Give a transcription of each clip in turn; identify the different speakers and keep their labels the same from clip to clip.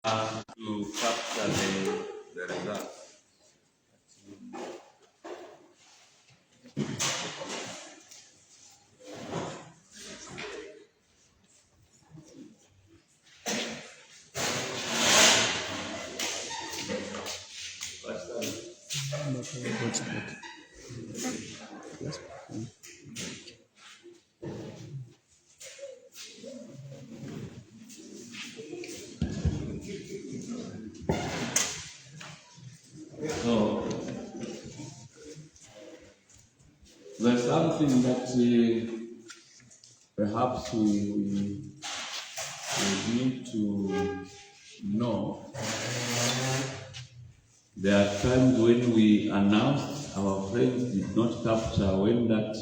Speaker 1: to capture the results. So there's something that perhaps we need to know. There are times when we announced, our friends did not capture when that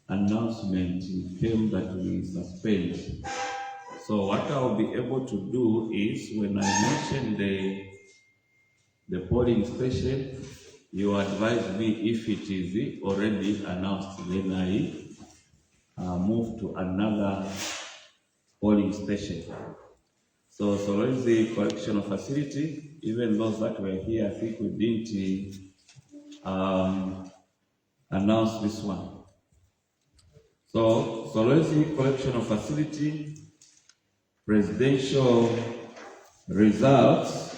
Speaker 1: announcement came that we suspend. So what I'll be able to do is, when I mention the polling station, you advise me if it is already announced, then I move to another polling station. So Solwezi correctional facility, even those that were here, I think we didn't announce this one. So Solwezi correctional facility presidential results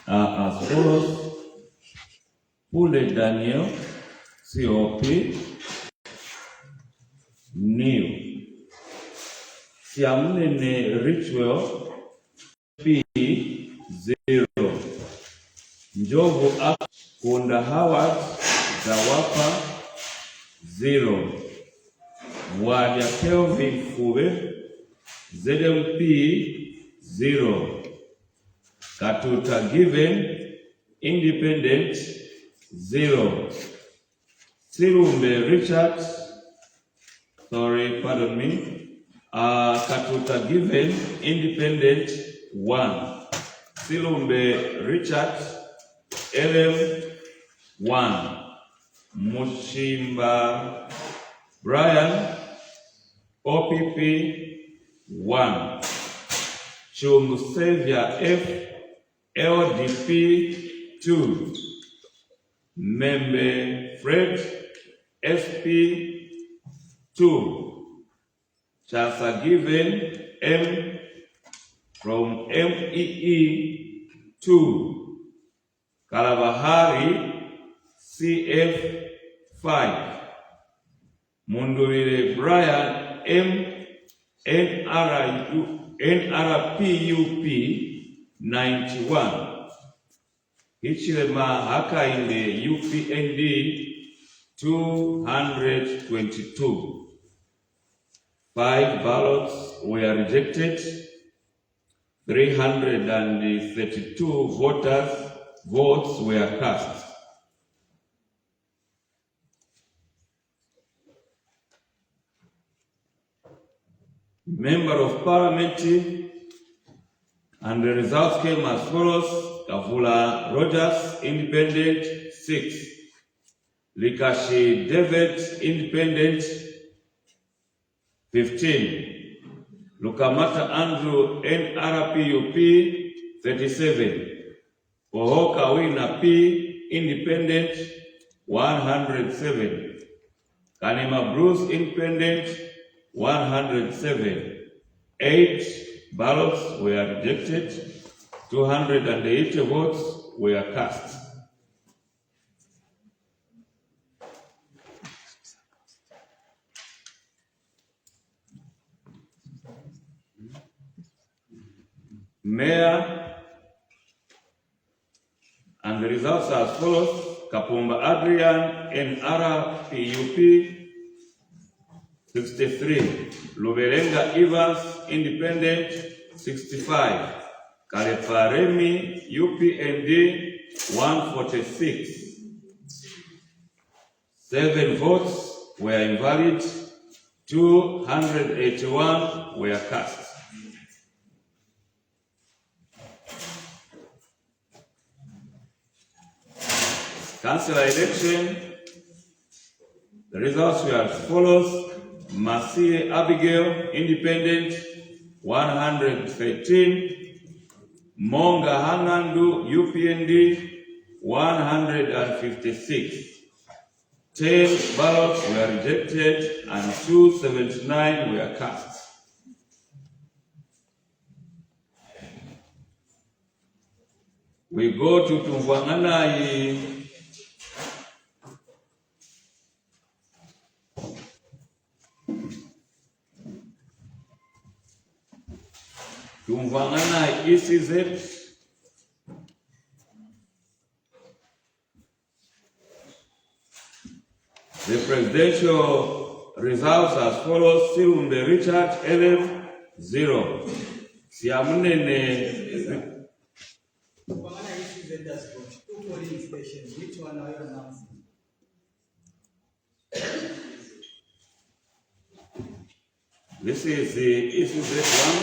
Speaker 1: are as follows. Pule Daniel, COP, new. Siamnene Ritual, P, 0. Njovu Kunda Howard, Zawapa, 0. Wadia Kelvin Fube, ZMP, 0. Katuta Given, Independent, 0. Sirumbe Richard, Katuta Given, Independent, 1. Sirumbe Richard, LM, 1. Mushimba Brian, OPP, 1. Chungusevia F, LDP, 2. Membe Fred, SP, 2. Chasa Given, M, from MEE, 2. Kalabahari, CF, 5. Mundurile Brian, M, NRPUP, 91. Hichilema Hakainde, UPND, 222. 5 ballots were rejected. 332 votes were cast. Member of Parliament, and the results came as follows. Kavula Rogers, Independent, 6. Likashi David, Independent, 15. Lukamata Andrew, NRPUP, 37. Pohoka Wina P, Independent, 107. Kanema Bruce, Independent, 107. 8 ballots were rejected. 280 votes were cast. Mayor, and the results are as follows. Kapumba Adrian, NRPUP, 63. Lubelenga Evans, Independent, 65. Kaleparemi, UPND, 146. 7 votes were invalid. 281 were cast. Councillor election, the results were as follows. Masie Abigail, Independent, 113. Monga Hangandu UPND 156. 10 ballots were rejected and 279 were cast. We go to Tumvanganai. Tumvanganai ECZ. The presidential results as follows: Silumbe Richard, LF 0. Siamunene.
Speaker 2: Which one are you announcing?
Speaker 1: This is the ECZ one.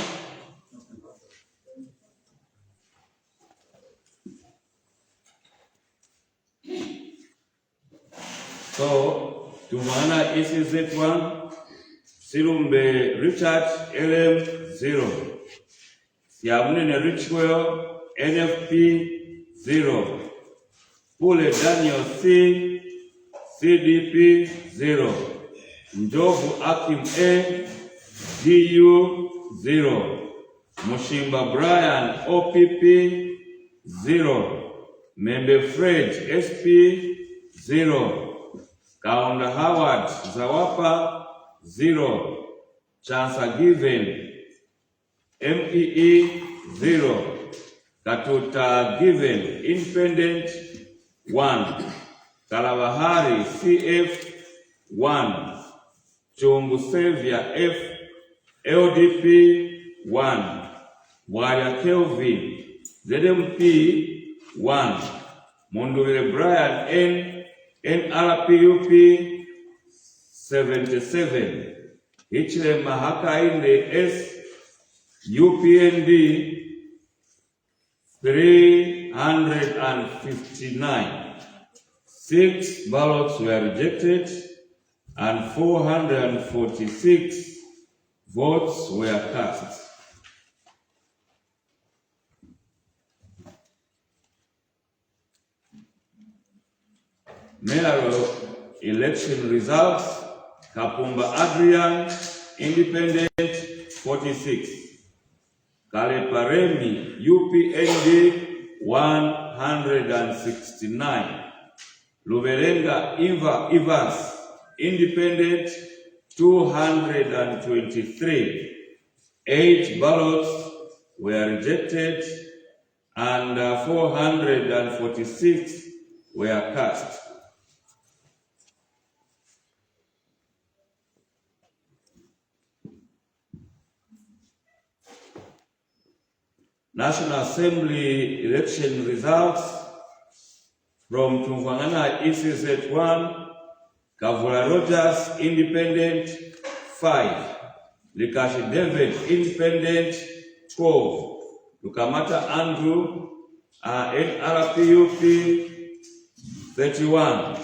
Speaker 1: So, Tumana ECZ 1, Silumbe Richard, LM 0. Siamunene Richwell, NFP 0. Pule Daniel C, CDP 0. Njovu Akim A, DU 0. Mushimba Brian OPP 0. Membe Fred SP 0. Kaunda Howard Zawapa 0. Chansa Given MEE 0. Katuta Given Independent 1. Kalabahari CF 1. Chungu Sevia F LDP 1. Waria Kelvin ZMP 1. Munduvile Brian N NRPUP 77. Hichle Mahakainde S UPND 359. 6 ballots were rejected and 446 votes were cast. Mayoral election results: Kapumba Adrian, Independent 46. Kaleparemi UPND 169. Lubelenga Evans, Independent 223. 8 ballots were rejected and 446 were cast. National Assembly election results from Tumvangana ECZ 1, Kavula Rogers, Independent 5, Likashi David, Independent 12, Lukamata Andrew, NRPUP 31,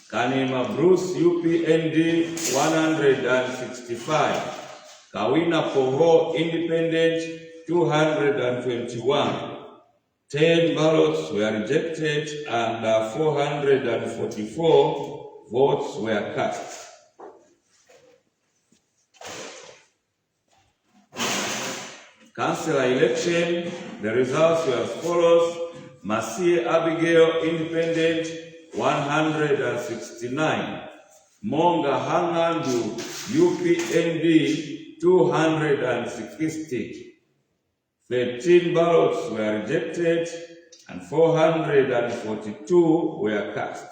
Speaker 1: Kanima Bruce UPND 165, Kawina Poho, Independent 221. 10 ballots were rejected and 444 votes were cast. Councillor election, the results were as follows: Masie Abigail, Independent 169. Monga Hangandu UPND 260. 13 ballots were rejected and 442 were cast.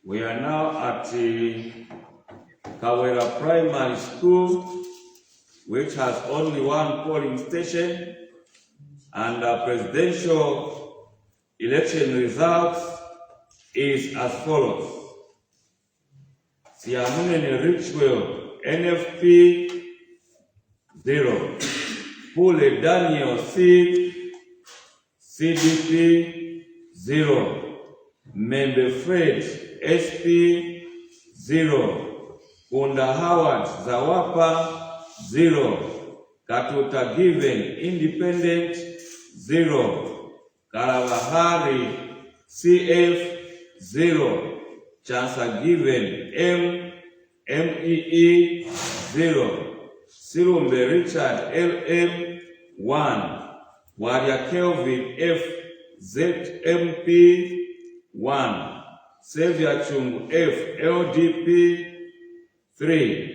Speaker 1: We are now at the Kawera Primary School, which has only one polling station, and the presidential election results is as follows: Siamunene Richwell, NFP 0. Pule Daniel C, CDP 0. Membe Fred SP 0. Kunda Howard Zawapa 0. Katuta Given Independent 0. Kalabahari CF 0. Chansa Given MEE 0. Silumbe Richard LM 1. Waria Kelvin F ZMP 1. Xavier Chungu F LDP 3.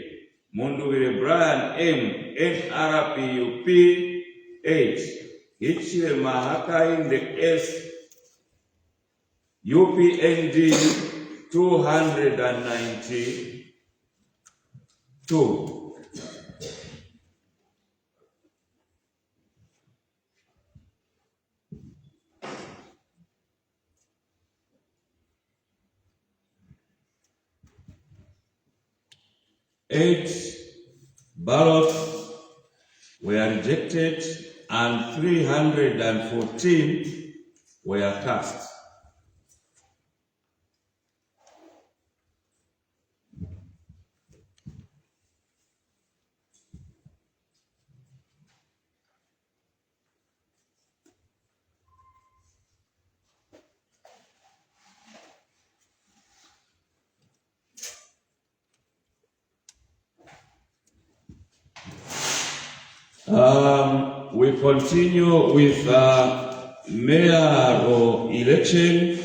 Speaker 1: Munduvire Brian M NRPUP 8. Hichile Mahakainde S UPND 292. Eight ballots were rejected and 314 were cast. We continue with mayoral election,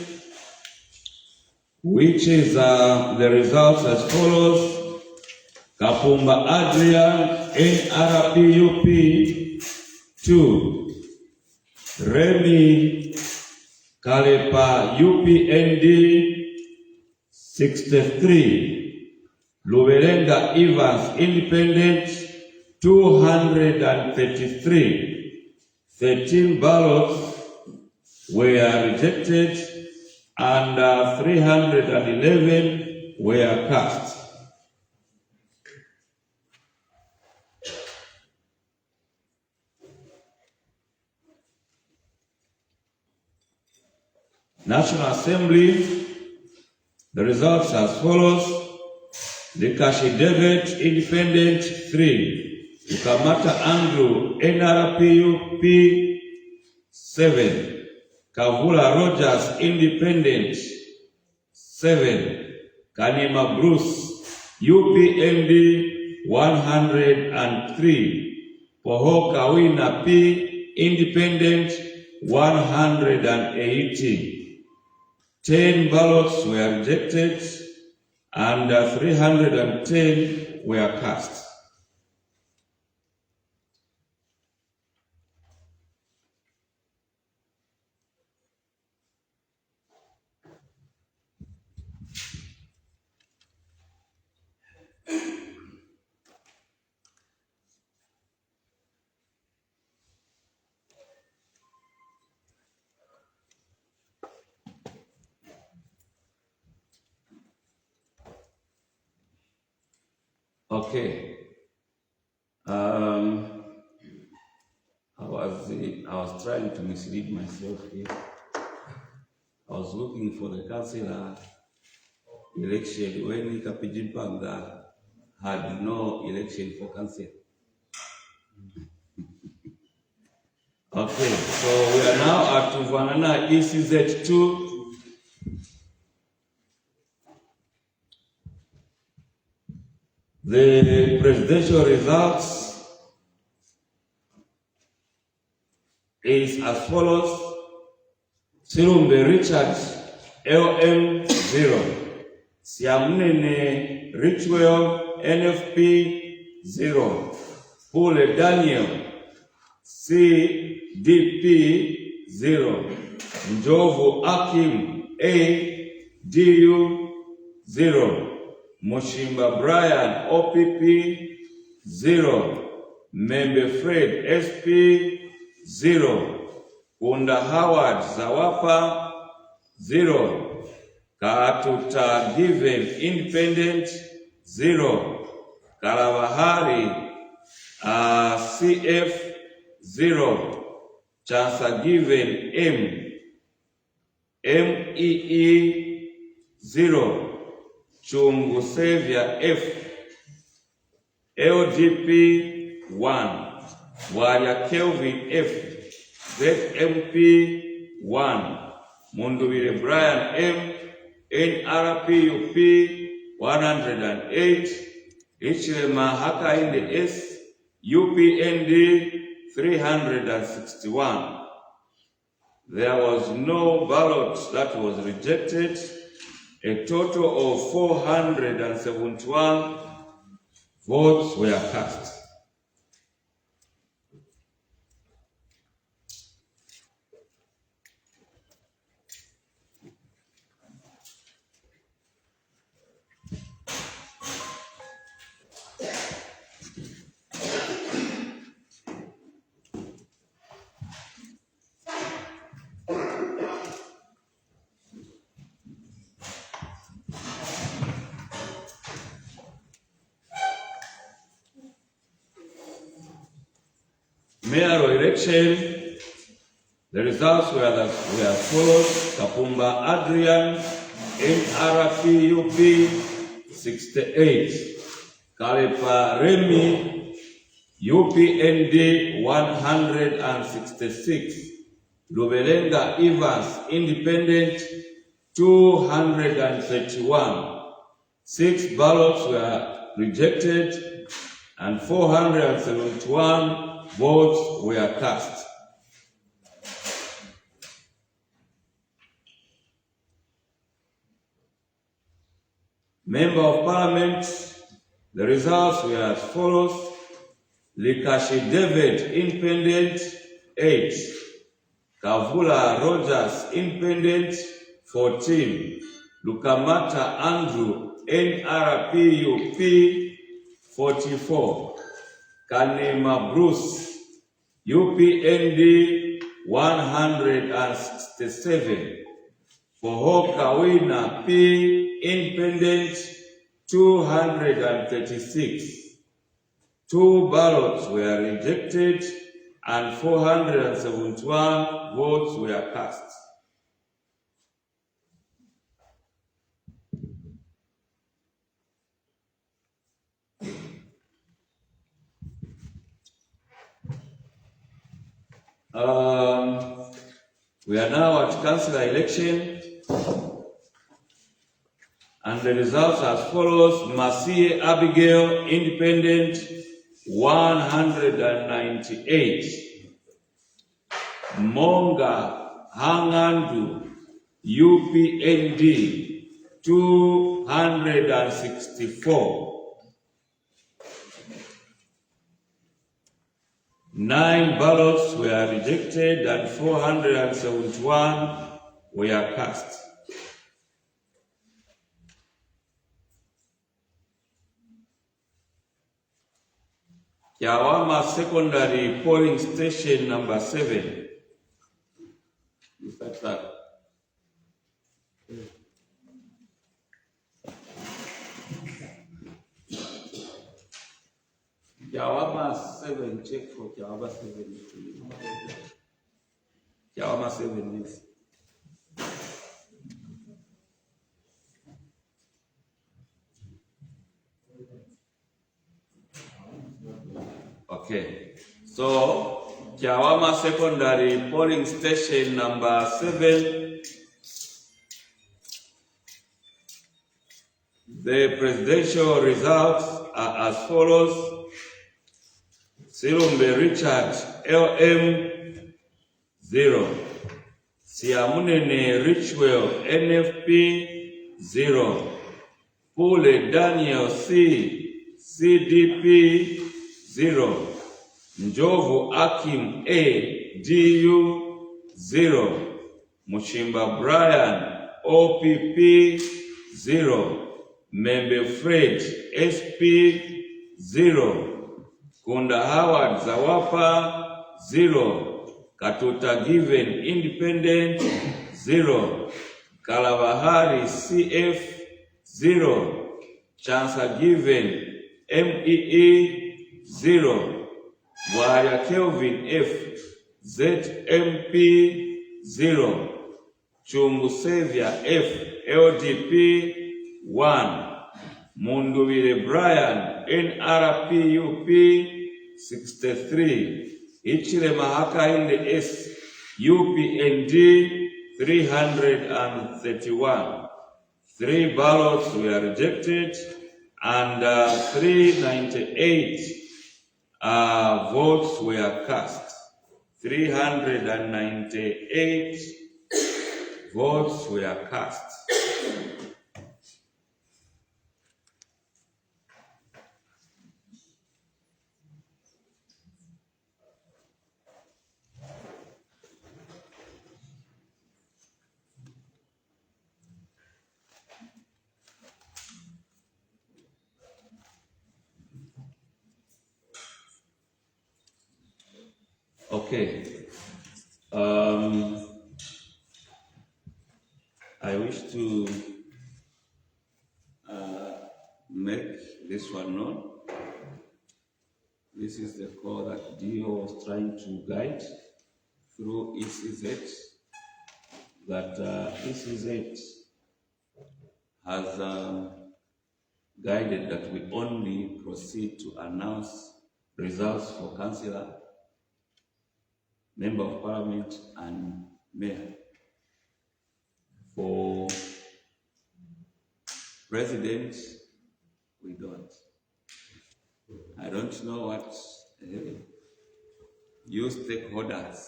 Speaker 1: which is the results as follows. Kapumba Adrian NRPUP 2. Remy Kalepa UPND 63. Lubelenga Evans Independent 233. 13 ballots were rejected and 311 were cast. National Assembly, the results as follows. Likashi David Independent 3. Ukamata Andrew NRPUP 7. Kavula Rogers Independent 7. Kanima Bruce UPND 103. Poho Kawina P Independent 180. 10 ballots were rejected and 310 were cast. Okay. I was trying to mislead myself here. I was looking for the councillor election when Kapijimpanga had no election for council. Okay, so we are now at Vanana ECZ 2. The presidential results is as follows. Silumbe Richard LM 0. Siamnene Richwell NFP 0. Pule Daniel CDP 0. Njovu Akim ADU 0. Mushimba Brian OPP 0. Membe Fred SP 0. Kunda Howard Zawapa 0. Katuta Given Independent 0. Kalabahari CF 0. Chansa Given M MEE 0, Chungu Savior F, LGP 1, Warrior Kelvin F, ZMP 1, Mundubire Brian M, NRPUP 108, Ichilema Hakainde S, UPND 361. There was no ballot that was rejected. A total of 471 votes were cast. Mayoral election, the results were as follows: Kapumba Adrian, NRPUP 68, Kalepa Remi, UPND 166, Lubelenga Evans, Independent 231. 6 ballots were rejected and 471 votes were cast. Member of Parliament, the results were as follows: Likashi David, Independent 8, Kavula Rogers, Independent 14, Lukamata Andrew, NRPUP 44, Kanema Bruce, UPND 167, Pohoka Wina P, Independent 236. 2 ballots were rejected and 471 votes were cast. We are now at councillor election, and the results as follows: Masie Abigail, Independent 198, Monga Hangandu, UPND 264. 9 ballots were rejected and 471 were cast. Kiawama Secondary Polling Station number 7. Kiawama 7, check for Kiawama 7. Kiawama 7, yes. Okay, so Kiawama Secondary Polling Station number 7. The presidential results are as follows: Silumbe Richard, LM 0, Siamunene Richwell, NFP 0, Pule Daniel C, CDP 0, Njovu Akim A, DU 0, Mushimba Brian, OPP 0, Membe Fred, SP 0, Kunda Howard Zawapa 0, Katuta Given, Independent 0, Kalabahari CF 0, Chansa Given, MEE 0, Warrior Kelvin F, ZMP 0, Chungusevya F, LDP 1. Munduvile Brian, NRPUP 63. Ichile Mahakainde S, UPND 331. 3 ballots were rejected and 398 votes were cast. 398 votes were cast. Okay. I wish to make this one known. This is the call that DO was trying to guide through ECZ, that ECZ has guided that we only proceed to announce results for councillor, member of parliament, and mayor. For president, we don't. I don't know what you stakeholders.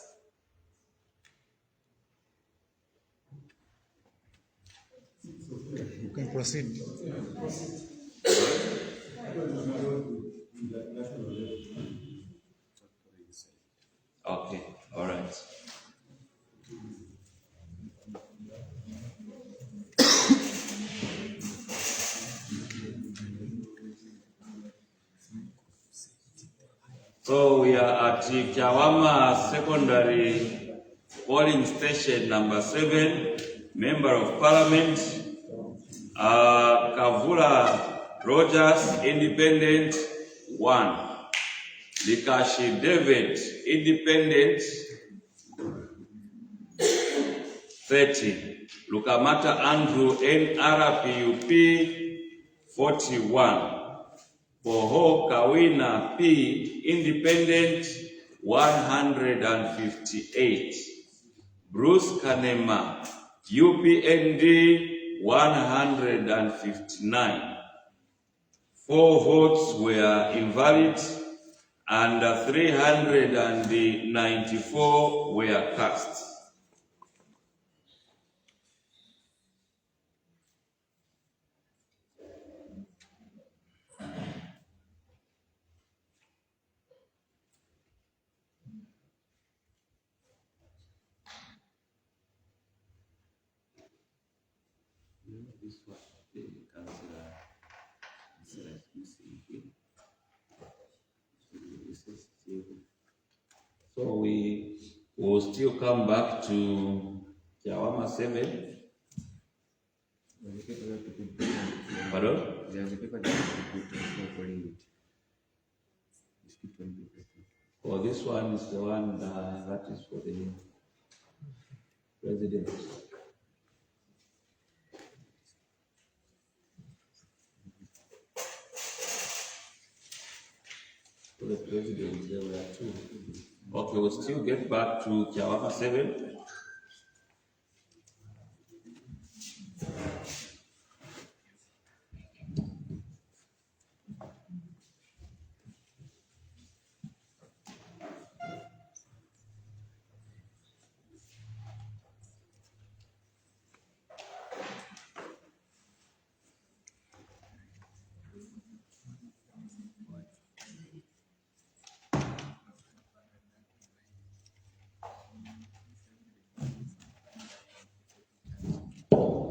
Speaker 3: You can proceed.
Speaker 1: Okay, all right. So we are at Kyawama Secondary Polling Station number 7, Member of Parliament, Kavula Rogers, Independent 1. Likashi David, Independent 30. Lukamata Andrew, NRPUP 41. Poho Kawina P, Independent 158. Bruce Kanema, UPND 159. 4 votes were invalid and 394 were cast. This was the councillor is missing here. So we will still come back to Kyawama 7. Pardon? Oh, this one is the one that is for the president. For the president, there were 2. Okay, we'll still get back to Kyawama 7.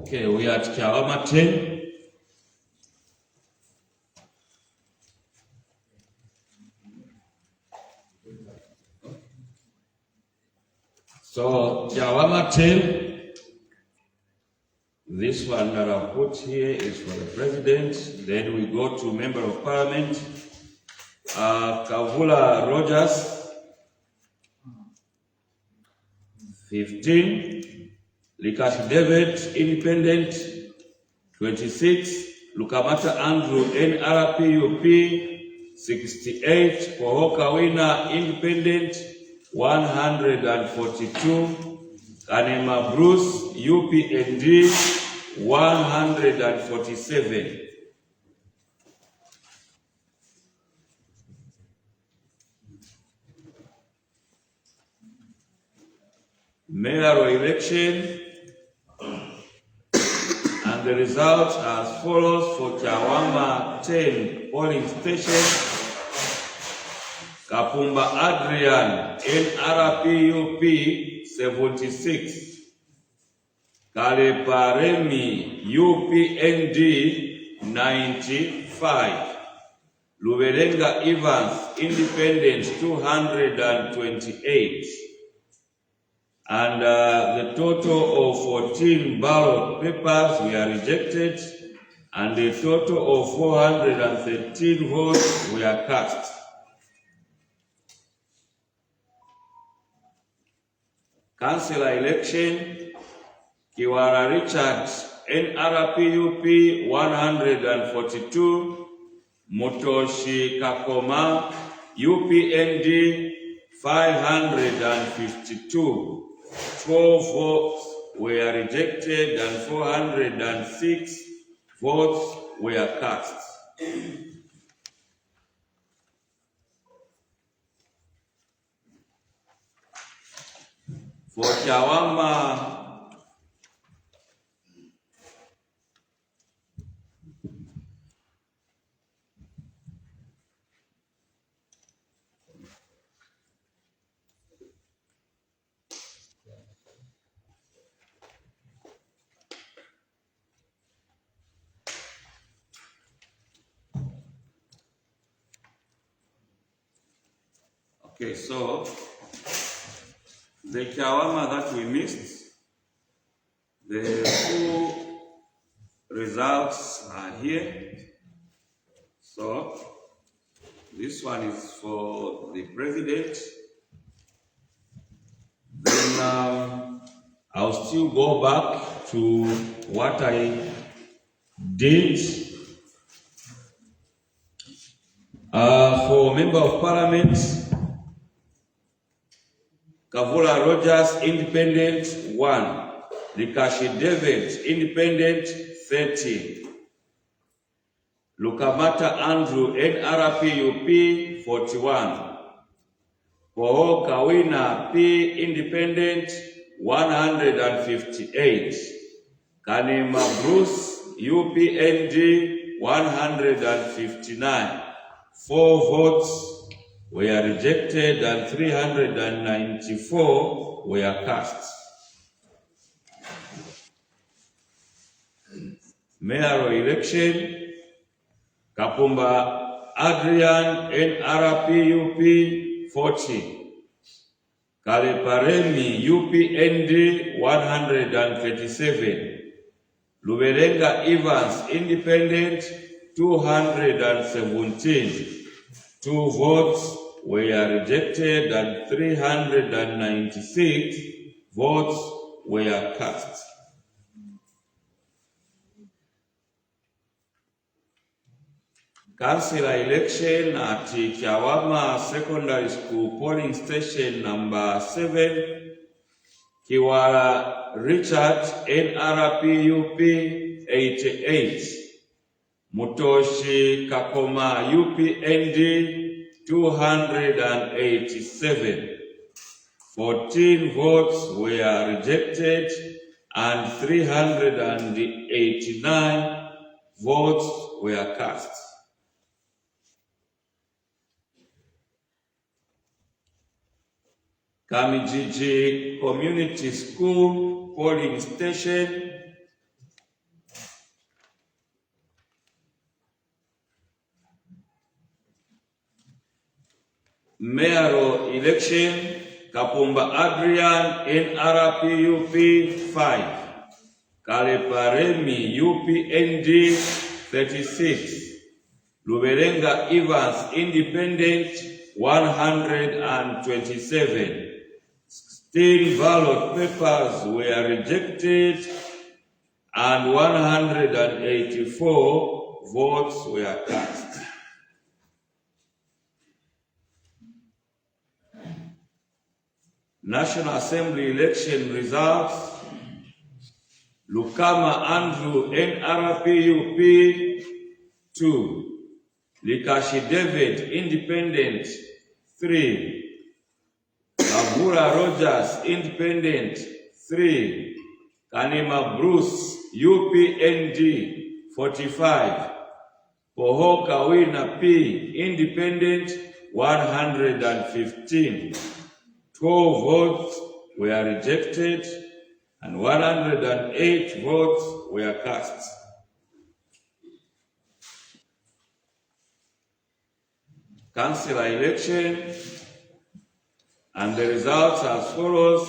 Speaker 1: Okay, we are at Kyawama 10. So Kyawama 10, this one that I put here is for the president. Then we go to member of parliament, Kavula Rogers, 15. Likashi David, Independent, 26. Lukamata Andrew, NRPUP, 68. Pohoka Wina, Independent, 142. Kanema Bruce, UPND, 147. Mayoral election, and the results as follows for Chawama 10 polling station. Kapumba Adrian, NRPUP, 76. Kaleparemi, UPND, 95. Lubelenga Evans, Independent, 228. And the total of 14 ballot papers were rejected, and a total of 413 votes were cast. Councillor election, Kiwara Richard, NRPUP, 142. Motoshi Kakoma, UPND, 552. 12 votes were rejected and 406 votes were cast. For Chawama okay, so the Chawama that we missed, the full results are here. So this one is for the president. Then I'll still go back to what I did for Member of Parliament. Kavula Rogers, Independent, 1. Likashi David, Independent, 13. Lukamata Andrew, NRPUP, 41. Pohoka Wina, P, Independent, 158. Kanema Bruce, UPND, 159. 4 votes were rejected and 394 were cast. Mayoral election, Kapumba Adrian, NRPUP, 40. Kaleparemi, UPND, 137. Lubelenga Evans, Independent, 217. 2 votes were rejected and 396 votes were cast. Councillor election at Chawama Secondary School polling station number 7. Kiwara Richard, NRPUP, 88. Motoshi Kakoma, UPND, 287. 14 votes were rejected and 389 votes were cast. Kamijiji Community School polling station. Mayoral election, Kapumba Adrian, NRPUP, 5. Kaleparemi, UPND, 36. Lubelenga Evans, Independent, 127. 16 ballot papers were rejected and 184 votes were cast. National Assembly election results: Lukama Andrew, NRPUP 2, Likashi David, Independent 3, Kavura Rogers, Independent 3, Kanema Bruce, UPND 45, Poho Kawina P, Independent 115. 12 votes were rejected and 108 votes were cast. Councillor election, and the results as follows: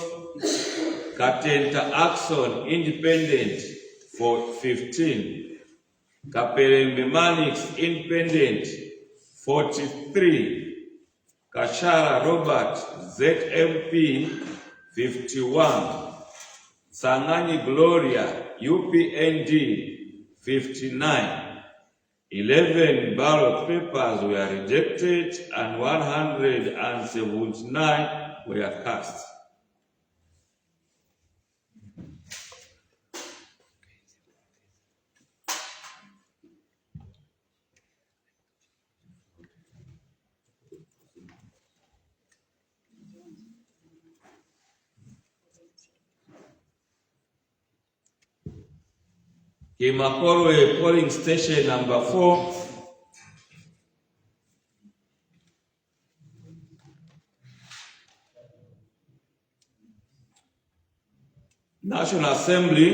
Speaker 1: Katenta Axon, Independent for 15, Kapelembe Manix, Independent 43, Kashara Robert, ZMP 51, Sangani Gloria, UPND 59. 11 ballot papers were rejected and 179 were cast. Kimakorwe polling station number 4. National Assembly,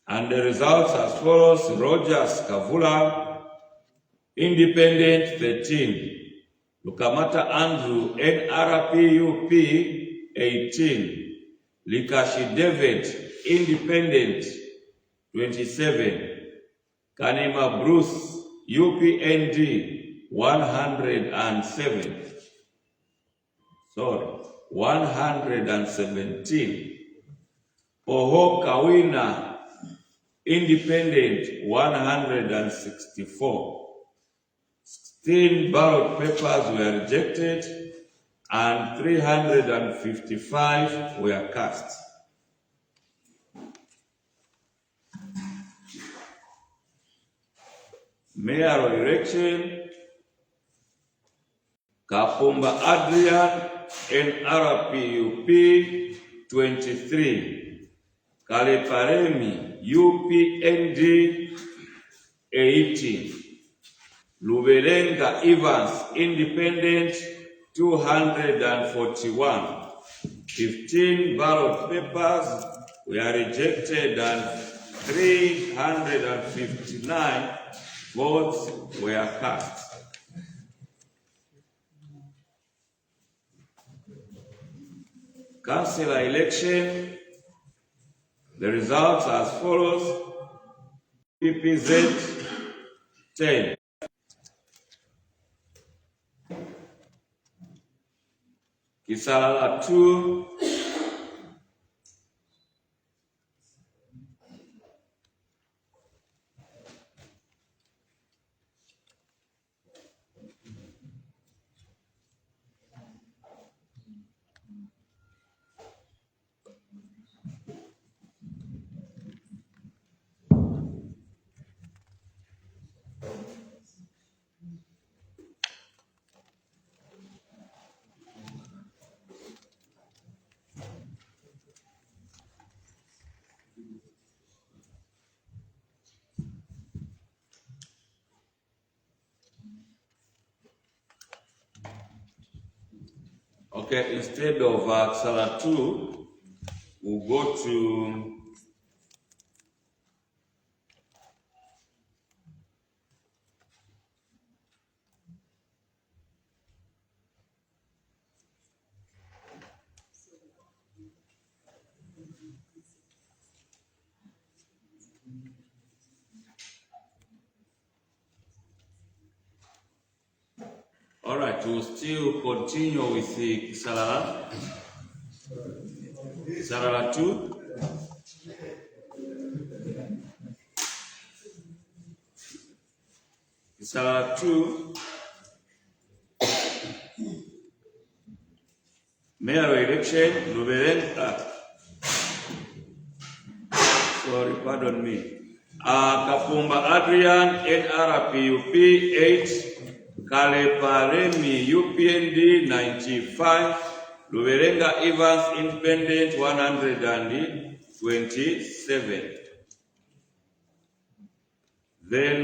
Speaker 1: and the results as follows: Rogers Kavula, Independent 13, Lukamata Andrew, NRPUP 18, Likashi David, Independent 27, Kanema Bruce, UPND 117. Poho Kawina, Independent 164. 16 ballot papers were rejected and 355 were cast. Mayoral election: Kapumba Adrian, NRPUP 23, Kaleparemi, UPND 18, Lubelenga Evans, Independent 241. 15 ballot papers were rejected and 359 votes were cast. Councillor election, the results as follows: PPZ 10, Kisalala 2, Okay, instead of Sala 2, we'll go to all right, we'll still continue with the Salala. Kisarala 2. Kisarala 2. Mayoral election, pardon me. Kapumba Adrian, NRPUP 8, Kaleparemi UPND 95, Luberenga Evans Independent 127. Then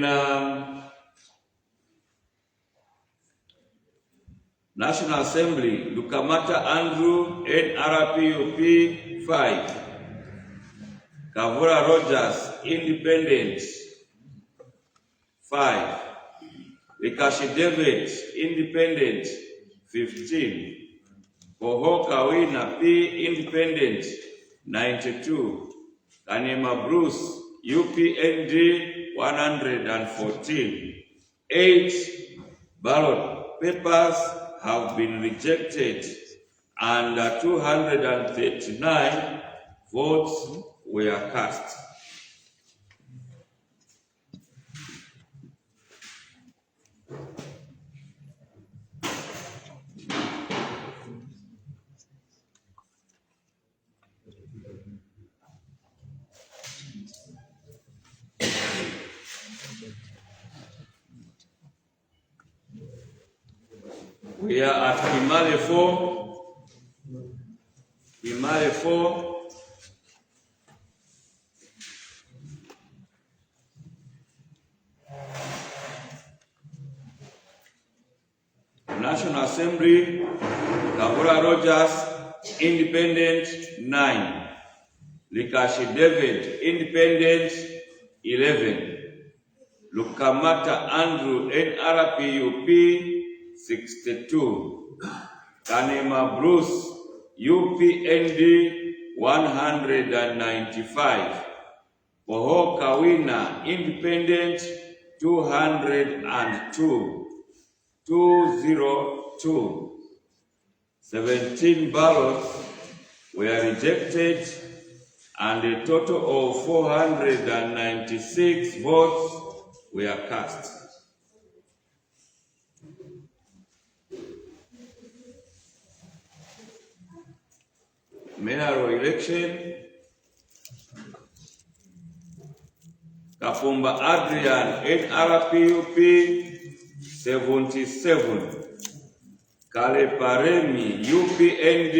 Speaker 1: National Assembly, Lukamata Andrew, NRPUP 5, Kavura Rogers, Independent 5, Likashi David, Independent 15, Poho Kawina P, Independent 92, Kanema Bruce, UPND 114. 8 ballot papers have been rejected and 239 votes were cast. We are at Kimale 4. Kimale 4. National Assembly, Kavura Rogers, Independent 9. Likashi David, Independent 11. Lukamata Andrew, NRPUP 62. Kanema Bruce, UPND 195. Poho Kawina, Independent 202. 202. 17 ballots were rejected and a total of 496 votes were cast. Mayoral election, Kapumba Adrian, NRPUP 77, Kaleparemi UPND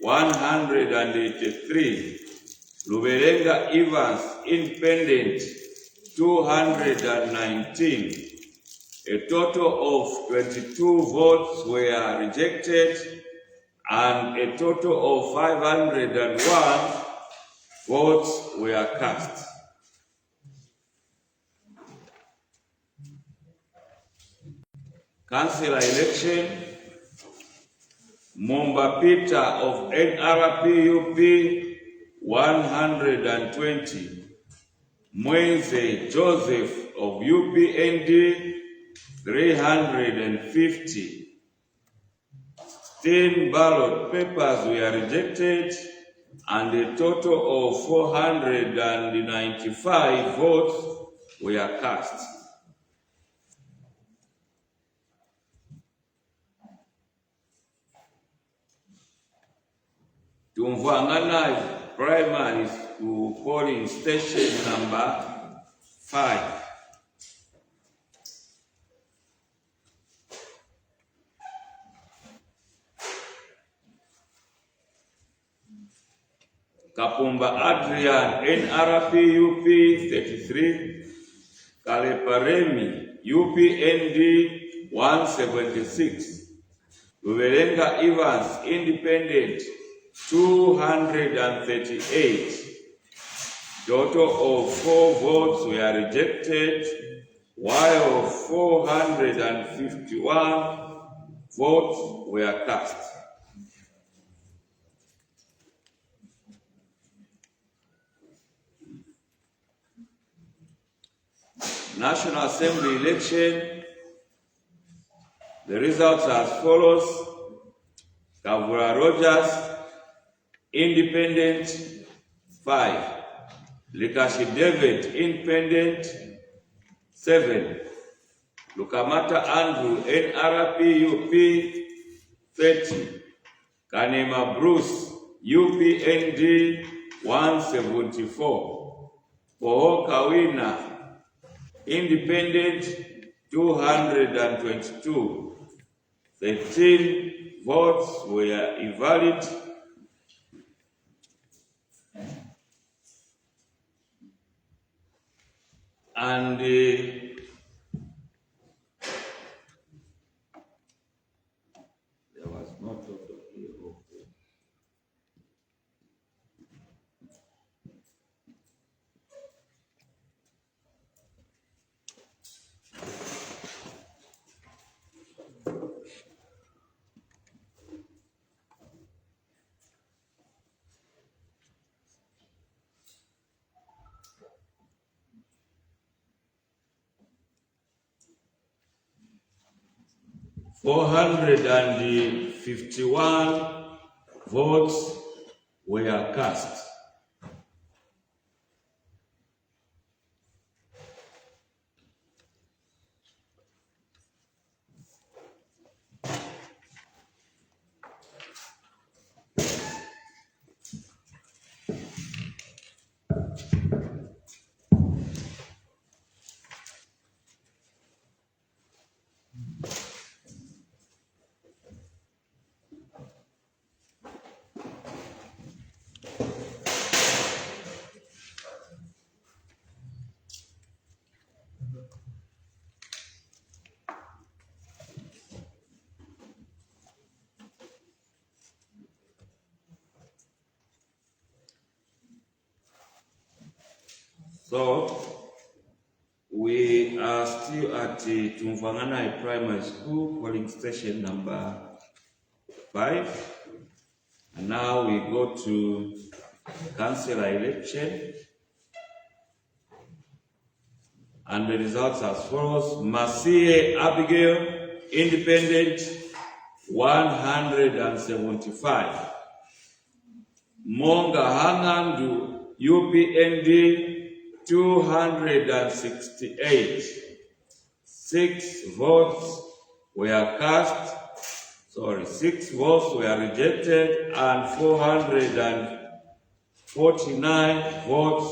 Speaker 1: 183, Luberenga Evans Independent 219. A total of 22 votes were rejected and a total of 501 votes were cast. Councillor election, Momba Peter of NRPUP 120, Mwenze Joseph of UPND 350. 10 ballot papers were rejected and a total of 495 votes were cast. Tumvangana Primary School polling station number 5. Kapumba Adrian, NRPUP 33, Kaleparemi, UPND 176, Luberenga Evans, Independent 238. Total of 4 votes were rejected, while 451 votes were cast. National Assembly election, the results are as follows. Kavura Rogers, Independent 5. Likashi David, Independent 7. Lukamata Andrew, NRPUP 30. Kanema Bruce, UPND 174. Poho Kawina, Independent 222. 13 votes were invalid. And there was no total here. Okay. $451 votes were cast. So we are still at Tumvanganai Primary School, polling station number 5. And now we go to councillor election. And the results as follows. Masie Abigail, Independent 175. Monga Hangandu, UPND 268. 6 votes were cast. 6 votes were rejected and 449 votes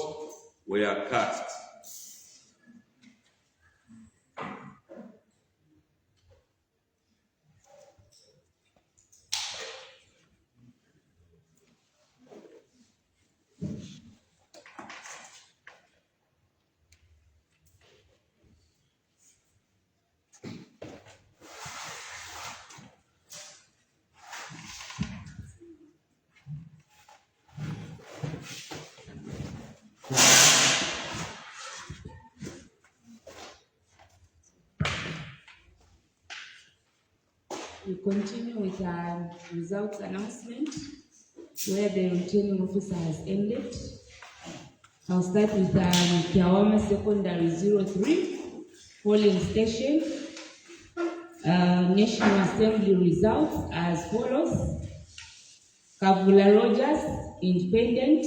Speaker 1: were cast.
Speaker 3: We continue with our results announcement, where the returning officer has ended. I'll start with Kiawama Secondary 03 polling station. National Assembly results as follows. Kavula Rogers, Independent,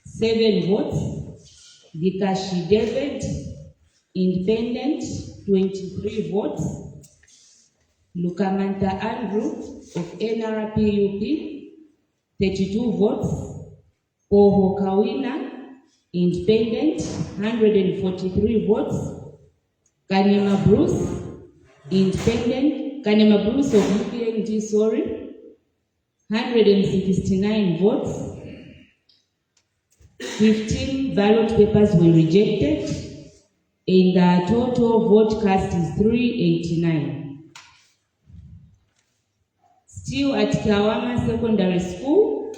Speaker 3: 7 votes. Gikashi David, Independent, 23 votes. Lukamanta Andrew of NRPUP, 32 votes. Poho Kawina, Independent, 143 votes. Kanema Bruce, Independent, Kanema Bruce of UPND, 169 votes. 15 ballot papers were rejected, and the total vote cast is 389. Still at Kiawama Secondary School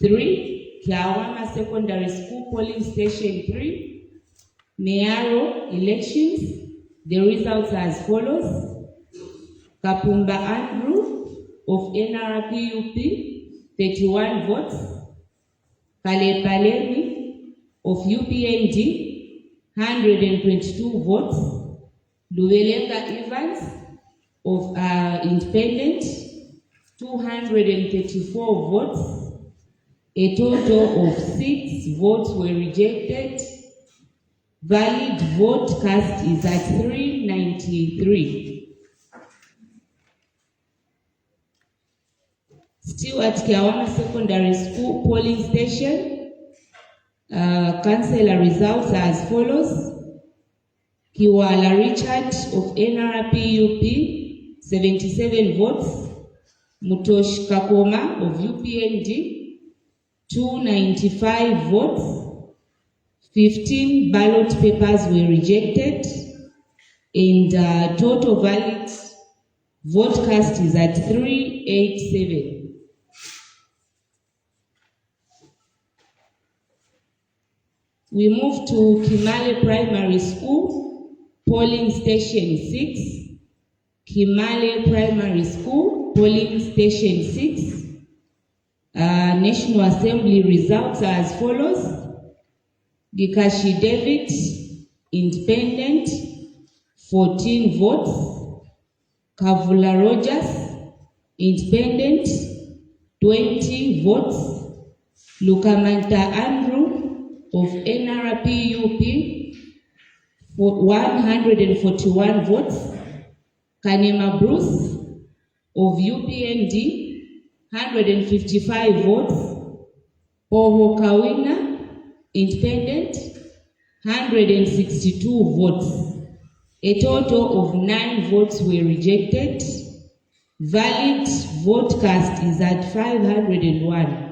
Speaker 3: 3, Kiawama Secondary School polling station 3, Mearo elections. The results as follows. Kapumba Andrew of NRPUP, 31 votes. Kalepalemi of UPND, 122 votes. Luwelenga Evans of Independent, 234 votes. A total of 6 votes were rejected. Valid vote cast is at 393. Still at Kiawama Secondary School polling station, councillor results are as follows. Kiwala Richard of NRPUP, 77 votes. Mutosh Kakoma of UPND, 295 votes. 15 ballot papers were rejected, and total valid vote cast is at 387. We move to Kimale Primary School, polling station 6. Kimale Primary School, polling station 6. National Assembly results are as follows. Gikashi David, independent, 14 votes. Kavula Rogers, independent, 20 votes. Lukamanta Andrew of NRPUP, 141 votes. Kanema Bruce of UPND, 155 votes. Oho Kawina, independent, 162 votes. A total of 9 votes were rejected. Valid vote cast is at 501.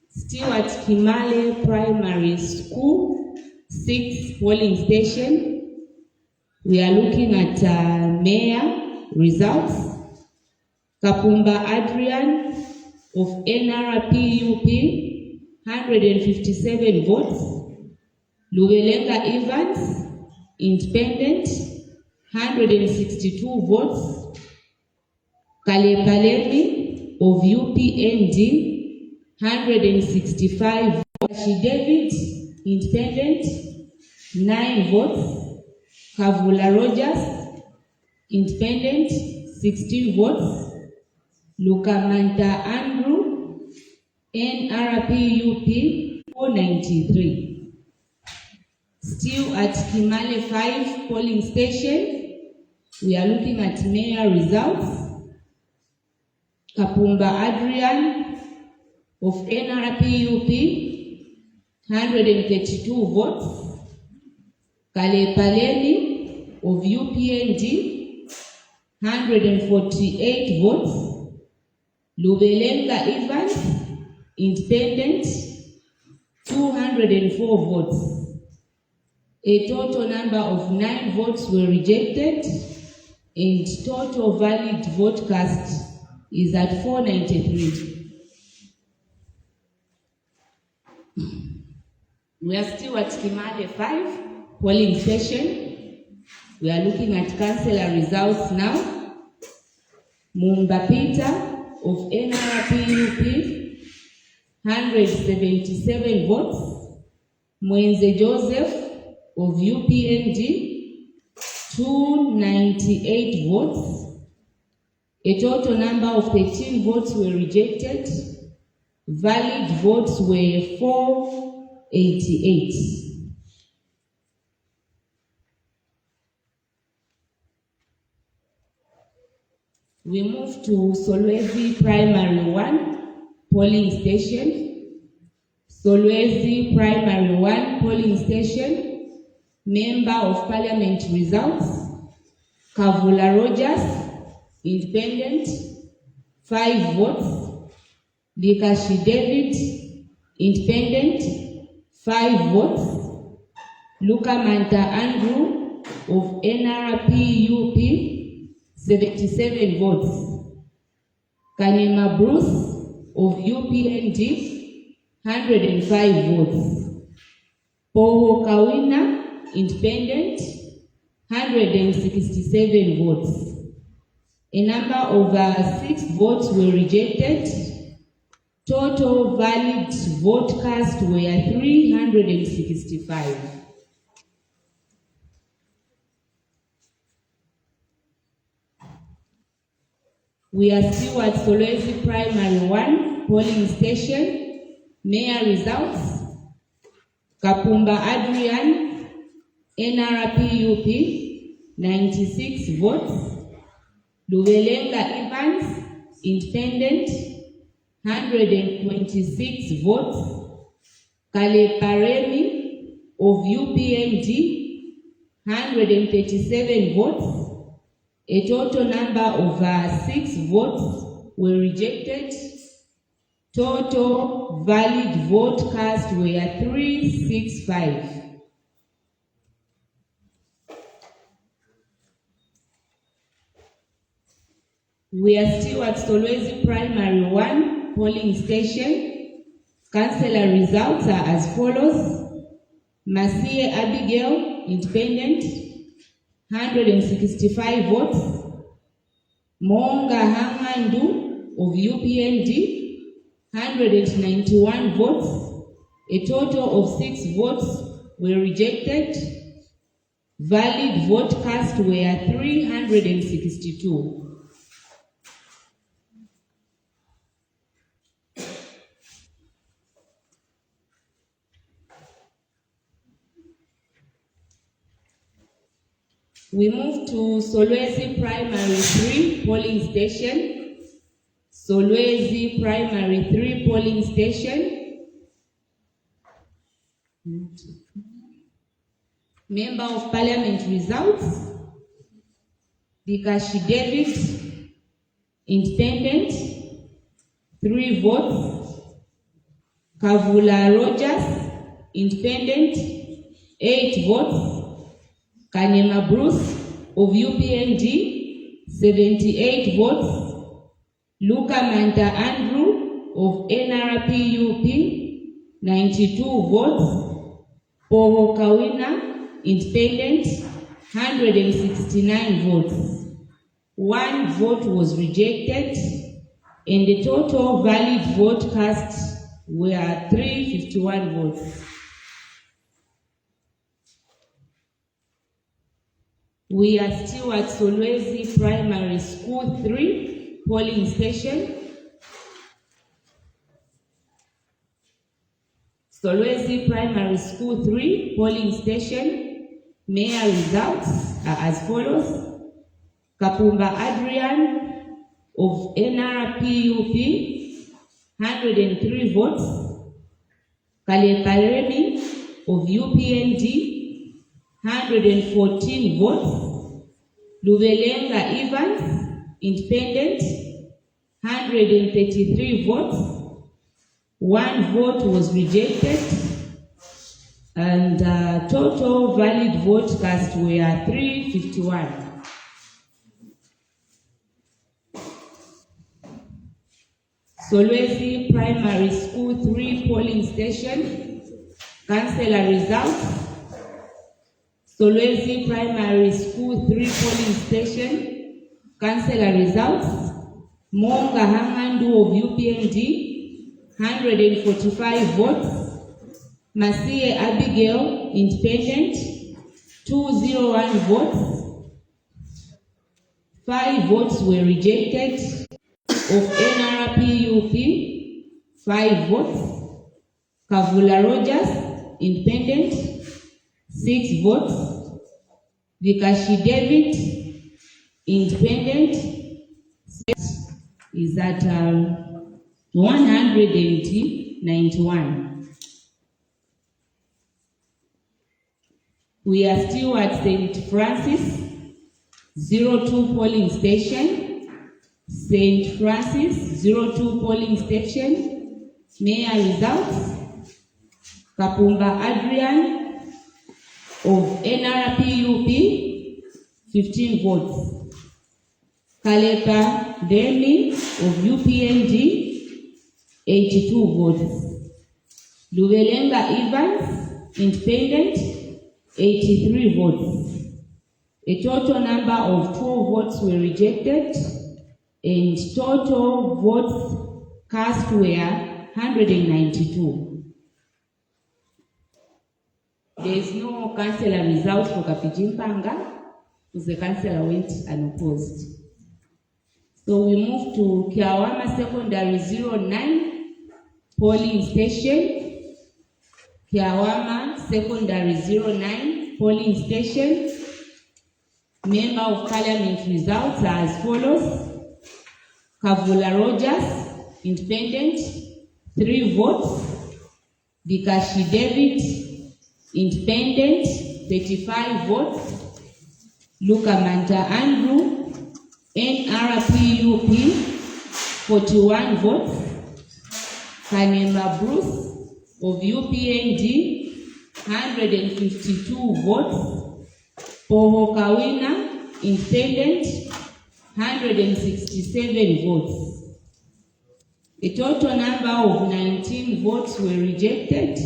Speaker 3: Still at Kimale Primary School, 6 polling station. We are looking at mayor results. Kapumba Adrian of NRPUP, 157 votes. Lubelenga Evans, independent, 162 votes. Kalepalemi of UPND, 165 votes. Kashi David, independent, 9 votes. Kavula Rogers, independent, 16 votes. Lukamanta Andrew, NRPUP, 493. Still at Kimale 5 polling station, we are looking at mayor results. Kapumba Adrian of NRPUP, 132 votes. Kalepaleni of UPND, 148 votes. Lubelenga Evans, independent, 204 votes. A total number of 9 votes were rejected, and total valid vote cast is at 493. We are still at Kimale 5 polling station. We are looking at councillor results now. Mumba Peter of NRPUP, 177 votes. Mwenze Joseph of UPND, 298 votes. A total number of 13 votes were rejected. Valid votes were 488. We move to Solwezi Primary 1 polling station. Solwezi Primary 1 polling station. Member of Parliament results. Kavula Rogers, independent, 5 votes. Gikashi David, independent, 5 votes. Lukamanta Andrew of NRPUP, 77 votes. Kanema Bruce of UPND, 105 votes. Oho Kawina, independent, 167 votes. A number of 6 votes were rejected. Total valid vote cast were 365. We are still at Solwezi Primary 1 polling station. Mayor results. Kapumba Adrian, NRPUP, 96 votes. Luvelenga Evans, independent, 126 votes. Kale Paremi of UPND, 137 votes. A total number of 6 votes were rejected. Total valid vote cast were 365. We are still at Solwezi Primary 1 polling station. Councillor results are as follows. Masie Abigail, independent, 165 votes. Monga Hangandu of UPND, 191 votes. A total of 6 votes were rejected. Valid vote cast were 362. We move to Solwezi Primary 3 polling station. Solwezi Primary 3 polling station. Member of Parliament results. Bikashi David, independent, 3 votes. Kavula Rogers, independent, 8 votes. Kanema Bruce of UPND, 78 votes. Luka Manta Andrew of NRPUP, 92 votes. Poho Kawina, independent, 169 votes. 1 vote was rejected, and the total valid vote cast were 351 votes. We are still at Solwezi Primary School 3 polling station. Solwezi Primary School 3 polling station. Mayor results are as follows. Kapumba Adrian of NRPUP, 103 votes. Kale Paremi of UPND, 114 votes. Luvelenga Evans, independent, 133 votes. 1 vote was rejected, and total valid vote cast were 351. Solwezi Primary School 3 polling station. Councillor results. Solwezi Primary School 3 polling station. Councillor results. Monga Hangandu of UPND, 145 votes. Masie Abigail, independent, 201 votes. 5 votes were rejected. Of NRPUP, 5 votes. Kavula Rogers, independent, 6 votes. Vikashi David, independent, is at 191. We are still at St. Francis 02 polling station. St. Francis 02 polling station. Mayor results. Kapumba Adrian of NRPUP, 15 votes. Kalepa Demi of UPND, 82 votes. Luvelenga Evans, independent, 83 votes. A total number of 12 votes were rejected, and total votes cast were 192. There is no councillor result for Kapijimpanga, because the councillor went unopposed. So we move to Kiawama Secondary 09 polling station. Kiawama Secondary 09 polling station. Member of Parliament results are as follows. Kavula Rogers, independent, 3 votes. Bikashi David, independent, 35 votes. Luka Manta Andrew, NRPUP, 41 votes. Kanema Bruce of UPND, 152 votes. Poho Kawina, independent, 167 votes. A total number of 19 votes were rejected,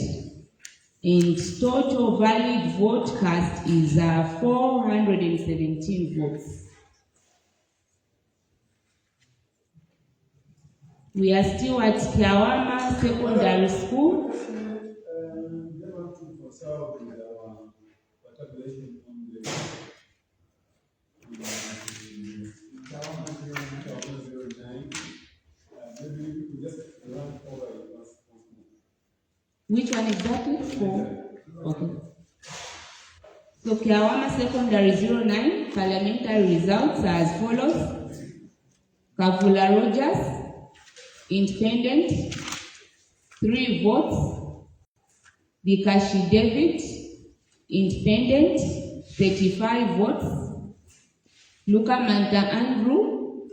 Speaker 3: and total valid vote cast is 417 votes. We are still at Kiawama Secondary School. Which one exactly? 4. Okay. So Kiawama Secondary 09 parliamentary results are as follows. Kavula Rogers, independent, 3 votes. Bikashi David, independent, 35 votes. Luka Manta Andrew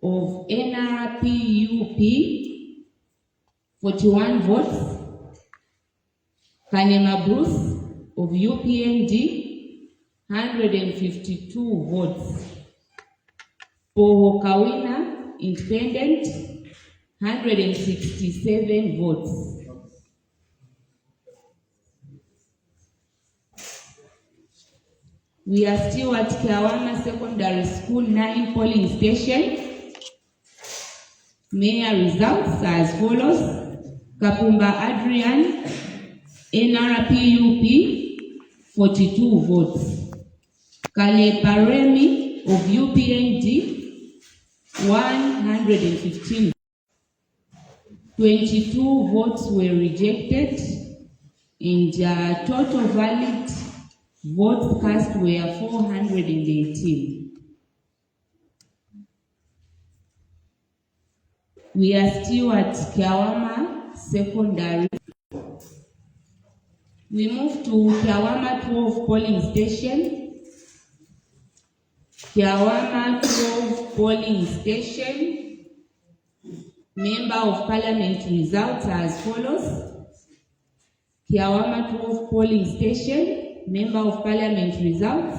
Speaker 3: of NRPUP, 41 votes. Kanema Bruce of UPND, 152 votes. Poho Kawina, independent, 167 votes. We are still at Kiawama Secondary School 9 polling station. Mayor results are as follows. Kapumba Adrian, NRPUP, 42 votes. Kale Paremi of UPND, 115. 22 votes were rejected, and total valid votes cast were 418. We are still at Kiawama Secondary. We move to Kiawama 12 polling station. Kiawama 12 polling station. Member of Parliament results are as follows. Kiawama 12 polling station. Member of Parliament results.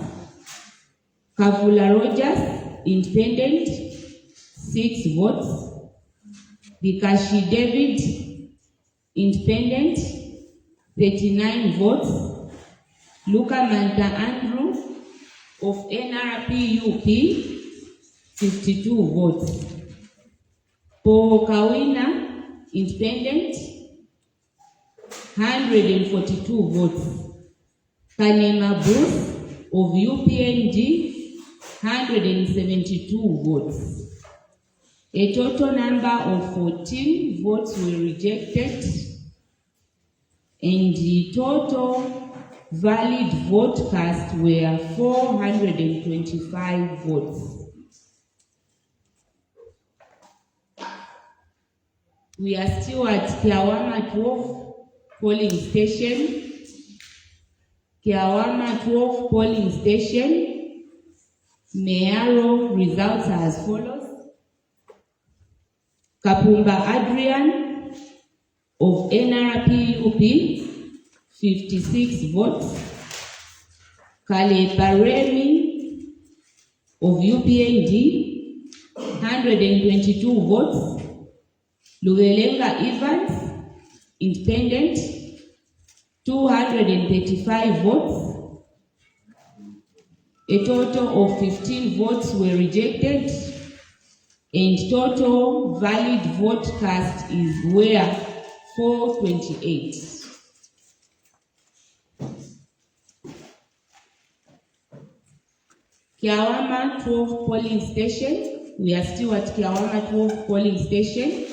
Speaker 3: Kavula Rogers, independent, 6 votes. Bikashi David, independent, 39 votes. Luka Manta Andrew of NRPUP, 52 votes. Poho Kawina, independent, 142 votes. Kanema Bruce of UPND, 172 votes. A total number of 14 votes were rejected, and the total valid vote cast were 425 votes. We are still at Kiawama 12 polling station. Kiawama 12 polling station. Mearo results are as follows. Kapumba Adrian of NRPUP, 56 votes. Kale Paremi of UPND, 122 votes. Lugelenga Evans, independent, 235 votes. A total of 15 votes were rejected, and total valid vote cast is 428. Kiawama 12 polling station. we are still at Kiawama 12 polling station.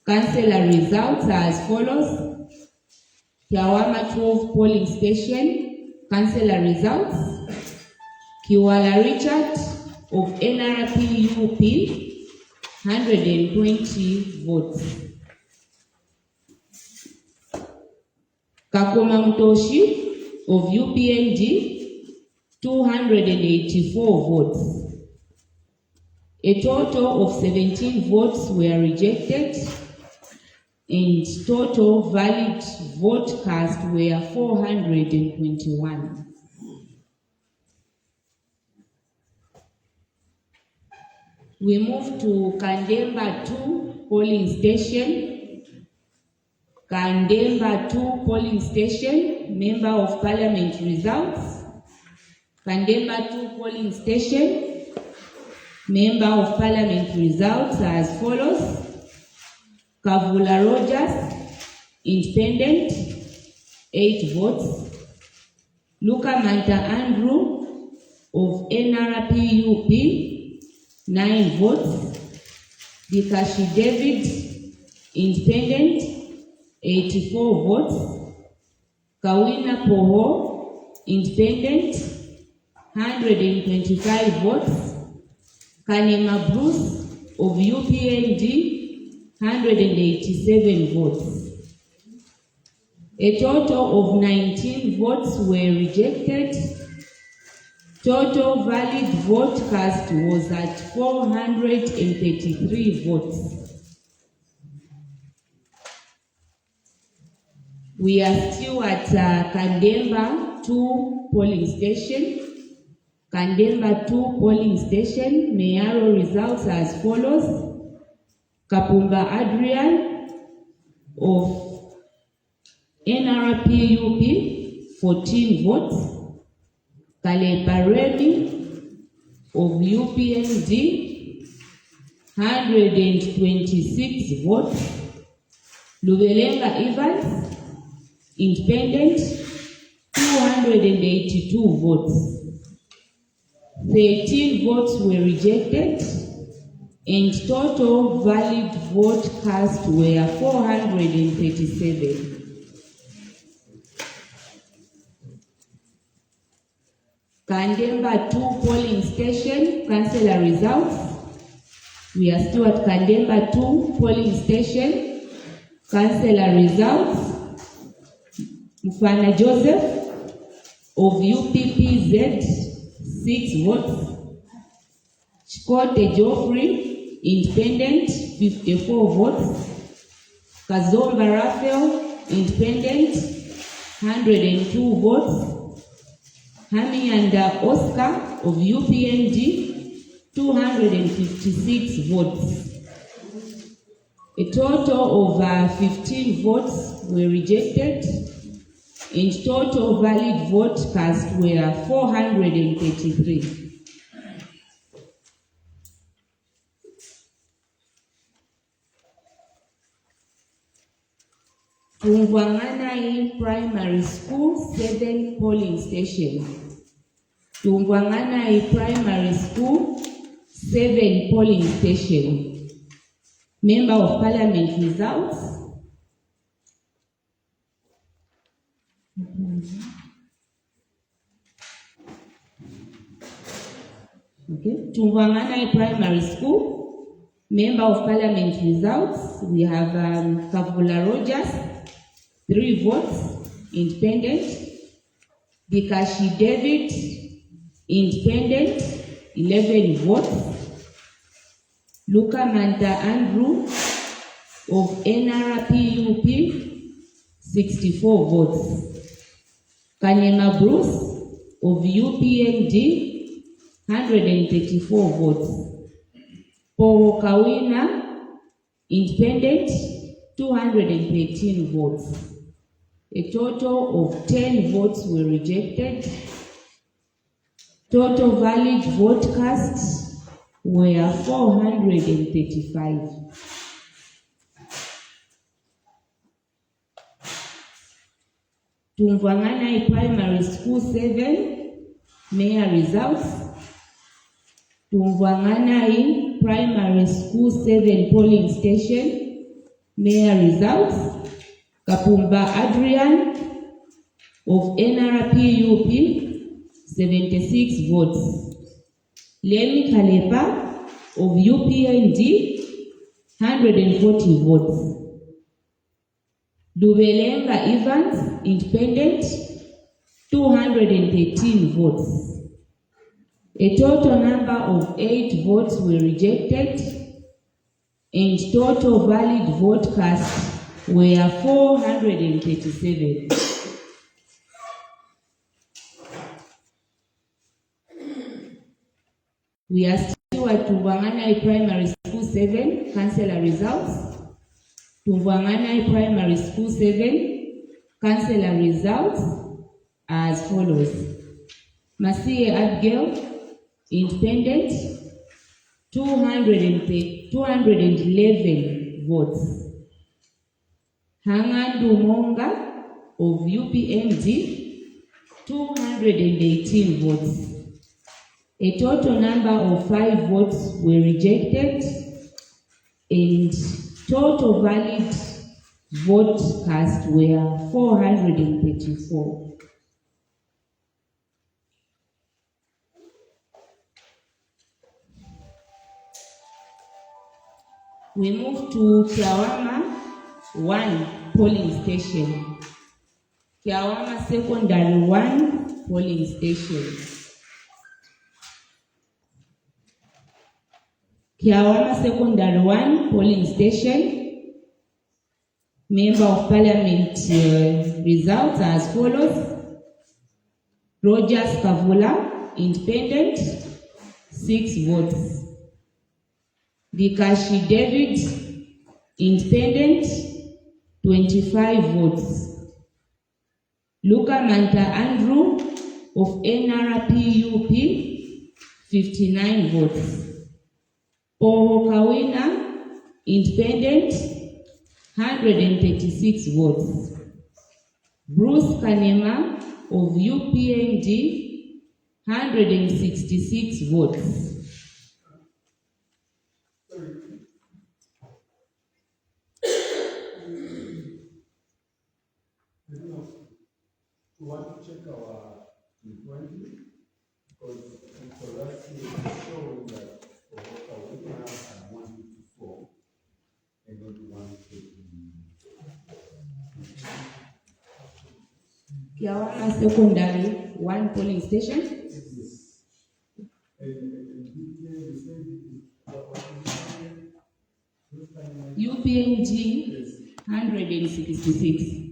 Speaker 3: Councillor results are as follows. Kiawama 12 polling station, councillor results. Kiwala Richard of NRP UP, 120 votes. Kakoma Mutoshi of UPND, 284 votes. A total of 17 votes were rejected, and total valid vote cast were 421. We move to Kandemba 2 polling station. Kandemba 2 polling station, Member of Parliament results. Kandemba 2 polling station, Member of Parliament results are as follows. Kavula Rogers, independent, 8 votes. Luka Manta Andrew of NRP UP, 9 votes. Dikashi David, independent, 84 votes. Kawina Poho, independent, 125 votes. Kanema Bruce of UPND, 187 votes. A total of 19 votes were rejected. Total valid vote cast was at 433 votes. We are still at Kandemba 2 polling station. Kandemba 2 polling station, mayoral results are as follows. Kapumba Adrian of NRP UP, 14 votes. Kaleba Remy of UPND, 126 votes. Lubelenga Evans, independent, 282 votes. 13 votes were rejected, and total valid vote cast were 437. Kandemba 2 polling station, councillor results. We are still at Kandemba 2 polling station, councillor results. Mfana Joseph of UPPZ, 6 votes. Chikote Geoffrey, independent, 54 votes. Kazomba Raphael, independent, 102 votes. Hami and Oscar of UPND, 256 votes. A total of 15 votes were rejected, and total valid vote cast were 433. Tungwanganai Primary School, 7 polling station. Tungwanganai Primary School, 7 polling station. Member of Parliament results. Okay. Tungwanganai Primary School, Member of Parliament results. We have Kavula Rogers, 3 votes, independent. Dikashi David, independent, 11 votes. Luka Manta Andrew of NRP UP, 64 votes. Kanema Bruce of UPND, 134 votes. Paul Kawina, independent, 213 votes. A total of 10 votes were rejected. Total valid vote cast were 435. Tungwanganai Primary School 7, mayor results. Tungwanganai Primary School 7 polling station, mayor results, Kapumba Adrian of NRPUP, 76 votes. Lemi Kalepa of UPND, 140 votes. Dubelenga Evans, independent, 213 votes. A total number of 8 votes were rejected, and total valid vote cast were 437. We are still at Tuvangana Primary School 7 councillor results. Tuvangana Primary School 7 councillor results as follows. Masie Abigail, independent, 211 votes. Hangandu Monga of UPND, 218 votes. A total number of 5 votes were rejected, and total valid vote cast were 434. We move to Kiawama 1 polling station. Kiawama Secondary 1 polling station. Kiawama Secondary 1 polling station. Member of Parliament results as follows. Rogers Kavula, independent, 6 votes. Dikashi David, independent, 25 votes. Luka Manta Andrew of NRPUP, 59 votes. Oho Kawina, independent, 136 votes. Bruce Kanema of UPND, 166 votes.
Speaker 4: We want to check our T20 because for us it's showing that for we have 154 and not 150.
Speaker 3: Kiawama Secondary 1 polling station.
Speaker 4: Yes. And
Speaker 3: UPNG 166.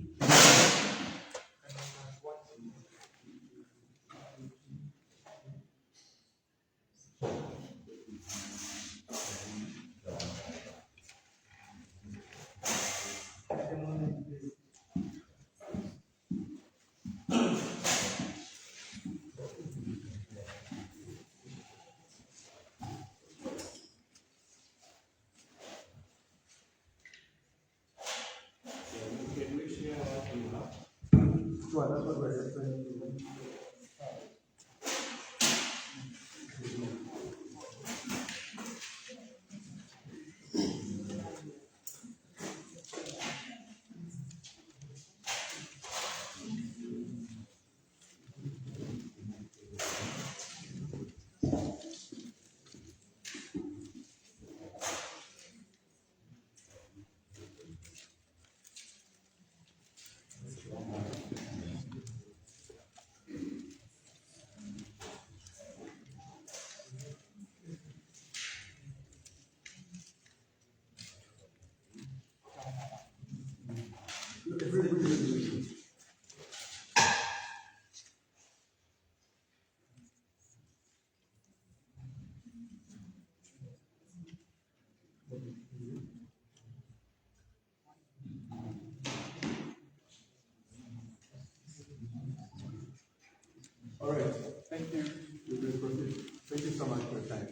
Speaker 4: all right, thank you. We will proceed. Thank you so much for your time.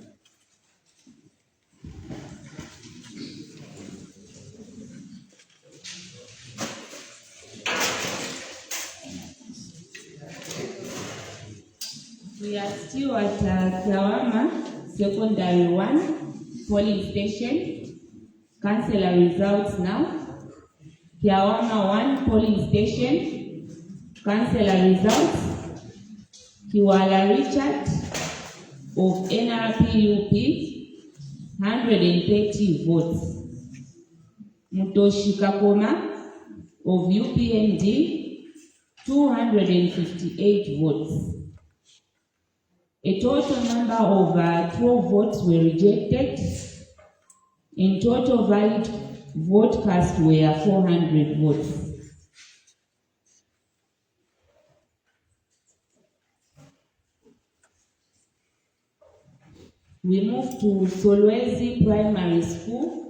Speaker 3: We are still at Kiawama Secondary 1 polling station. Councillor results now. Kiawama 1 polling station. Councillor results. Kiwala Richard of NRPUP 130 votes. Mutoshi Kakoma of UPND 258 votes. A total number of 12 votes were rejected. In total valid vote cast were 400 votes. We move to Solwezi Primary School.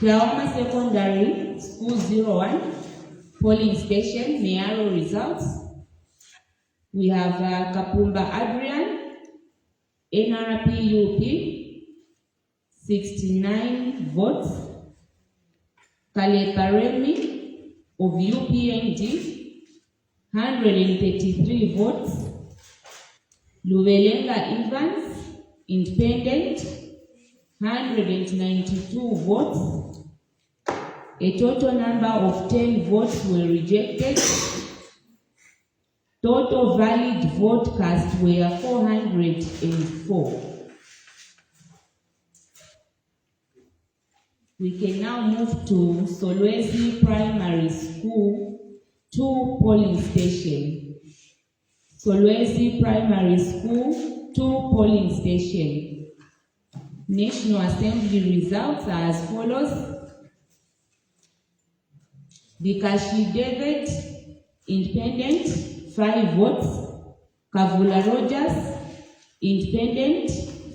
Speaker 3: Kiawama Secondary School 01 polling station, Mearo results. We have Kapumba Adrian, NRPUP, 69 votes. Kaleparemi of UPND, 133 votes. Luvelenga Evans, independent, 192 votes. A total number of 10 votes were rejected. Total valid vote cast were 404. We can now move to Solwezi Primary School 2 polling station. Solwezi Primary School 2 polling station. National Assembly results are as follows. Dikashi David, independent, 5 votes. Kavula Rogers, independent,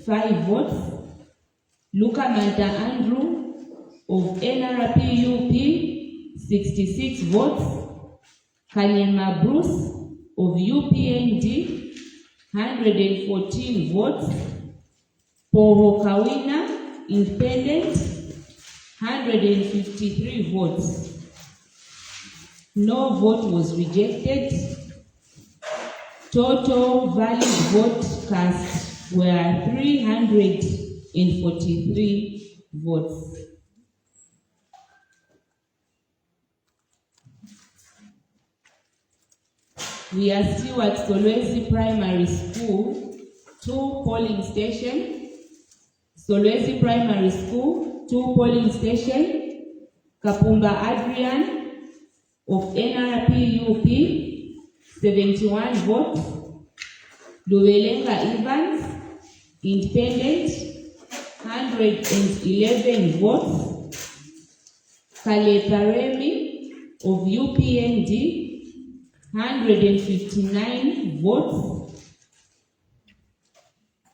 Speaker 3: 5 votes. Luka Manta Andrew of NRPUP, 66 votes. Kanyema Bruce of UPND, 114 votes. Poho Kawina, independent, 153 votes. No vote was rejected. Total valid vote cast were 343 votes. We are still at Solwezi Primary School 2 polling station. Solwezi Primary School 2 polling station. Kapumba Adrian of NRPUP, 71 votes. Luvelenga Evans, independent, 111 votes. Kaleparemi of UPND, 159 votes.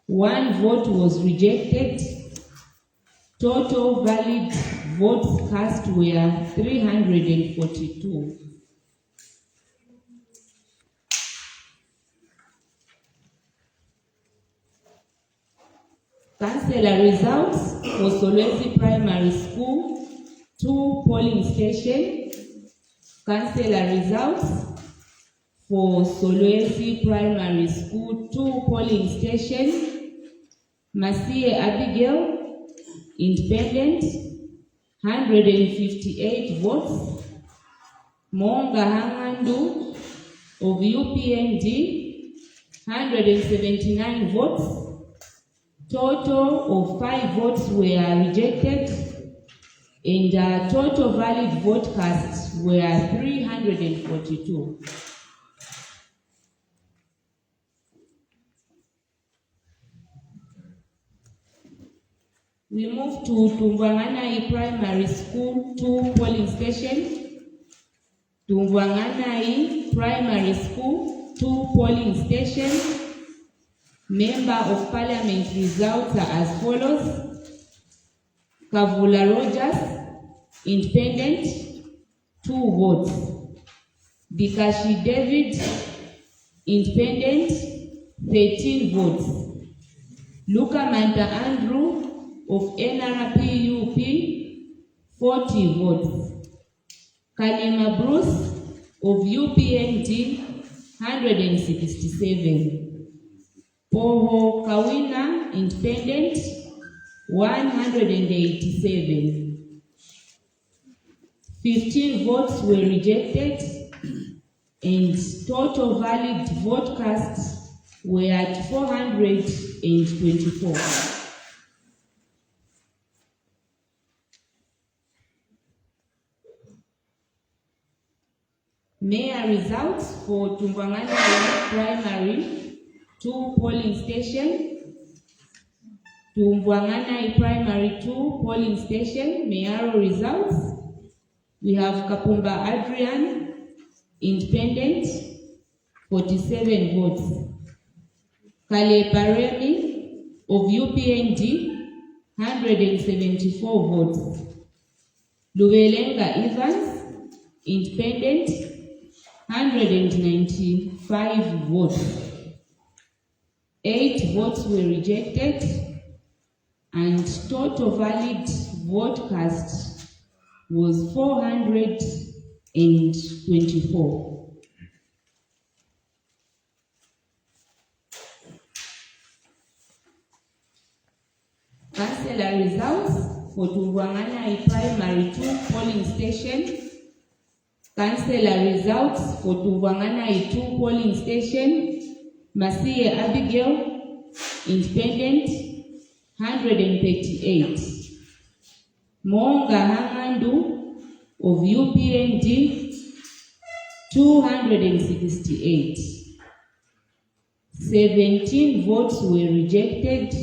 Speaker 3: 1 vote was rejected. Total valid votes cast were 342. Councillor results for Solwezi Primary School 2 polling station. Councillor results for Solwezi Primary School 2 polling station. Masie Abigail, independent, 158 votes. Monga Hangandu of UPND, 179 votes. Total of 5 votes were rejected, and total valid vote cast were 342. We move to Tumwanganai Primary School 2 polling station. Tumwanganai Primary School 2 polling station. Member of Parliament results are as follows. Kavula Rogers, independent, 2 votes. Dikashi David, independent, 13 votes. Luka Manta Andrew of NRPUP, 40 votes. Kalema Bruce of UPND, 167. Poho Kawina, Independent, 187. 15 votes were rejected, and total valid vote cast were at 424. Mayor results for Tungwangana Primary 2 polling station. Tungwangana Primary 2 polling station, mayoral results. We have Kapumba Adrian, Independent, 47 votes. Kale Paremi of UPND, 174 votes. Luwelenga Evans, Independent, 195 votes. 8 votes were rejected, and total valid vote cast was 424. Councillor results for Tungwangana Primary 2 polling station. Councillor results for Tungwangana 2 polling station. Masiye Abigail, Independent, 138. Monga Hangandu of UPND, 268. 17 votes were rejected,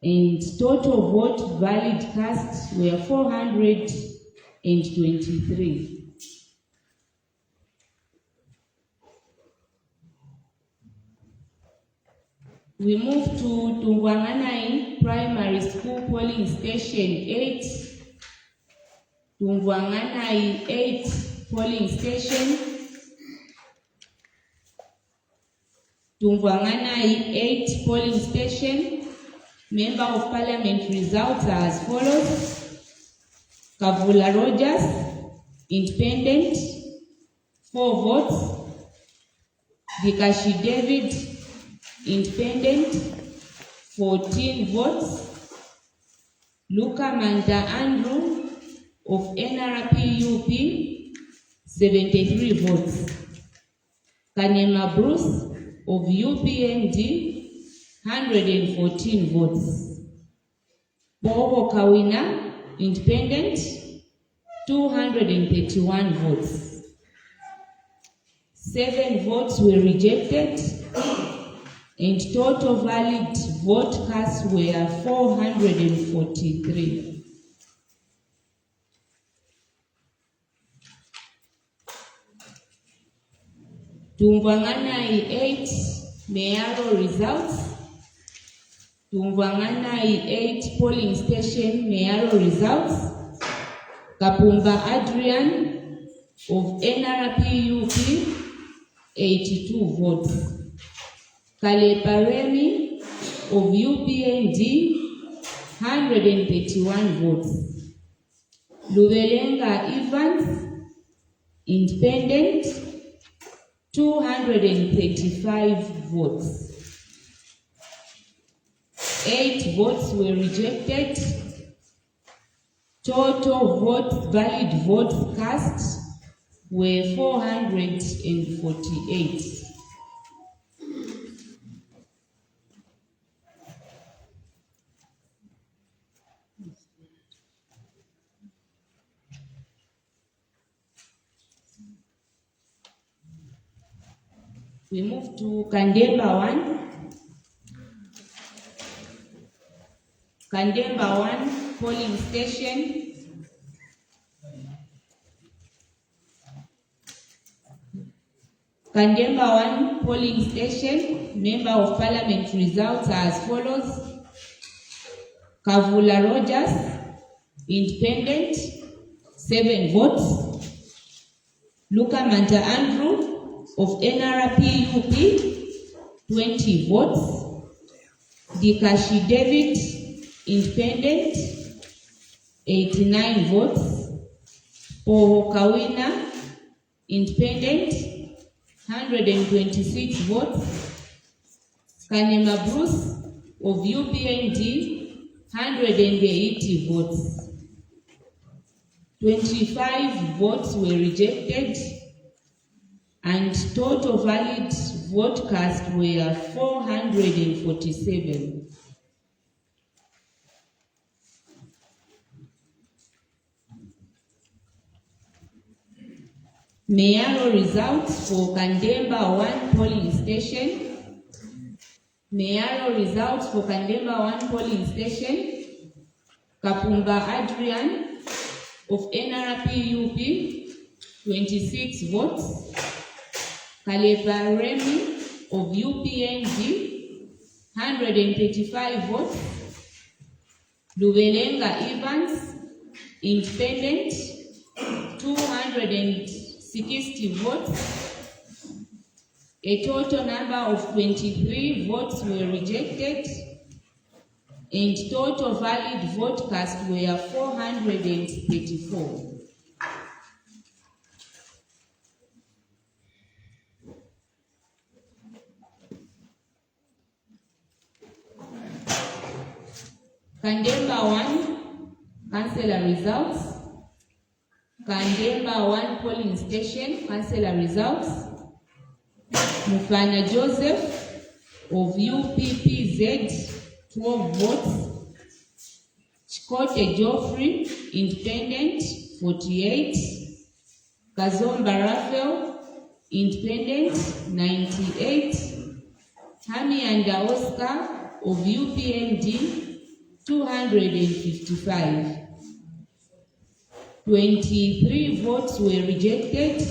Speaker 3: and total vote valid cast were 423. We move to Tungwangana Primary School polling station 8. Tungwangana 8 polling station. Tungwangana 8 polling station. Member of Parliament results are as follows. Kavula Rogers, Independent, 4 votes. Dikashi David, Independent, 14 votes. Luka Manta Andrew of NRPUP, 73 votes. Kanema Bruce of UPND, 114 votes. Bobo Kawina, Independent, 231 votes. 7 votes were rejected, and total valid vote cast were 443. Tungwangana 8 mayoral results. Tungwangana 8 polling station mayoral results. Kapumba Adrian of NRPUP, 82 votes. Kale Paremi of UPND, 131 votes. Luwelenga Evans, Independent, 235 votes. 8 votes were rejected. Total valid votes cast were 448. We move to Kandemba 1. Kandemba 1 polling station. Kandemba 1 polling station. Member of Parliament results are as follows. Kavula Rogers, Independent, 7 votes. Luka Manta Andrew of NRPUP, 20 votes. Dikashi David, independent, 89 votes. Pohokawina, independent, 126 votes. Kanema Bruce of UPND, 180 votes. 25 votes were rejected, and total valid vote cast were 447. Mayoral results for Kandemba 1 polling station. Mayoral results for Kandemba 1 polling station. Kapumba Adrian of NRP-UP, 26 votes. Kaleba Remy of UPNG, 135 votes. Lubelenga Evans, independent, 260 votes. A total number of 23 votes were rejected, and total valid vote cast were 434. Kandemba 1 councillor results. Kandemba 1 polling station councillor results. Mufana Joseph of UPPZ, 12 votes. Chikote Geoffrey, independent, 48. Kazomba Raphael, independent, 98. Hamianda Oscar of UPND, 255. 23 votes were rejected,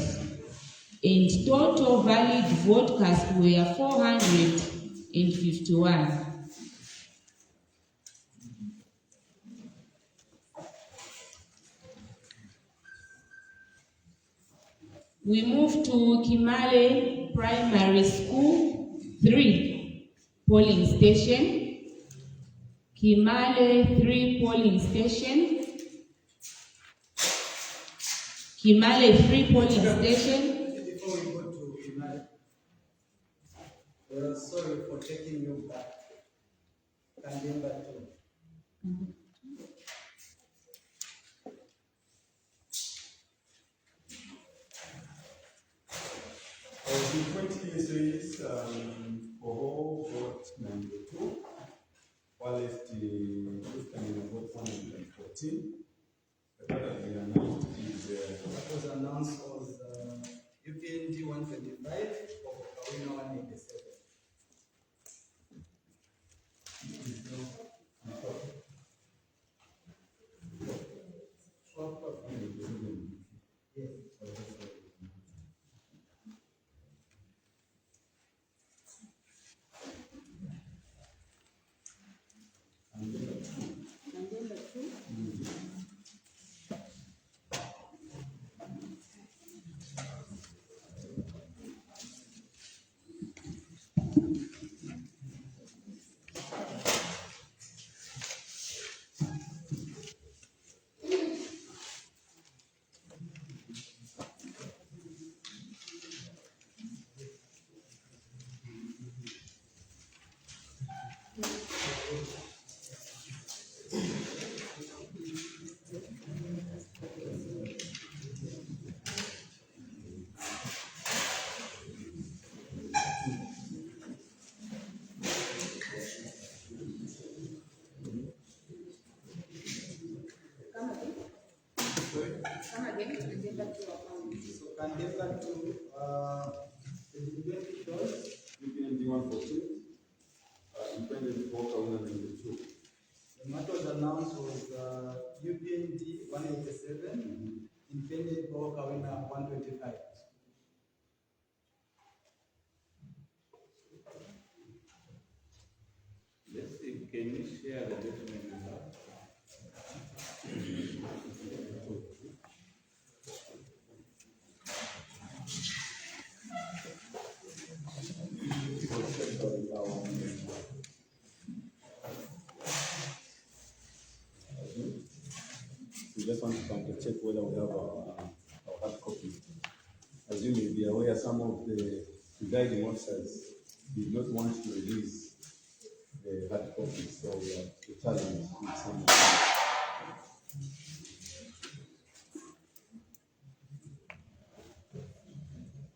Speaker 3: and total valid vote cast were 451. We move to Kimale Primary School 3 polling station. Kimale 3 polling station. Kimale 3 polling station.
Speaker 2: Before we go to Kimale, we are sorry for taking you back. Kandemba 2.
Speaker 4: The 20 says, for vote 92, while the vote 114. What has been announced is
Speaker 2: What was announced was UPND 125 or Kawina 187. Yes. So Kandemba 2, the debate shows
Speaker 4: UPND 114, independent vote 192.
Speaker 2: and what was announced was UPND 187, independent or Kawina 125.
Speaker 1: Let's see, can you share the document with us?
Speaker 4: check whether we have our hard copy. As you may be aware, some of the guiding officers did not want to release the hard copy, so we have to challenge with some of them.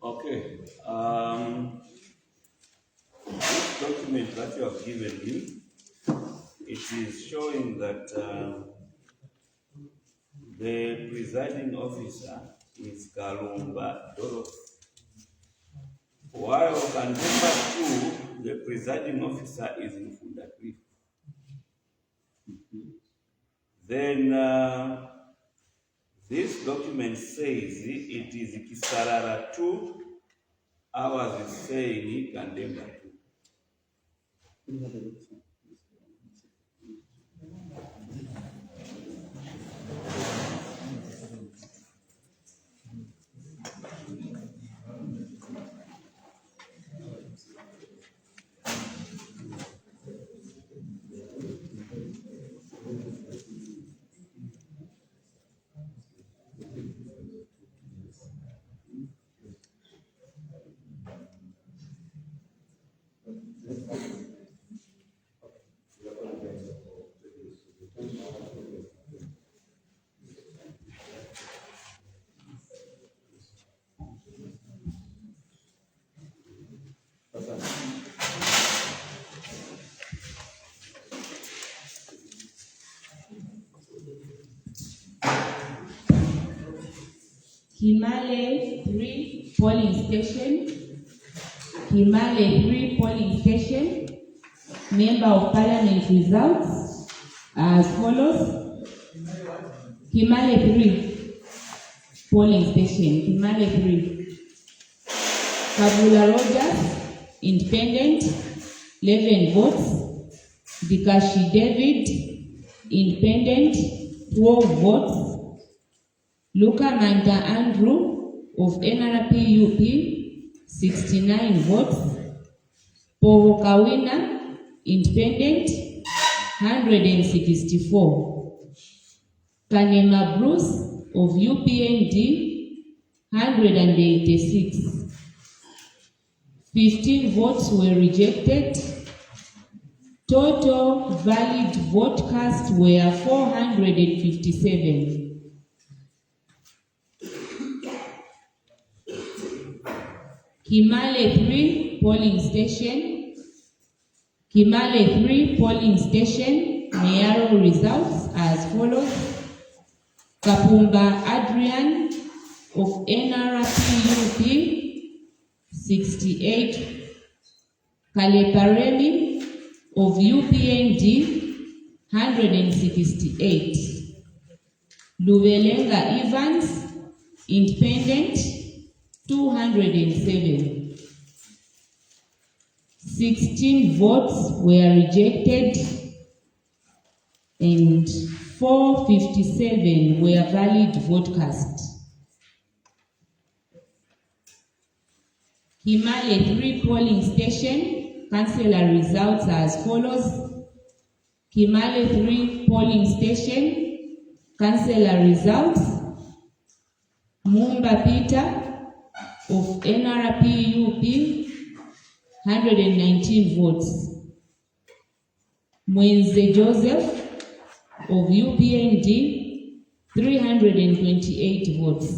Speaker 1: Okay. This document that you have given me, it is showing that the presiding officer is Kalumba Dorothy. While Kandemba 2, the presiding officer is in Fundakri. Then this document says it is Kisarara 2, ours is saying Kandemba 2.
Speaker 3: Kimale 3 polling station. Kimale 3 polling station. Member of Parliament results as follows. Kimale 3 polling station. Kimale 3. Kabula Rogers, independent, 11 votes. Dikashi David, independent, 12 votes. Luka Manta Andrew of NRP-UP, 69 votes. Poho Kawina, independent, 164. Kanema Bruce of UPND, 186. 15 votes were rejected. Total valid vote cast were 457. Kimale 3 polling station. Kimale 3 polling station. Mayoral results as follows. Kapumba Adrian of NRP-UP, 68. Kaleparemi of UPND, 168. Lubelenga Evans, independent, 207. 16 votes were rejected and 457 were valid vote cast. Kimale 3 polling station, councillor results as follows. Kimale 3 polling station, councillor results. Mumba Peter of NRP-UP, 119 votes. Mwenze Joseph of UPND, 328 votes.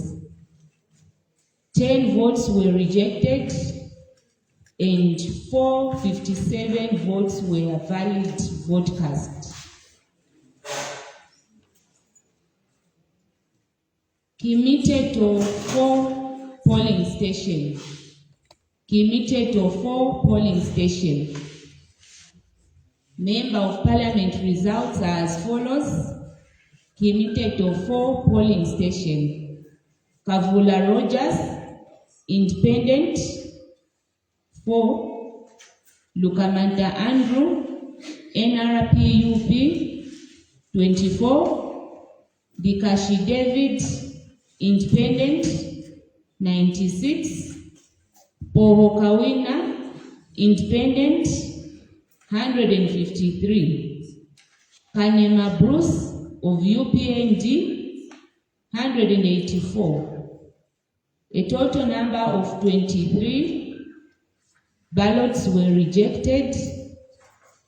Speaker 3: 10 votes were rejected and 457 votes were valid vote cast. Kimiteto 4 polling station. Kimiteto 4 polling station. Member of Parliament results as follows. Kimiteto 4 polling station. Kavula Rogers, independent, 4. Lukamanta Andrew, NRP-UP, 24. Dikashi David, independent, 96. Poho Kawina, independent, 153. Kanema Bruce of UPND, 184. A total number of 23 ballots were rejected,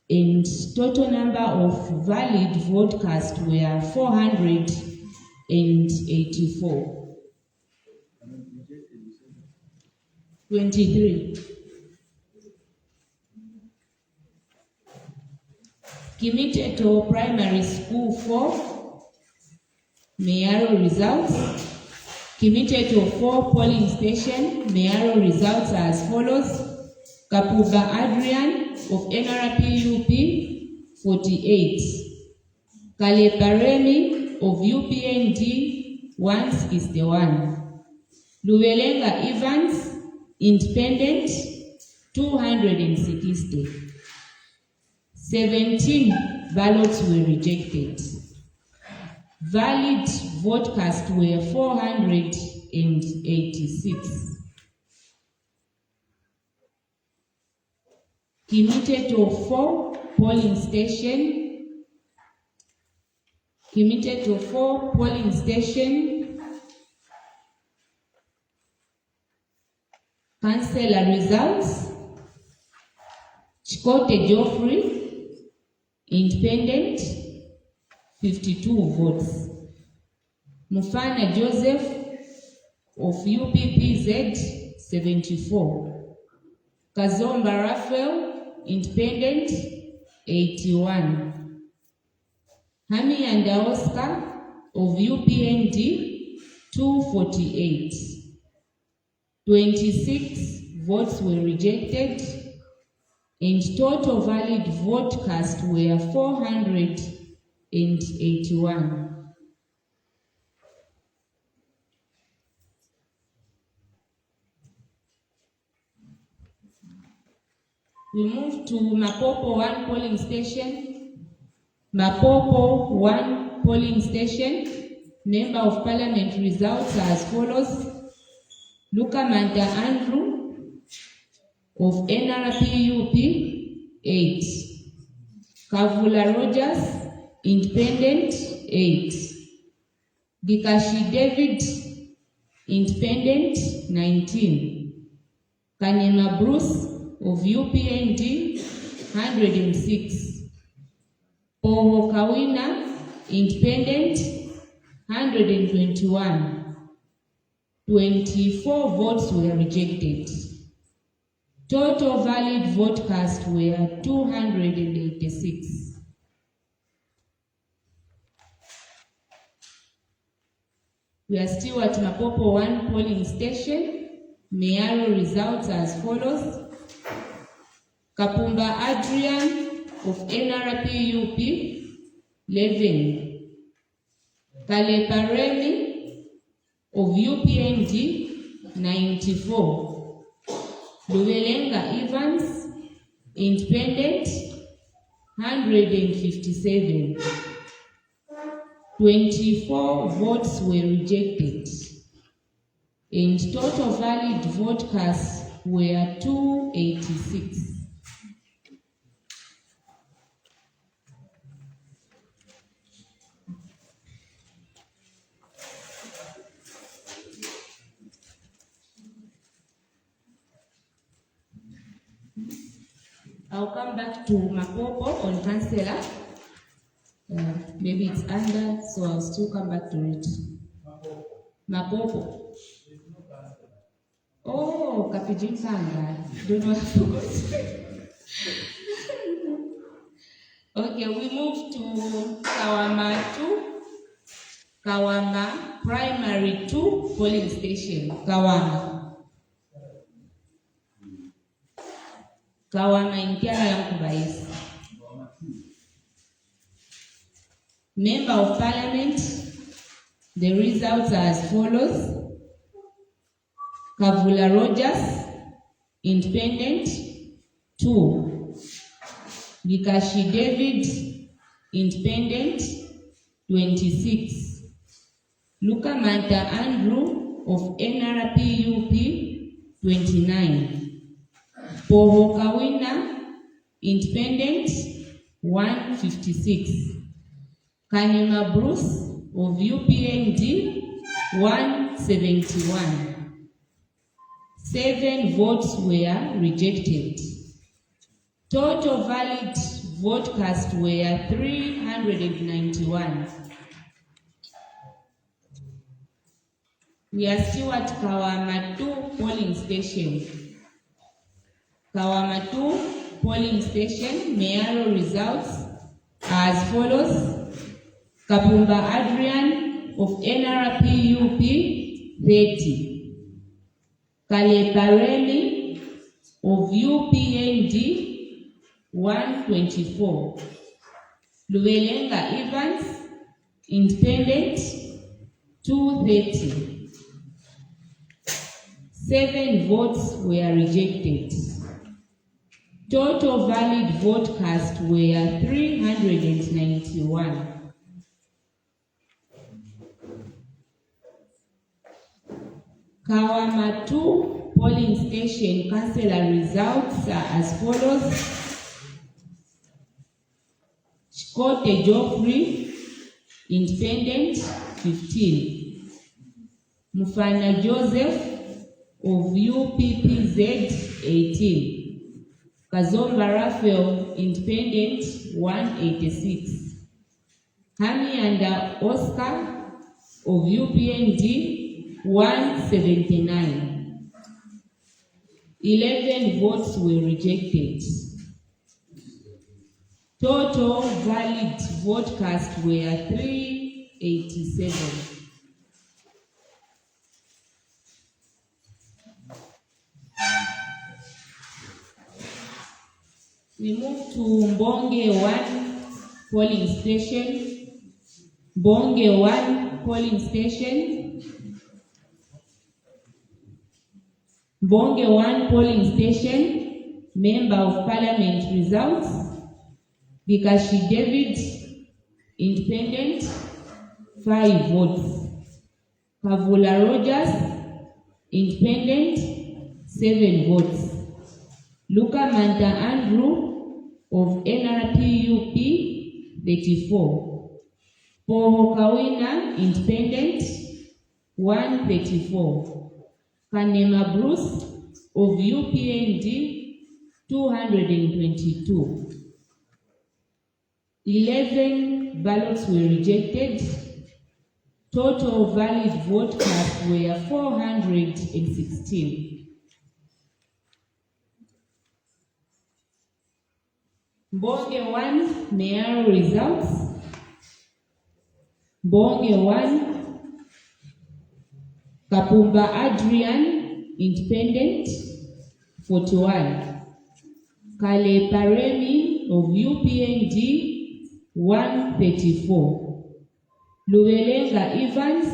Speaker 3: and total number of valid vote cast were 484. 23. Kimiteto Primary School 4, Mayaro results. Kimiteto 4 polling station, Mayaro results as follows. Kapuba Adrian of NRPUP 48. Kaleparemi of UPND 161. Luwelenga Evans, Independent 260. 17 ballots were rejected. Valid vote cast were 486. Kimiteto 4 polling station. Kimiteto 4 polling station. Councillor results. Chikote Geoffrey, Independent, 52 votes. Mufana Joseph of UPPZ, 74. Kazomba Raphael, Independent, 81. Hami and Oscar of UPND, 248. 26 votes were rejected, and total valid vote cast were 481. We move to Mapopo 1 polling station. Mapopo 1 polling station. Member of Parliament results as follows. Luka Manta Andrew of NRPUP 8. Kavula Rogers, Independent, 8. Gikashi David, Independent, 19. Kanyema Bruce of UPND, 106. Poho Kawina, Independent, 121. 24 votes were rejected. Total valid vote cast were 286. We are still at Mapopo 1 polling station. Mayaro results as follows. Kapumba Adrian of NRPUP, 11. Kaleparemi of UPND, 94. Luwelenga Evans, Independent, 157. 24 votes were rejected, and total valid vote cast were 286. I'll come back to Mapopo on councillor. Maybe it's under, so I'll still come back to it. Mapopo. Oh, Kapijimsanga. Don't know what Okay, we move to Kawama 2. Kawama Primary 2 polling station. Kawama Intiara Yankubaisi. Member of Parliament, the results are as follows. Kavula Rogers, Independent, 2. Gikashi David, Independent, 26. Luka Manta Andrew of NRPUP, 29. Poho Kawina, Independent, 156. Kanima Bruce of UPND, 171. 7 votes were rejected. Total valid vote cast were 391. We are still at Kawama 2 polling station. Kawama 2 polling station, mayoral results are as follows. Kapumba Adrian of NRPUP 30. Kalepareli of UPND 124. Luwelenga Evans, independent 230. 7 votes were rejected. Total valid vote cast were 391. Kawama 2 polling station councillor results are as follows. Chikote Geoffrey, independent 15. Mufana Joseph of UPPZ 18. Kazomba Raphael, independent 186. Hami and Oscar of UPND 179. 11 votes were rejected. Total valid vote cast were 387. We move to Mbonge 1 polling station. Mbonge 1 polling station. Mbonge 1 polling station. Member of Parliament results. Bikashi David, independent, 5 votes. Kavula Rogers, independent, 7 votes. Luka Manta Andrew of NRPUP 34. Paul Kawina, independent, 134. Kanema Bruce of UPND 222. 11 ballots were rejected. Total valid vote cast were 416. Mbonge 1 mayoral results. Mbonge 1, Kapumba Adrian, independent 41. Kale Paremi of UPND 134. Luwelenga Evans,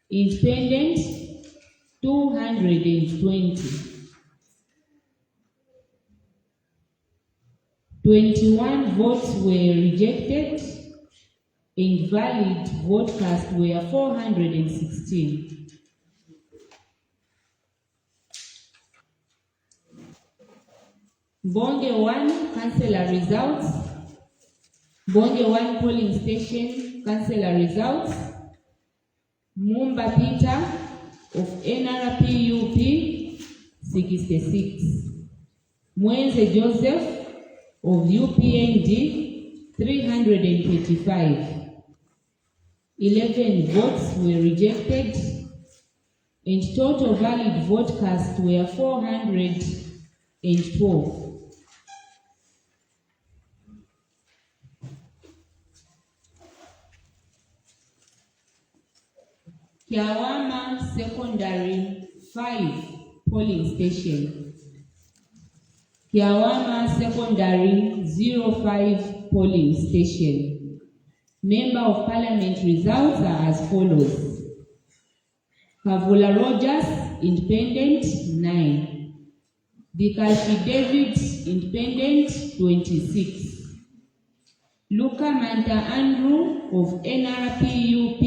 Speaker 3: independent 220. 21 votes were rejected. Invalid vote cast were 416. Mbonge 1 councillor results. Mbonge 1 polling station councillor results. Mumba Peter of NRPUP 66. Mwenze Joseph of UPND 335. 11 votes were rejected, and total valid vote cast were 412. Kiawama Secondary 5 polling station. Kiawama Secondary 05 polling station. Member of Parliament results are as follows. Kavula Rogers, independent 9. Bikashi David, independent 26. Luka Manta Andrew of NRPUP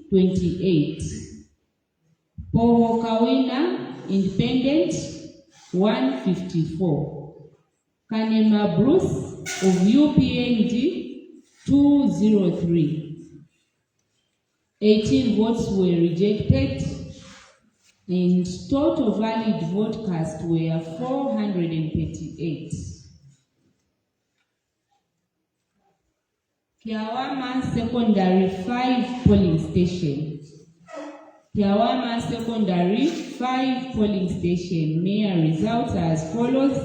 Speaker 3: 28. Paul Kawina, independent 154. Kanema Bruce of UPND 203. 18 votes were rejected, and total valid vote cast were 438. Kiawama Secondary 5 polling station. Kiawama Secondary 5 polling station. Mayor results as follows.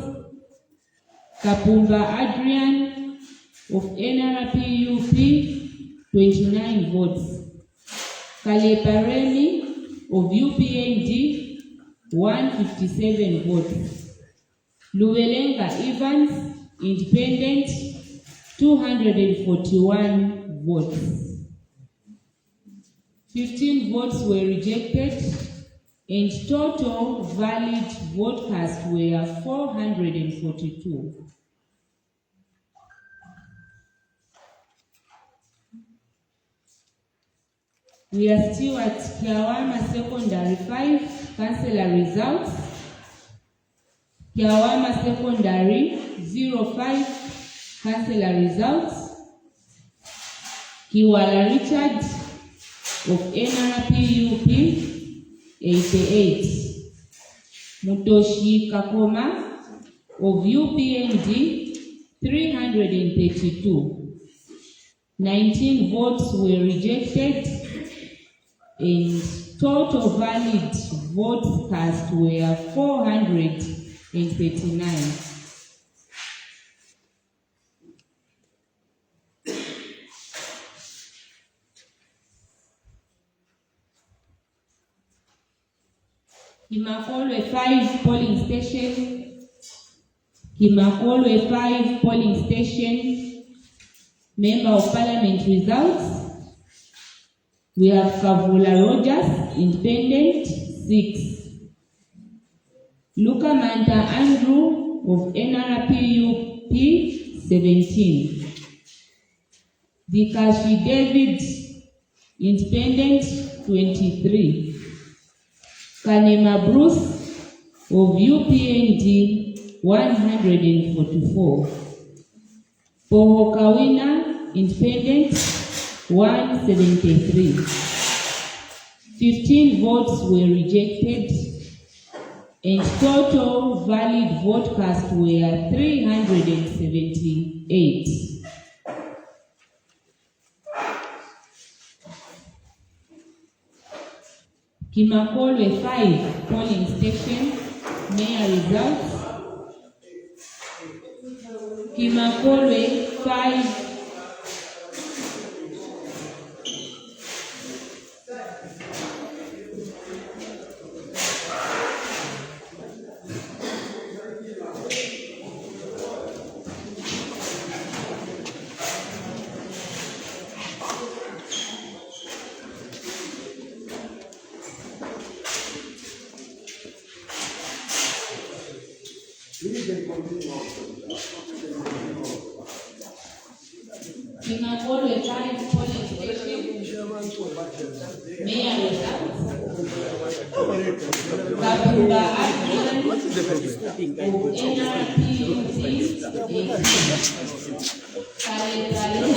Speaker 3: Kapumba Adrian of NRPUP, 29 votes. Kaleparemi of UPND, 157 votes. Luwelenga Evans, Independent, 241 votes. 15 votes were rejected, and total valid vote cast were 442. We are still at Kiawama Secondary 5 councillor results. Kiawama Secondary 05 councillor results. Kiwala Richard of NRPUP 88. Mutoshi Kakoma of UPND 332. 19 votes were rejected, and total valid votes cast were 439. Kimakolwe 5 polling station. Kimakolwe 5 polling station. Member of Parliament results. We have Kavula Rogers, Independent, 6. Luka Manta Andrew of NRPUP, 17. Dikashi David, Independent, 23. Kanema Bruce of UPND, 144. Pohokawina, Independent, 173. 15 votes were rejected, and total valid vote cast were 378. Kimakolwe 5 polling station. Mayor results. Kimakolwe 5 Kimakolwe 5 polling station. Mayor results. Kapumba Adrian of NRPUP 18. Kaleparemi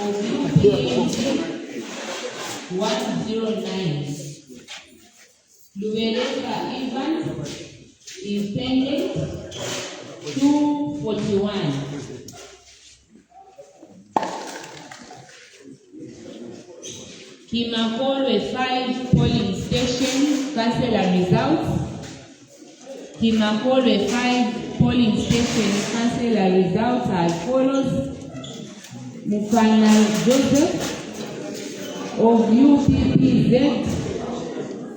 Speaker 3: of UPND 109. Luwelenga Evans, Independent, 241. Kimakolwe 5 polling station councillor results. Kimakolwe 5 polling station councillor results as follows. Mufana Joseph of UPPZ,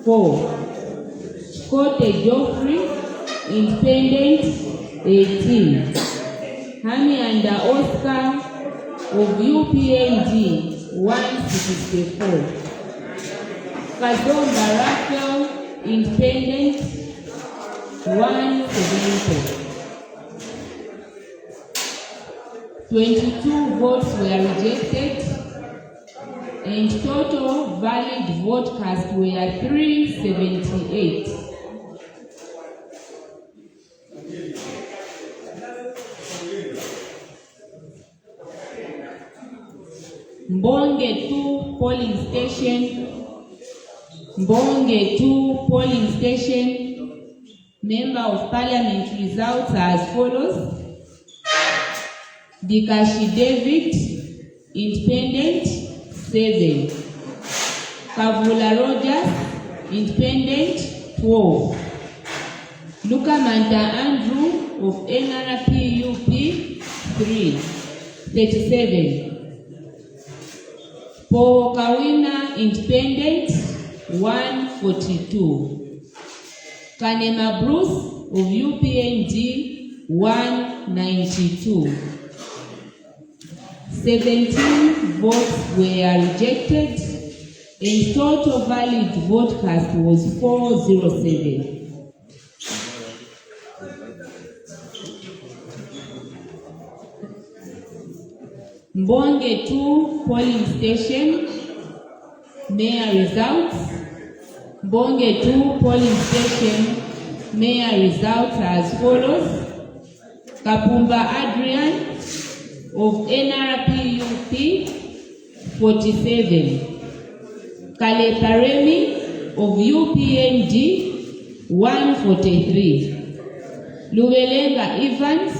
Speaker 3: 4. Kote Geoffrey, Independent, 18. Hamianda Oscar of UPND, 164. Kazomba Raphael, Independent, 170. 22 votes were rejected, and total valid vote cast were 378. Mbonge 2 polling station. Mbonge 2 polling station. Member of Parliament results are as follows. Dikashi David, Independent, 7. Kavula Rogers, Independent, 12. Lukamanta Andrew of NRPUP, 3, 37. Paul Kawina, Independent, 142. Kanema Bruce of UPND, 192. 17 votes were rejected and total valid vote cast was 407. Mbonge 2 polling station, mayor results. Mbonge 2 polling station, mayor results as follows. Kapumba Adrian of NRPUP, 47. Kaleparemi of UPND, 143. Luwelenga Evans,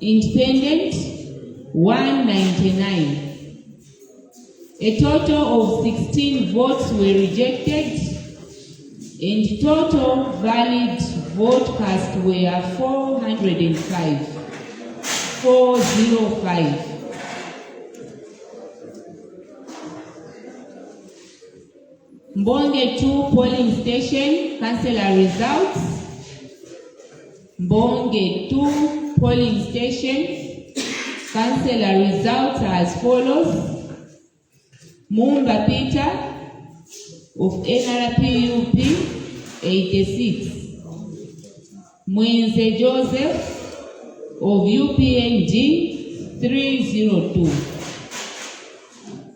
Speaker 3: Independent, 199. A total of 16 votes were rejected and total valid vote cast were 405. 405. Mbonge 2 polling station, councillor results. Mbonge 2 polling station, councillor results are as follows. Mumba Peter of NRPUP, 86. Mwenze Joseph of UPND, 302.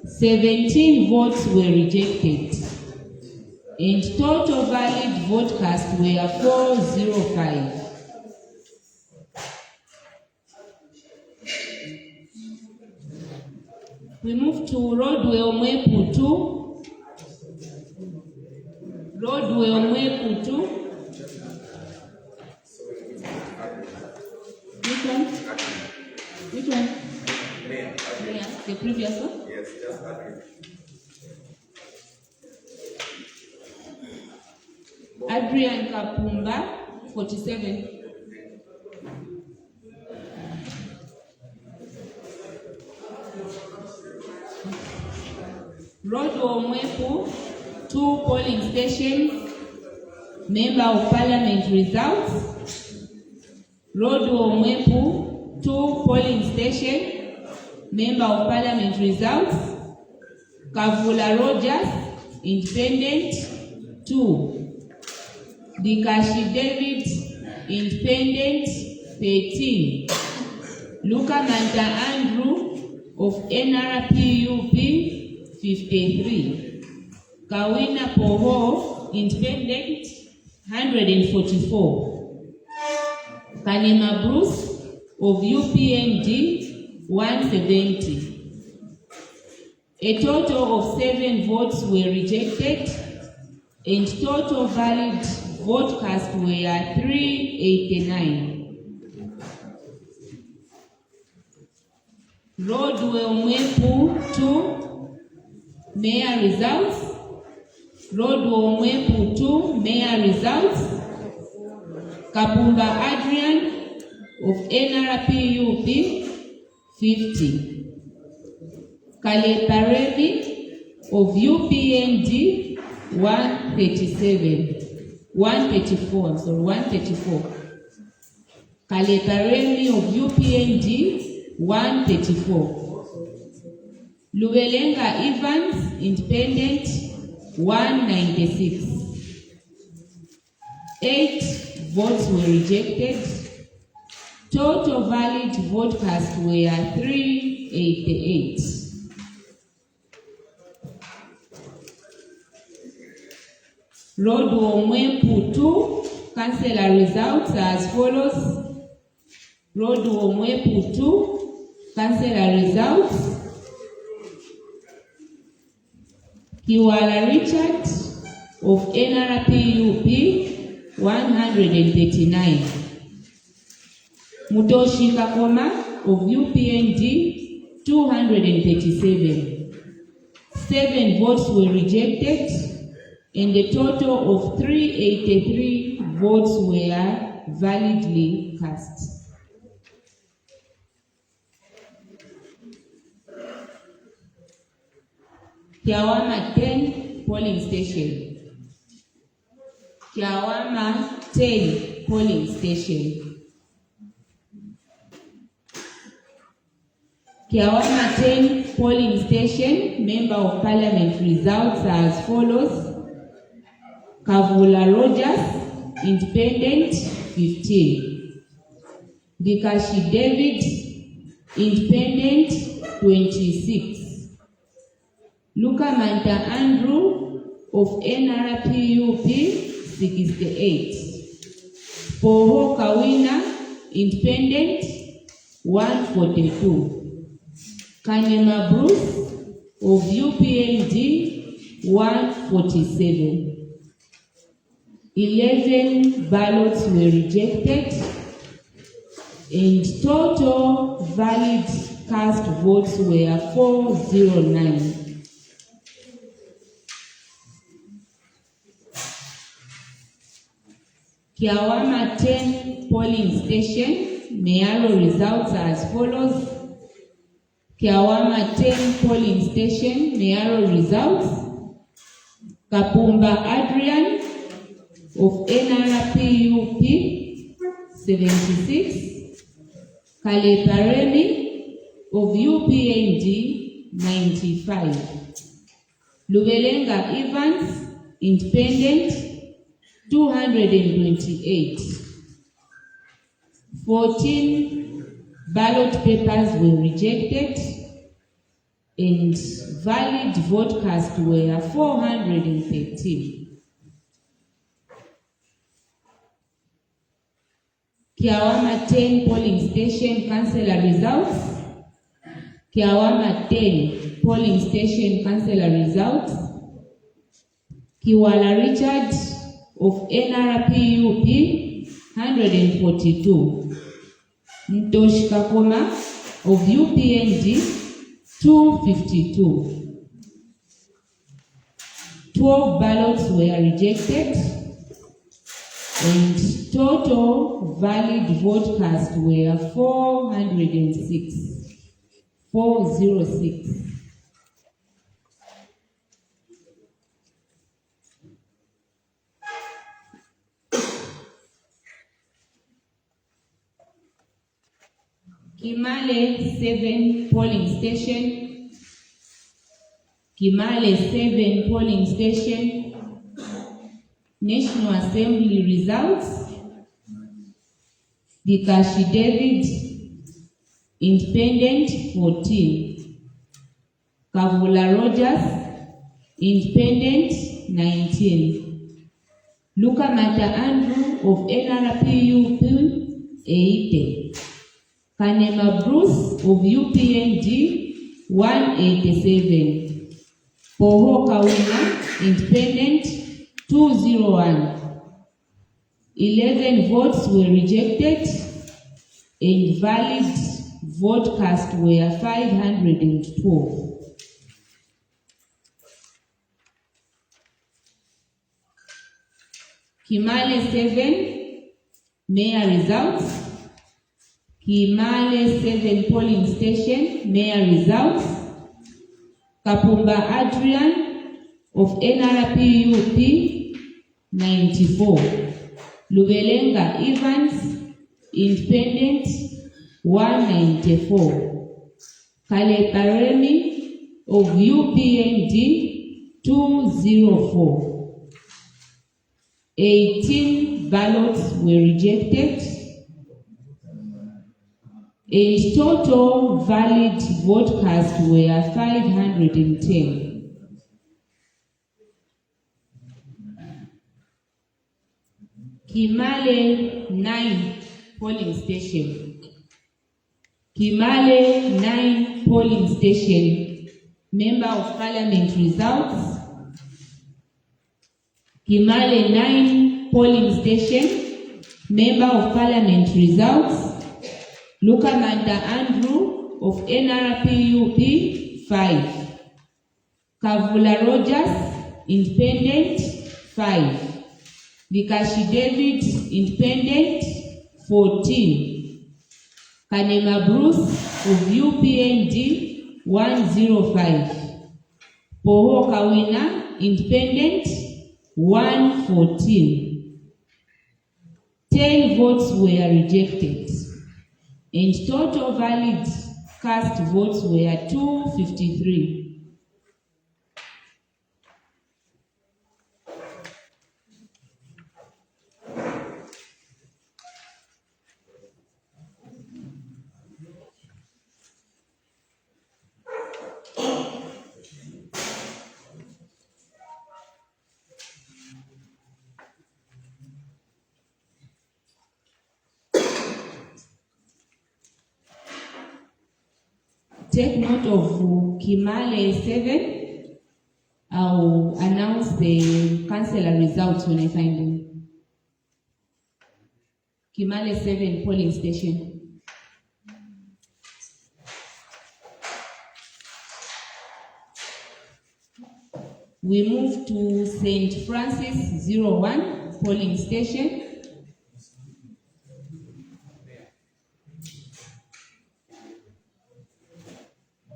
Speaker 3: 17 votes were rejected and total valid vote cast were 405. We move to Roadway Omwepu 2. Roadway Omwepu 2. Which one? Which one? Yeah, the previous one?
Speaker 5: Yes, just
Speaker 3: Adrian Kapumba, 47. Roadway Omwepu 2 polling station, member of Parliament results. Roadway Omwepu 2 polling station, member of Parliament results. Kavula Rogers, Independent, 2. Dikashi David, Independent, 13. Lukamanta Andrew of NRPUP, 53. Kawina Poho, Independent, 144. Kanema Bruce of UPND, 170. A total of 7 votes were rejected and total valid vote cast were 389. Roadway Omwepu 2 mayor results. Roadway Omwepu 2 mayor results. Kapumba Adrian of NRPUP, 50. Kaleparemi of UPND, 134. Kaleparemi of UPND, 134. Luwelenga Evans, Independent, 196. 8 votes were rejected. Total valid vote cast were 388. Roadway Omwepu 2 councillor results are as follows. Roadway Omwepu 2 councillor results. Kiwala Richard of NRPUP 139. Mutoshi Kakoma of UPND 237. 7 votes were rejected, and a total of 383 votes were validly cast. Kiawama 10 polling station. Kiawama 10 polling station. Kiawama 10 polling station member of parliament results are as follows. Kavula Rogers, independent, 15. Dikashi David, independent, 26. Luka Manta Andrew of NRPUP, 68. Poho Kawina, independent, 142. Kanema Bruce of UPND 147. 11 ballots were rejected, and total valid cast votes were 409. Kiawama 10 polling station mayoral results are as follows. Kiawama 10 polling station mayoral results. Kapumba Adrian of NRPUP 76. Kaleparemi of UPND 95. Lubelenga Evans, independent, 228. 14 ballot papers were rejected, and valid vote cast were 413. Kiawama 10 polling station councillor results. Kiawama 10 polling station councillor results. Kiwala Richard of NRPUP 142. Mtoshi Kakoma of UPND 252. 12 ballots were rejected, and total valid vote cast were 406. 406. Kimale 7 polling station. Kimale 7 polling station. National Assembly results. Dikashi David, independent, 14. Kavula Rogers, independent, 19. Luka Mata Andrew of NRPUP, 80. Kanema Bruce of UPND 187. Poho Kawina, independent, 201. 11 votes were rejected, and valid vote cast were 512. Kimale 7 mayor results. Kimale 7 polling station mayor results. Kapumba Adrian of NRPUP 94. Lubelenga Evans, independent, 194. Kaleparemi of UPND 204. 18 ballots were rejected, and total valid vote cast were 510. Kimale 9 polling station. Kimale 9 polling station member of parliament results. Kimale 9 polling station, Member of Parliament results, Lukamanda Andrew of NRPUP 5, Kavula Rogers, Independent 5, Vikashi David, Independent 14, Kanema Bruce of UPND 105, Poho Kawina, Independent 114. 10 votes were rejected, and total valid cast votes were 253. Take note of Kimale 7. I'll announce the councillor results when I find them. Kimale 7 polling station. We move to St. Francis 01 polling station.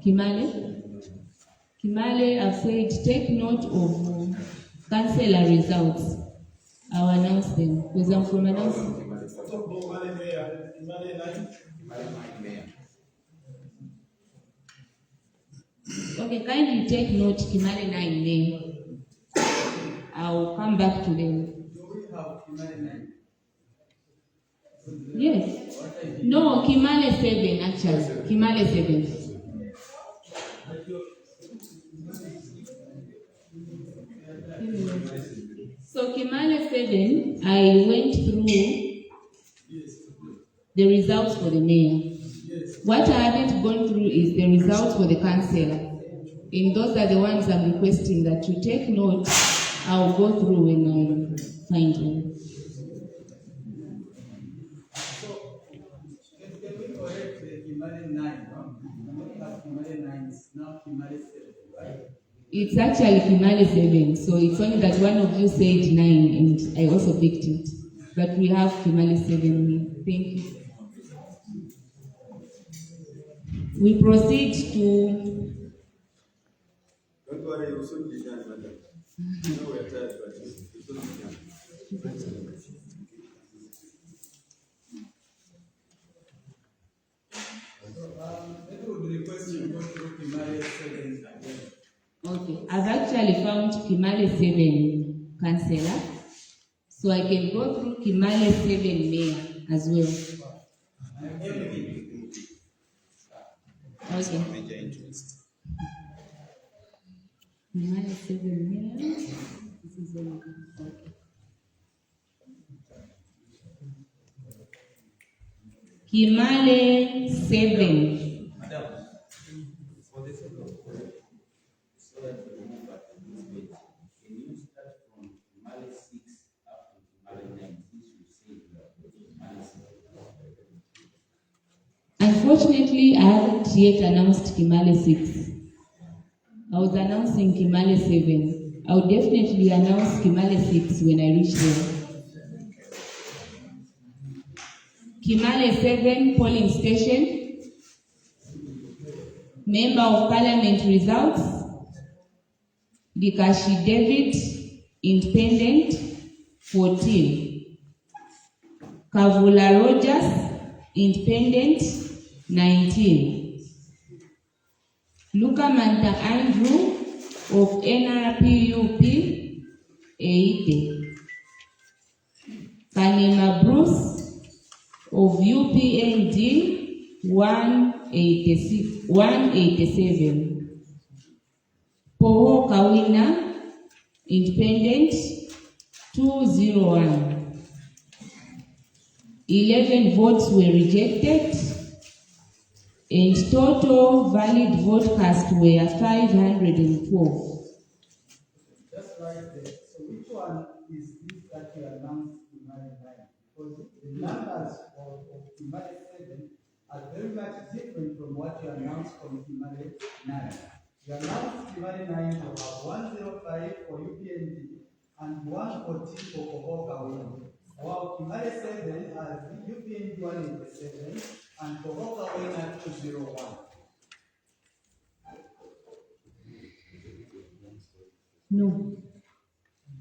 Speaker 3: Kimale, I've said take note of councillor results. I'll announce them because I'm from announcing. Okay, kindly take note Kimale 9 name. I'll come back to them.
Speaker 2: Do we have Kimale 9?
Speaker 3: Yes. No, Kimale 7 actually. Kimale 7. So Kimale 7, I went through the results for the mayor. What I haven't gone through is the results for the councillor. And those are the ones I'm requesting that you take note. I'll go through when I find them.
Speaker 2: So, can we correct the Kimale 9? We don't have Kimale 9, it's now Kimale 7, right?
Speaker 3: It's actually Kimale 7, so it's only that one of you said 9 and I also picked it. But we have Kimale 7. Thank you. We proceed to...
Speaker 5: Don't worry, you'll soon be done, madam. You know we're tired, but you'll soon be done.
Speaker 2: Maybe we would request you to go through Kimale 7 again.
Speaker 3: Okay, I've actually found Kimale 7 councillor, so I can go through Kimale 7 mayor as well. Okay. Kimale 7 mayor. This is okay. Kimale 7. Unfortunately, I haven't yet announced Kimale 6. I was announcing Kimale 7. I'll definitely announce Kimale 6 when I reach there. Kimale 7 polling station. Member of Parliament results. Vikashi David, Independent 14. Kavula Rogers, Independent 19. Lukamanda Andrew of NRPUP 80. Kanema Bruce of UPND 187. Poho Kawina, Independent 201. 11 votes were rejected, and total valid vote cast were 512.
Speaker 2: Just right there. So which one The numbers of Kimale 7 are very much different from what you announced from Kimale 9. You announced Kimale 9 to have 105 for UPND and 114 for Kohoka Wing. While Kimale 7 has UPND 187 and Kohoka Wing at 201.
Speaker 3: No.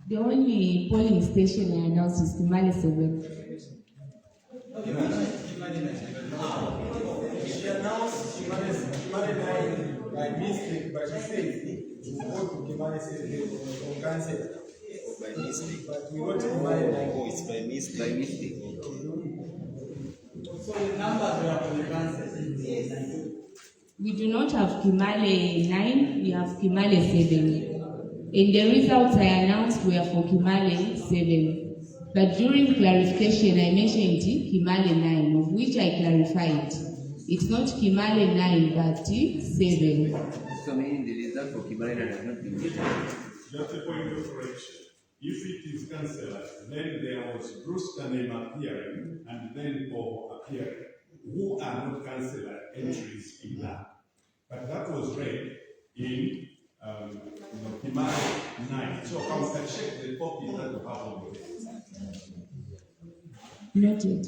Speaker 3: The only polling station I announced is Kimale 7.
Speaker 2: Okay, which is Kimale 9?
Speaker 5: She announced Kimale 9 by mistake, but she said to vote for Kimale 7 on cancel. By mistake. But we voted Kimale 9. Oh, it's by mistake. By mistake.
Speaker 2: So the numbers were for the cancel.
Speaker 3: We do not have Kimale 9, we have Kimale 7. And the results I announced were for Kimale 7. But during clarification, I mentioned Kimale 9, of which I clarified. It's not Kimale 9, but 7.
Speaker 6: So meaning the result for Kimale 9 has not been given.
Speaker 4: Just a point of correction. If it is cancelled, then there was Brewster name appearing and then Paul appearing, who are not cancelled entries in that. But that was read in Kimale 9. So I can check the copy that you have on the
Speaker 3: Not yet.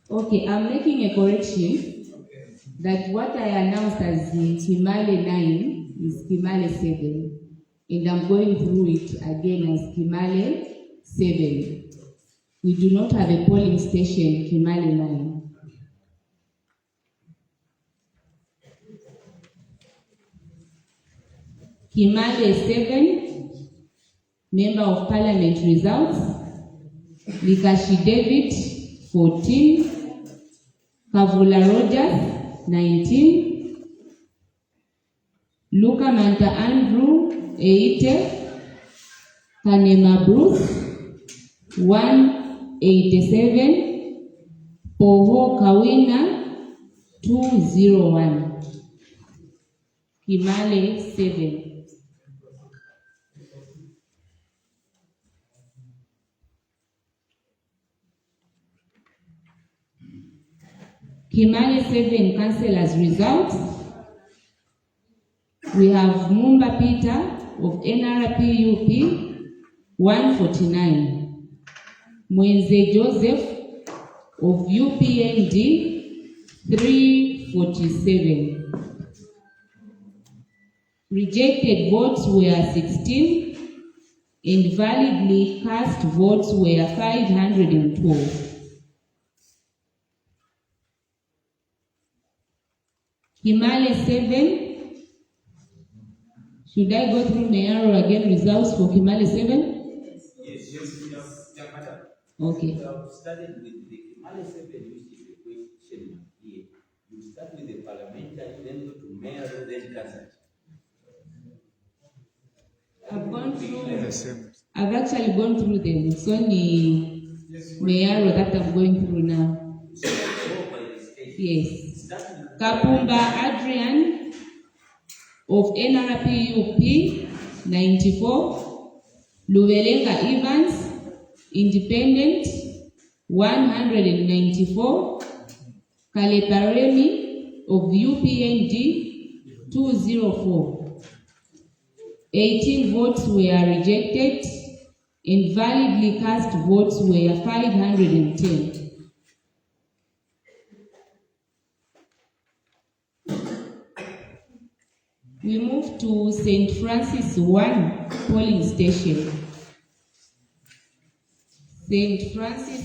Speaker 3: Okay, I'm making a correction that what I announced as the Kimale 9 is Kimale 7, and I'm going through it again as Kimale 7. We do not have a polling station Kimale 9. Kimale 7, Member of Parliament results, Likashi David 14, Kavula Rogers 19, Luka Manta Andrew 80, Kanema Bruce 187, Poho Kawina 201, Kimale 7. Kimale 7 councillors results. We have Mumba Peter of NRPUP 149. Mwenze Joseph of UPND 347. Rejected votes were 16 and validly cast votes were 512. Kimale 7. Should I go through Mayaro again results for Kimale 7?
Speaker 6: Yes, madam.
Speaker 3: Okay.
Speaker 6: You have started with the Kimale 7, which is the question here. You start with the parliamentary, then go to mayor, then cancel.
Speaker 3: I've actually gone through them. It's only Mayaro that I'm going through now. Yes. Kapumba Adrian of NRPUP 94, Luvelenga Evans, Independent 194, Kaleparemi of UPND 204. 18 votes were rejected and validly cast votes were 510. We move to St. Francis 1 polling station. St. Francis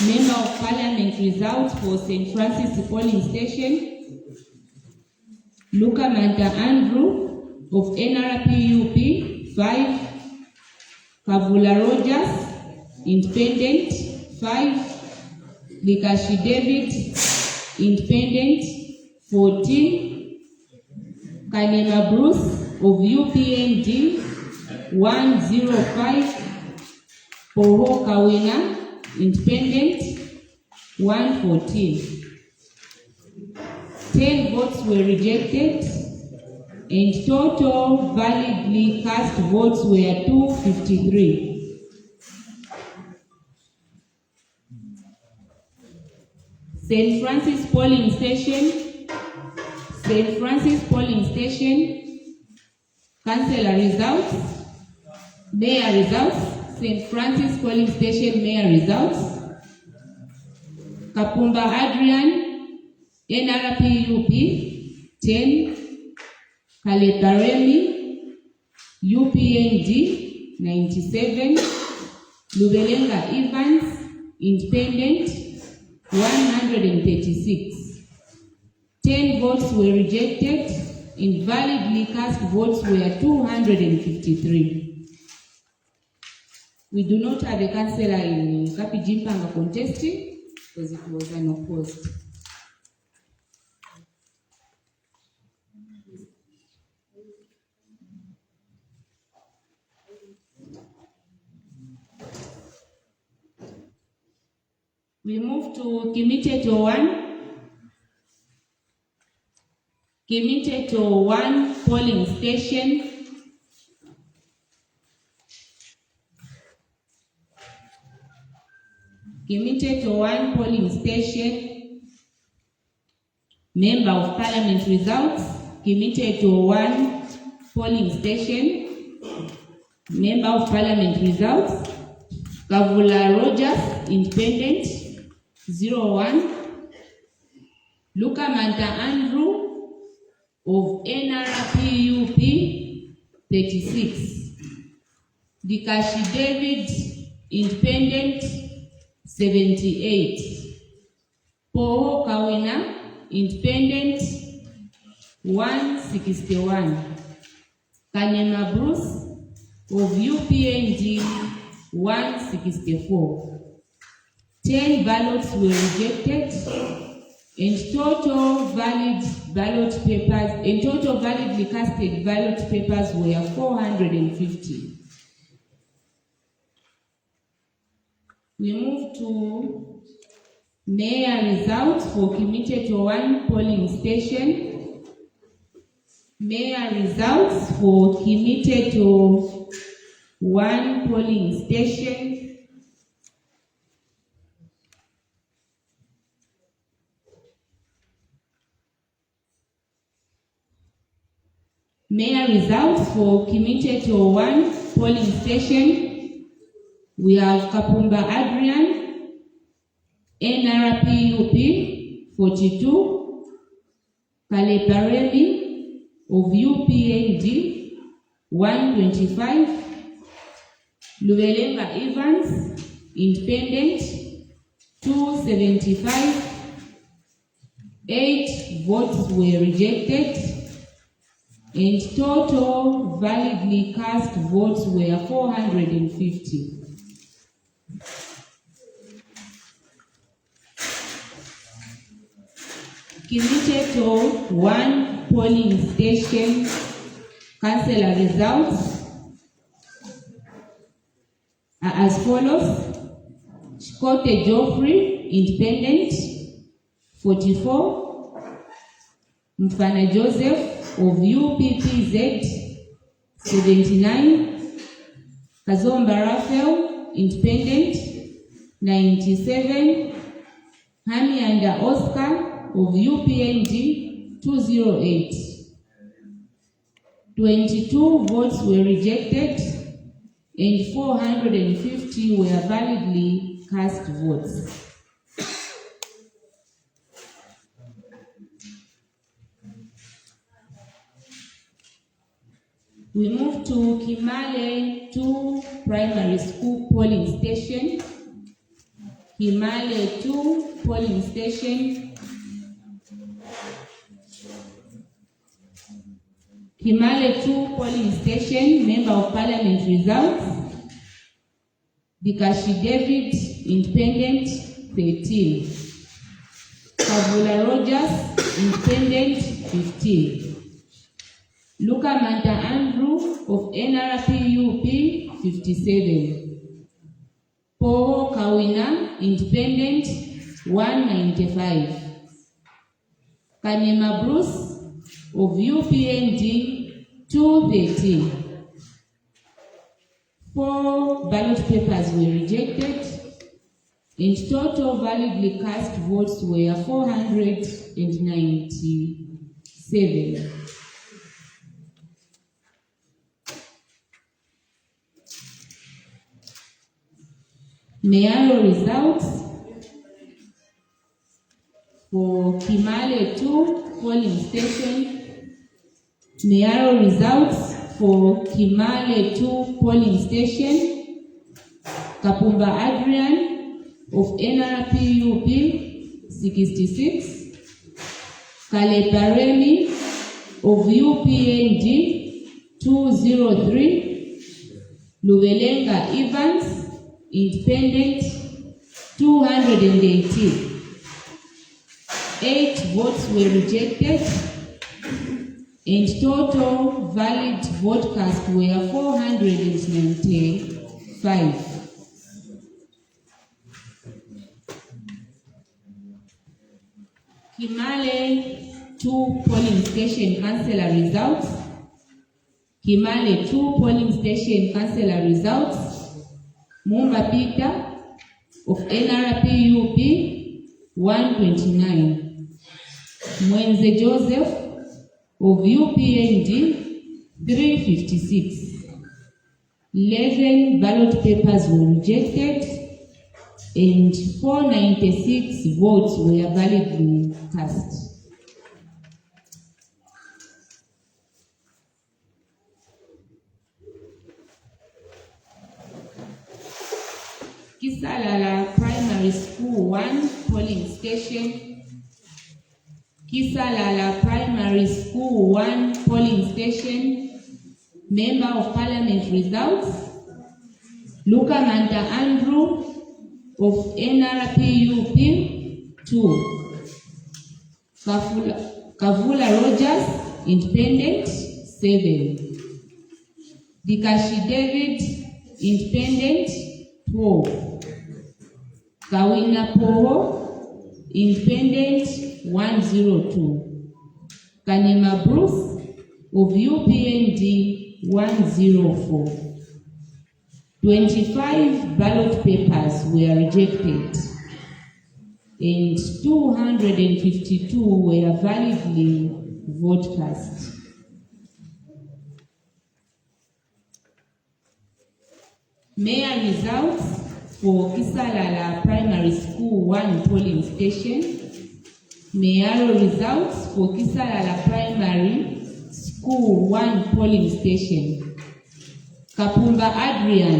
Speaker 3: Member of Parliament results for St. Francis polling station. Luka Manta Andrew of NRPUP 5, Kavula Rogers, Independent 5, Likashi David, Independent 14, Kanema Bruce of UPND 105, Poho Kawina, Independent 114. 10 votes were rejected, and total validly cast votes were 253. St. Francis polling station, St. Francis polling station, councillor results, mayor results, St. Francis polling station mayor results, Kapumba Adrian, NRPUP 10, Kaleparemi, UPND 97, Lubelenga Evans, Independent 136. 10 votes were rejected, invalidly cast votes were 253. We do not have a councillor in Kapijimpanga contesting because it was unopposed. We move to Kimiteto 1. Kimiteto 1 polling station. Kimiteto 1 polling station. Member of Parliament results. Kimiteto 1 polling station. Member of Parliament results. Kavula Rogers, Independent 01. Luka Manta Andrew of NRPUP 36. Dikashi David, Independent 78. Poho Kawina, Independent 161. Kanema Bruce of UPND 164. 10 ballots were rejected, and total validly casted ballot papers were 450. We move to mayor results for Kimiteto 1 polling station. Mayor results for Kimiteto 1 polling station. Mayor results for Kimiteto 1 polling station. We have Kapumba Adrian, NRPUP 42, Kaleparemi of UPND 125, Lubelenga Evans, Independent 275. 8 votes were rejected, and total validly cast votes were 450. Kimiteto 1 polling station councillor results are as follows. Chikote Geoffrey, Independent 44. Mfana Joseph of UPPZ 79. Kazomba Raphael, Independent 97. Hamianda Oscar of UPND 208. 22 votes were rejected, and 450 were validly cast votes. We move to Kimale 2 primary school polling station. Kimale 2 polling station. Kimale 2 polling station, Member of Parliament results. Dikashi David, Independent, 13. Kavula Rogers, Independent, 15. Luka Manta Andrew of NRPUP, 57. Poho Kawina, Independent, 195. Kanema Bruce of UPND, 213. 4 ballot papers were rejected. In total, validly cast votes were 497. Mayoral results for Kimale 2 polling station. Mayoral results for Kimale 2 polling station. Kapumba Adrian of NRPUP, 66. Kaleparemi of UPND, 203. Luvelenga Evans, Independent, 218. 8 votes were rejected, and total valid vote cast were 495. Kimale 2 polling station councillor results. Kimale 2 polling station councillor results. Mumba Peter of NRPUP, 129. Mwenze Joseph of UPND, 356. 11 ballot papers were rejected, and 496 votes were validly cast. Kisalala Primary School 1 polling station. Kisalala Primary School 1 polling station. Member of Parliament results. Luka Manta Andrew of NRPUP, 2. Kavula Rogers, Independent, 7. Dikashi David, Independent, 12. Kawina Poho, Independent, 102. Kanema Bruce of UPND, 104. 25 ballot papers were rejected, and 252 were validly vote cast. Mayor results for Kisalala Primary School 1 polling station. Mayoral results for Kisalala Primary School 1 polling station. Kapumba Adrian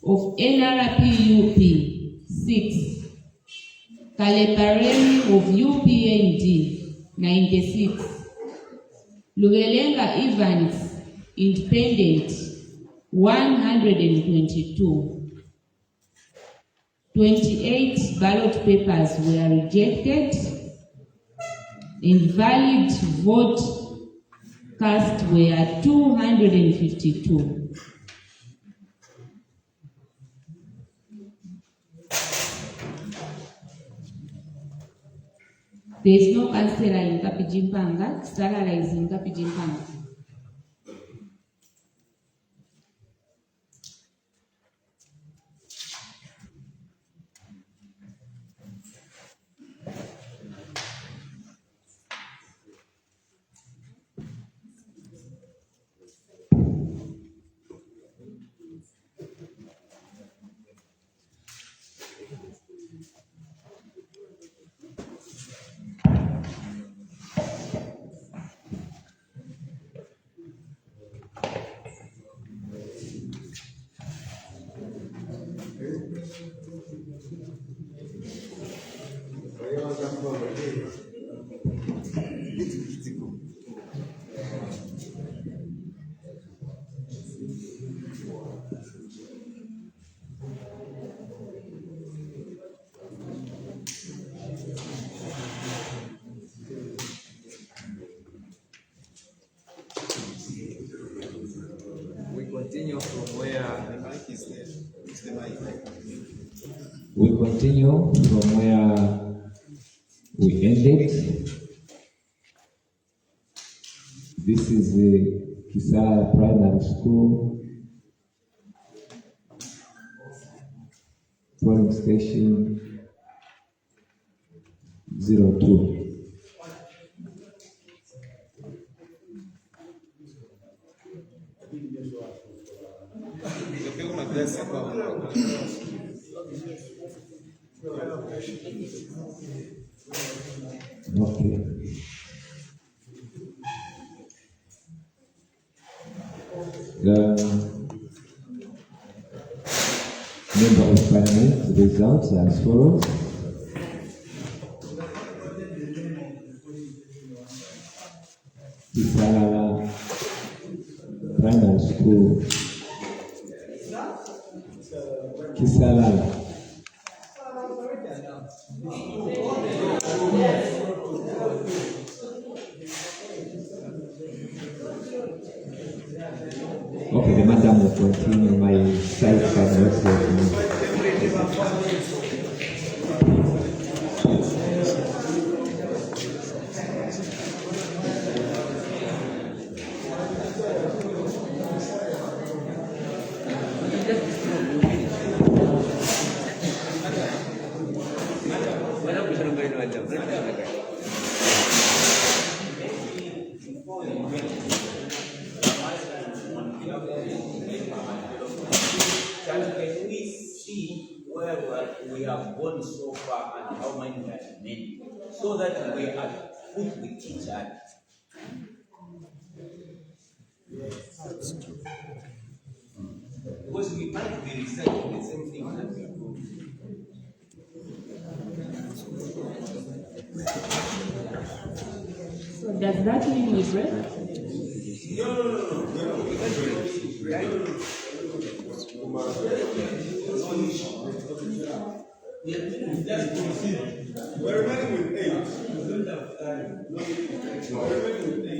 Speaker 3: of NRPUP, 6. Kaleparemi of UPND, 96. Lugelenga Evans, Independent, 122. 28 ballot papers were rejected, and valid vote cast were 252. There is no councillor in Kapijimpanga. Salala is in Kapijimpanga.
Speaker 5: We continue from where
Speaker 7: we ended. This is the Kisara Primary School, polling station 02. Okay. Member of Parliament results as follows. Kisara Primary School, Kisara. Okay, the madam will continue. My side cannot work.
Speaker 6: Can we see where we have gone so far and how many we are remaining, so that we are put with each other? That's true. Because we might be reciting the same thing that we are doing.
Speaker 3: So does that mean we break?
Speaker 6: No. We can't break.
Speaker 5: We're remaining with 8. We don't have time. We're remaining with 8.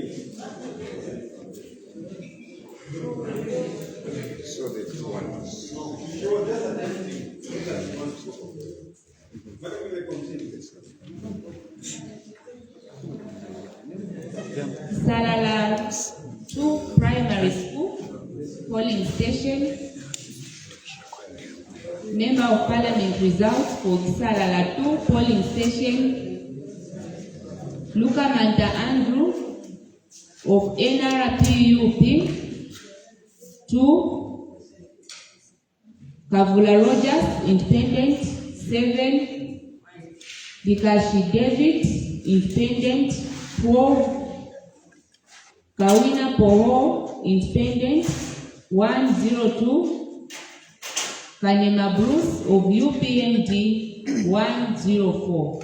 Speaker 8: So that's one.
Speaker 5: Sure, that's an empty. But we will continue.
Speaker 3: Salala 2 Primary School, polling station. Member of Parliament results for Salala 2 polling station. Lukamanta Andrew of NRPUP 2. Kavula Rogers, Independent 7. Dikashi David, Independent 12. Kawina Poho, Independent 102. Kanema Bruce of UPND 104.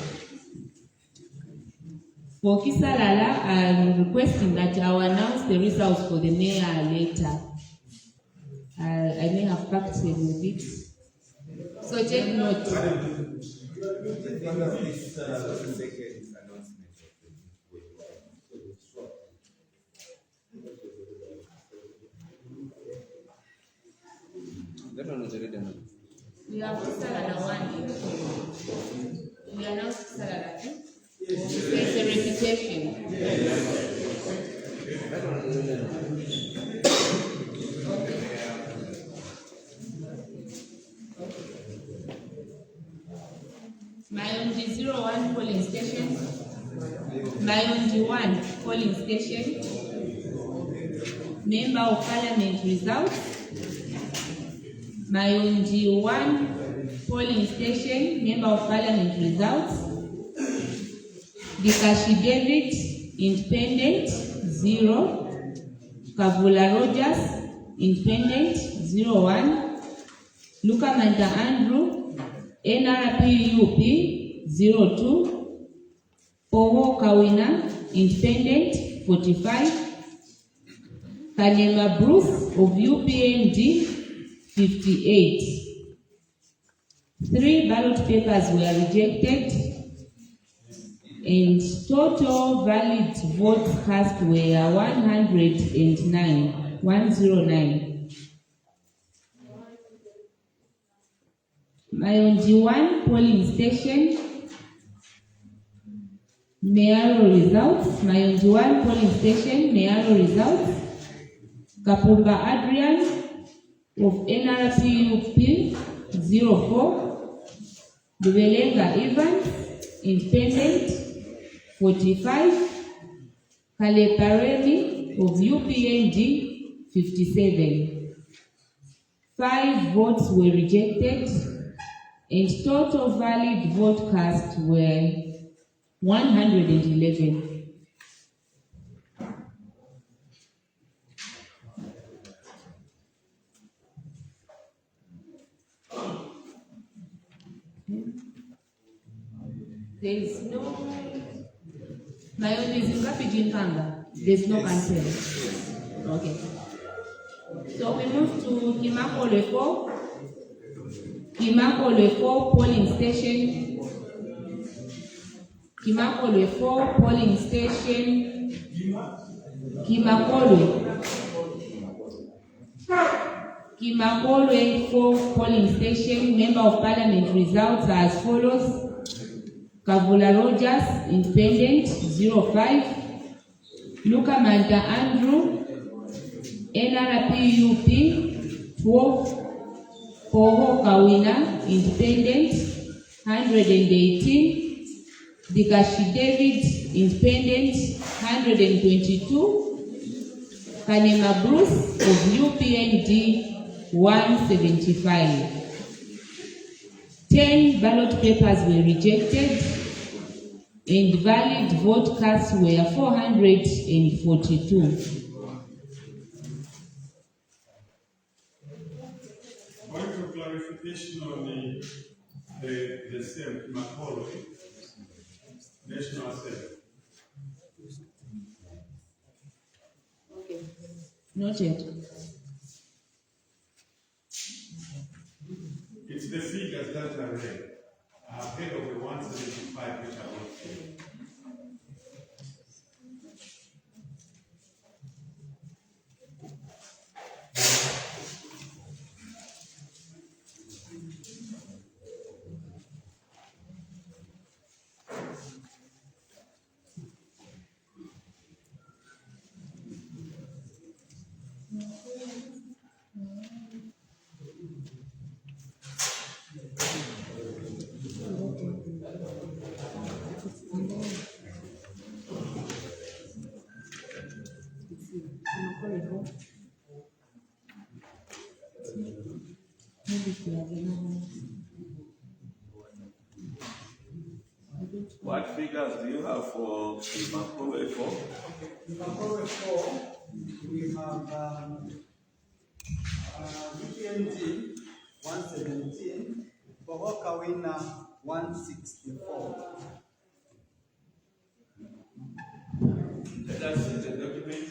Speaker 3: For Kisalala, I'm requesting that I will announce the results for the mayor later. I may have practiced with it. So take note. We have Kisalala 1. We announced Kisalala 2. It's a repetition. Mayonji 01 polling station. Mayonji 1 polling station. Member of Parliament results. Mayonji 1 polling station. Member of Parliament results. Dikashi David, Independent 0. Kavula Rogers, Independent 01. Lukamanta Andrew, NRPUP 02. Oho Kawina, Independent 45. Kanema Bruce of UPND 58. 3 ballot papers were rejected, and total valid votes cast were 109. Mayonji 1 polling station, mayoral results. Mayonji 1 polling station, mayoral results. Kapumba Adrian of NRPUP 04. Dubelenga Evans, independent, 45. Kaleparemi of UPND, 57. 5 votes were rejected, and total valid vote cast were 111. There is no There's no cancel. Okay. So we move to Kimako Le4. Kimako Le4 polling station. Kimako Le4 polling station. Kimakole 4 polling station. Member of Parliament results are as follows. Kavula Rogers, independent, 05. Luka Manta Andrew, NRPUP, 12. Poho Kawina, independent, 118. Dikashi David, independent, 122. Kanema Bruce of UPND, 175. 10 ballot papers were rejected, and valid vote casts were 442.
Speaker 4: Point of clarification on the same Makolo National Assembly.
Speaker 3: Okay. Not yet.
Speaker 4: It's the figures that are read ahead of the 175 which are not here.
Speaker 1: What figures do you have for Kimako 4?
Speaker 2: Kimako 4, we have UPND 117, Poho Kawina 164.
Speaker 1: Let us see the document.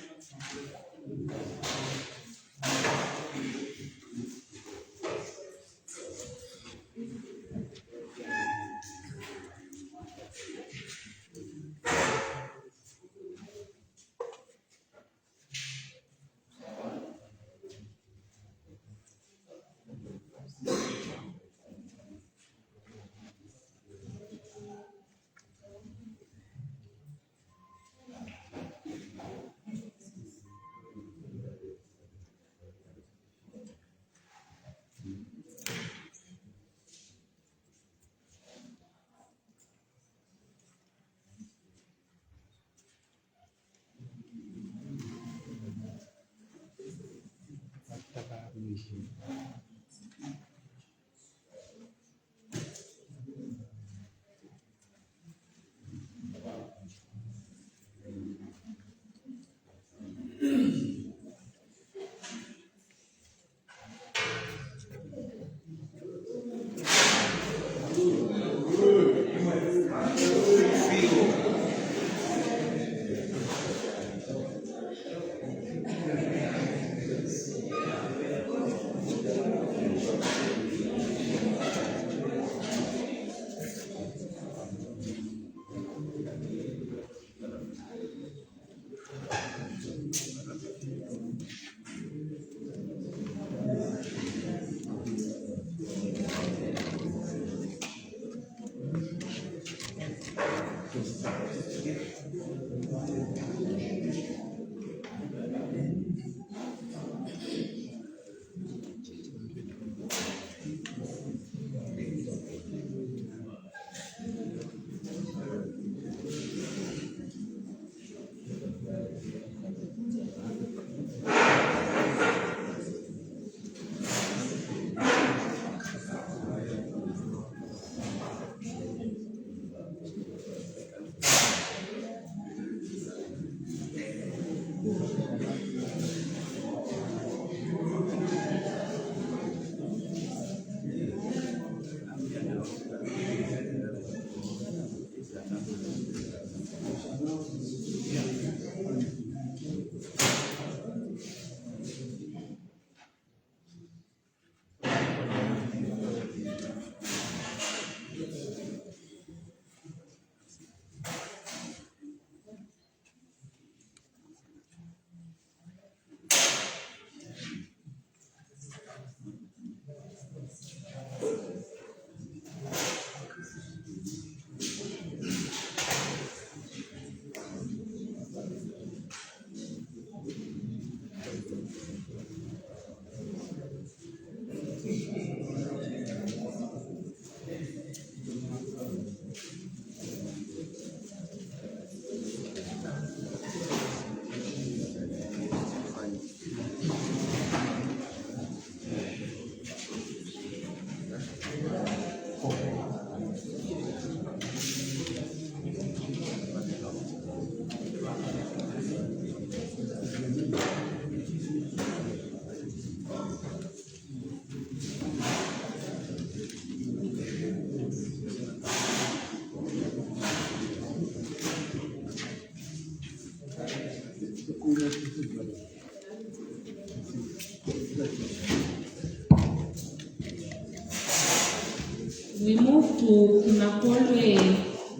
Speaker 3: We move to Kimakolwe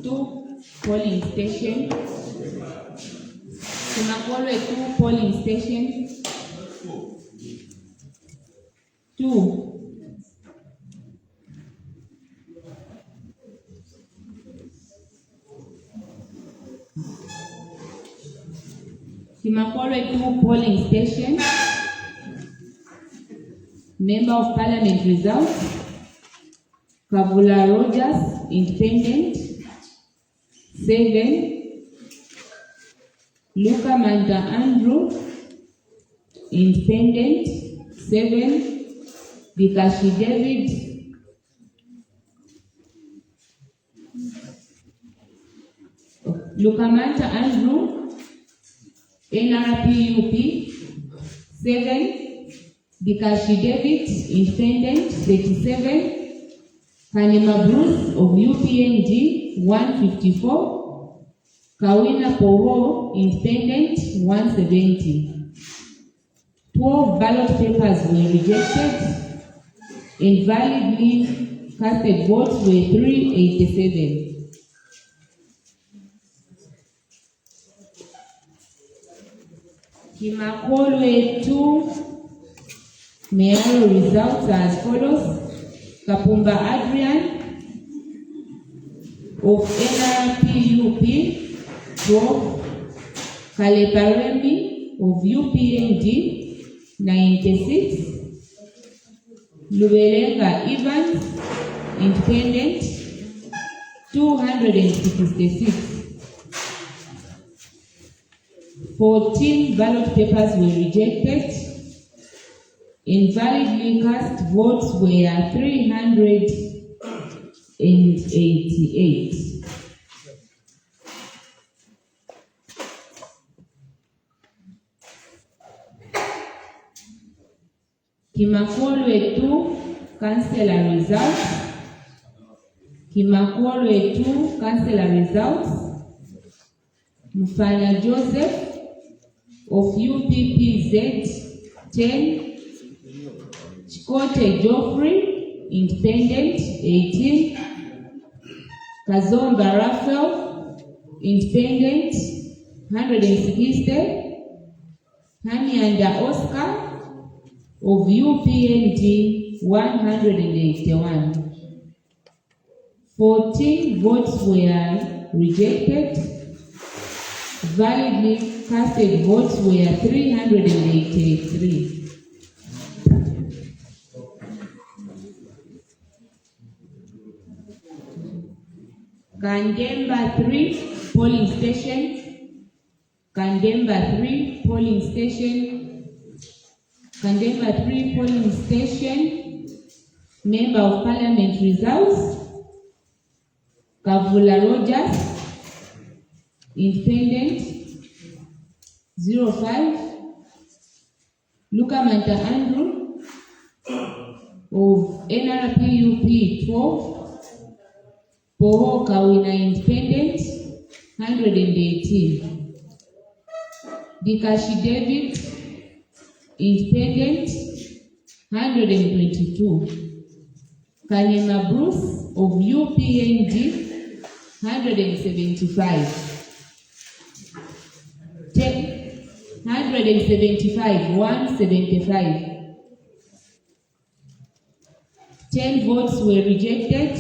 Speaker 3: 2 polling station. Kimakolwe 2 polling station. 2. Kimakolwe 2 polling station. Member of Parliament results. Kavula Rogers, independent. 7. Luka Manda Andrew, independent. 7. Bikashi David. Luka Manda Andrew, NRPUP. 7. Bikashi David, independent. 37. Kanema Bruce of UPNG 154, Kawina Poho independent 170. 12 ballot papers were rejected. Invalidly casted votes were 387. Kimakolwe 2 mayoral results are as follows. Kapumba Adrian of NRPUP 12, Kaleparemi of UPNG 96, Lubelenga Evans, independent 266. 14 ballot papers were rejected. Invalidly cast votes were 388. Kimakolwe 2 councillor results. Kimakolwe 2 councillor results. Mfana Joseph of UPPZ 10. Chikote Geoffrey, independent 18. Kazomba Raphael, independent 160. Hamianda Oscar of UPNG 181. 14 votes were rejected. Validly casted votes were 383. Kandemba 3 polling station. Kandemba 3 polling station. Kandemba 3 polling station. Member of Parliament results. Kavula Rogers, independent 05. Luka Manta Andrew of NRPUP 12. Poho Kawina, independent 118. Bikashi David, independent 122. Kanema Bruce of UPNG 175. 175. 10 votes were rejected.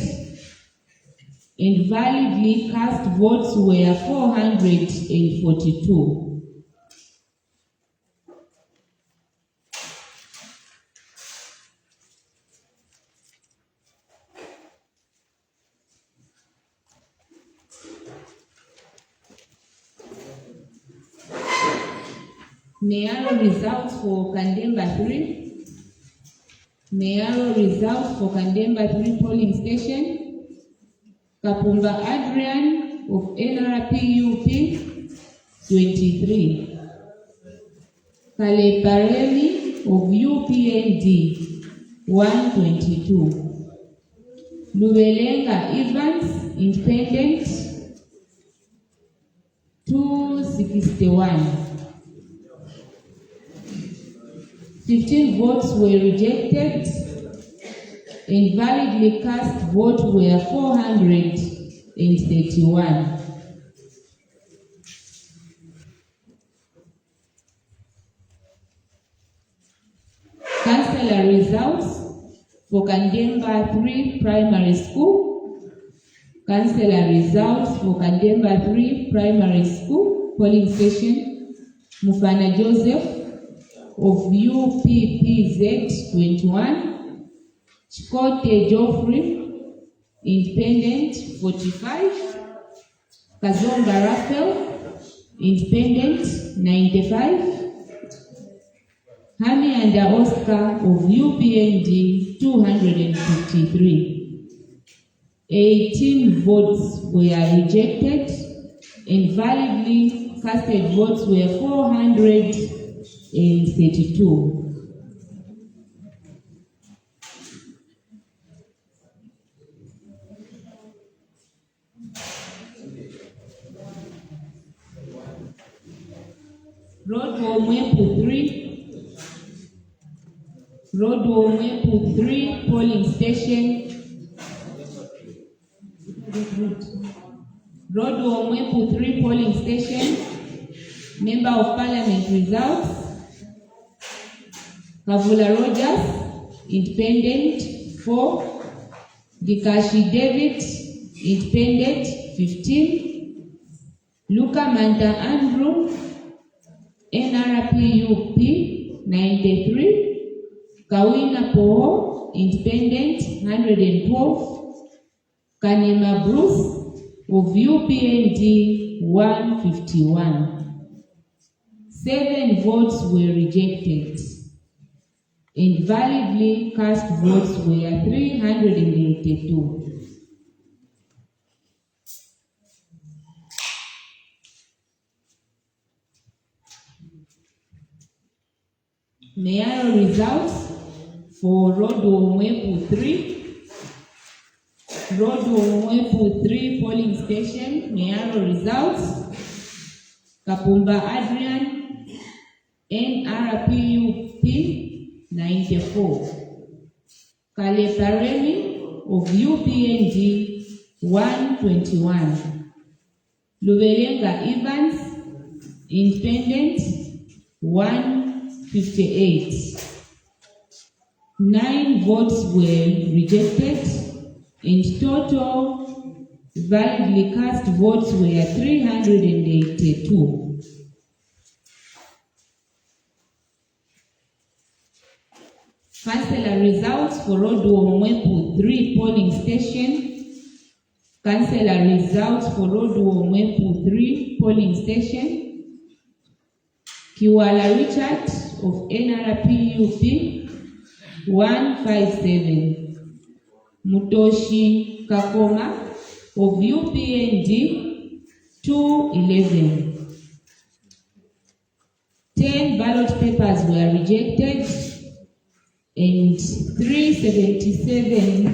Speaker 3: Invalidly cast votes were 442. Mayoral results for Kandemba 3. Mayoral results for Kandemba 3 polling station. Kapumba Adrian of NRPUP 23. Kaleparemi of UPND 122. Lubelenga Evans, independent 261. 15 votes were rejected. and validly cast votes were 431. Councillor results for Kandemba 3 Primary School. Councillor results for Kandemba 3 Primary School polling station. Mufana Joseph of UPPZ 21. Chikote Geoffrey, Independent 45. Kazomba Raphael, Independent 95. Hani and Oscar of UPND 253. 18 votes were rejected and validly casted votes were 432. Rodwo 3 polling station. Rodwo 3 polling station. Member of Parliament results. Kavula Rogers, Independent 4. Dikashi David, Independent 15. Luka Manta Andrew, NRPUP 93. Kawina Poho, Independent 112. Kanema Bruce of UPND 151. 7 votes were rejected. Invalidly cast votes were 382. Mayoral results for Rodwo 3. Rodwo 3 polling station. Mayoral results. Kapumba Adrian, NRPUP 94. Kaleparemi of UPND 121. Lubelenga Evans, Independent 158. 9 votes were rejected and total validly cast votes were 382. Councillor results for Rodwo 3 polling station. Councillor results for Rodwo 3 polling station. Kiwala Richard of NRPUP 157. Mutoshi Kakoma of UPND 211. 10 ballot papers were rejected and 377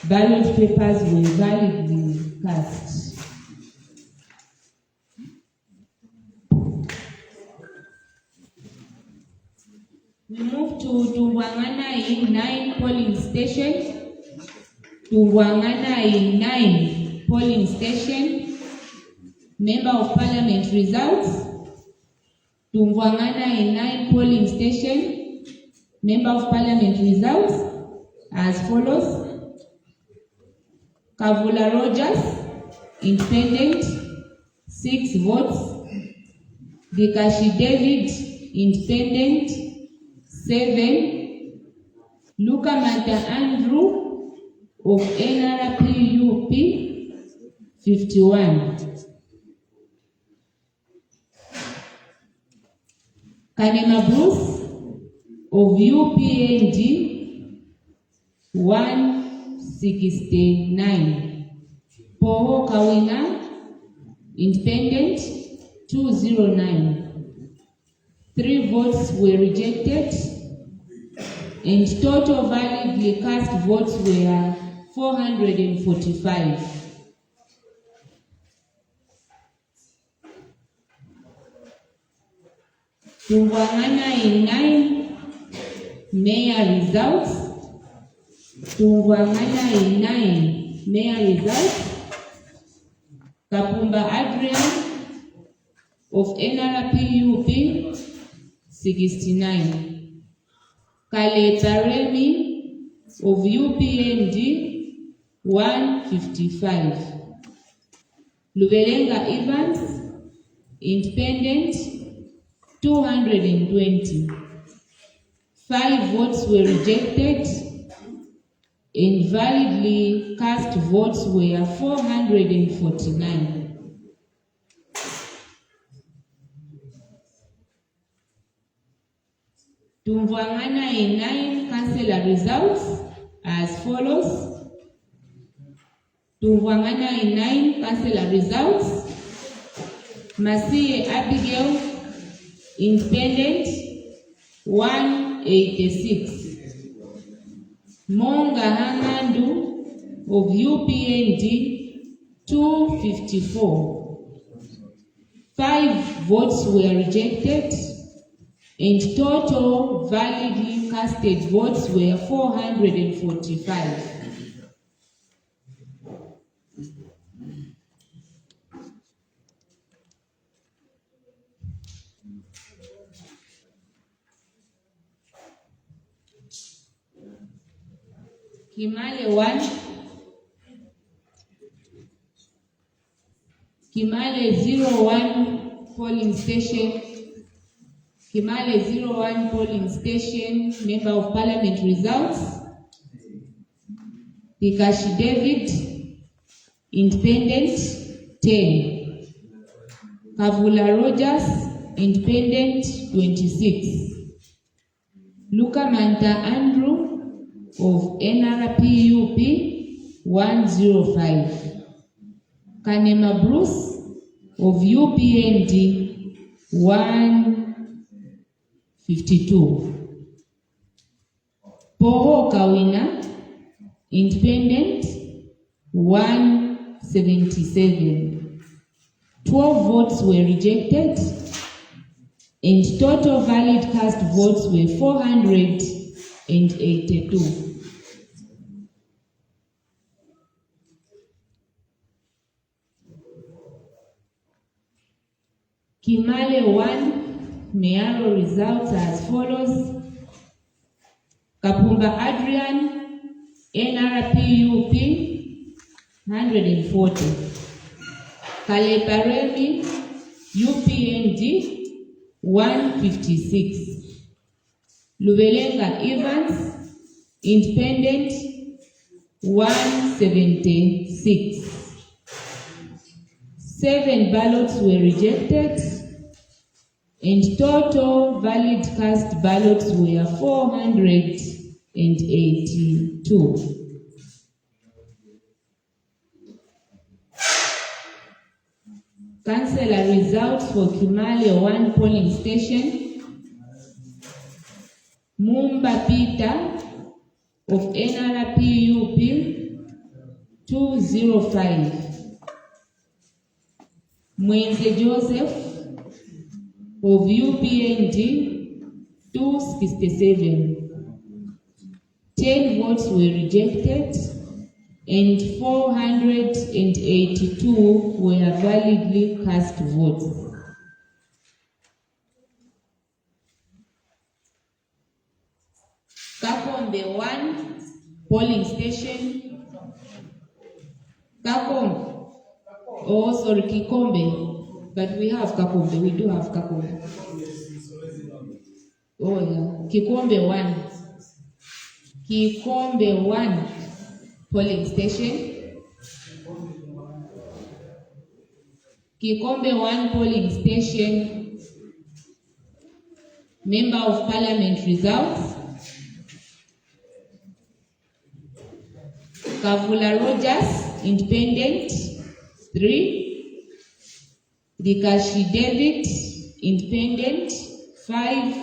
Speaker 3: ballot papers were validly cast. We move to Tungwangana in 9 polling station. Tungwangana in 9 polling station. Member of Parliament results. Tungwangana in 9 polling station. Member of Parliament results as follows. Kavula Rogers, Independent, 6 votes. Dikashi David, Independent, 7. Luka Manta Andrew of NRPUP 51. Kanema Bruce of UPND 169. Poho Kawina, Independent 209. 3 votes were rejected and total validly cast votes were 445. Tungwangana in 9 mayor results. Tungwangana in 9, mayor results. Kapumba Adrian of NRPUP 69. Kaleta Remi of UPND 155. Lubelenga Evans, independent 220. 5 votes were rejected. Invalidly cast votes were 449. Tumvangana in 9 councillor results as follows. Tumvangana in 9 councillor results. Masiye Abigail, independent 186. Monga Hangandu of UPND 254. 5 votes were rejected, and total validly casted votes were 445. Kimale 1, Kimale 01 polling station, Kimale 01 polling station, Member of Parliament results. Ikashi David, independent 10. Kavula Rogers, independent 26. Luka Manta Andrew of NRPUP 105. Kanema Bruce of UPND 152. Poho Kawina, independent 177. 12 votes were rejected, and total valid cast votes were 482. Kimale 1, mayoral results as follows. Kapumba Adrian, NRPUP 140. Kaleparemi, UPND 156. Lubelenga Evans, independent 176. 7 ballots were rejected, and total valid cast ballots were 482. Councillor results for Kimale 1 polling station. Mumba Peter of NRPUP 205. Mwenze Joseph of UPND 267. 10 votes were rejected, and 482 were validly cast votes. Kakombe 1 polling station. Kikombe, but we have Kakombe. We do have Kakombe. Oh yeah, Kikombe 1. Kikombe 1 polling station. Kikombe 1 polling station. Member of Parliament results. Kavula Rogers, independent 3. Dikashi David, independent 5.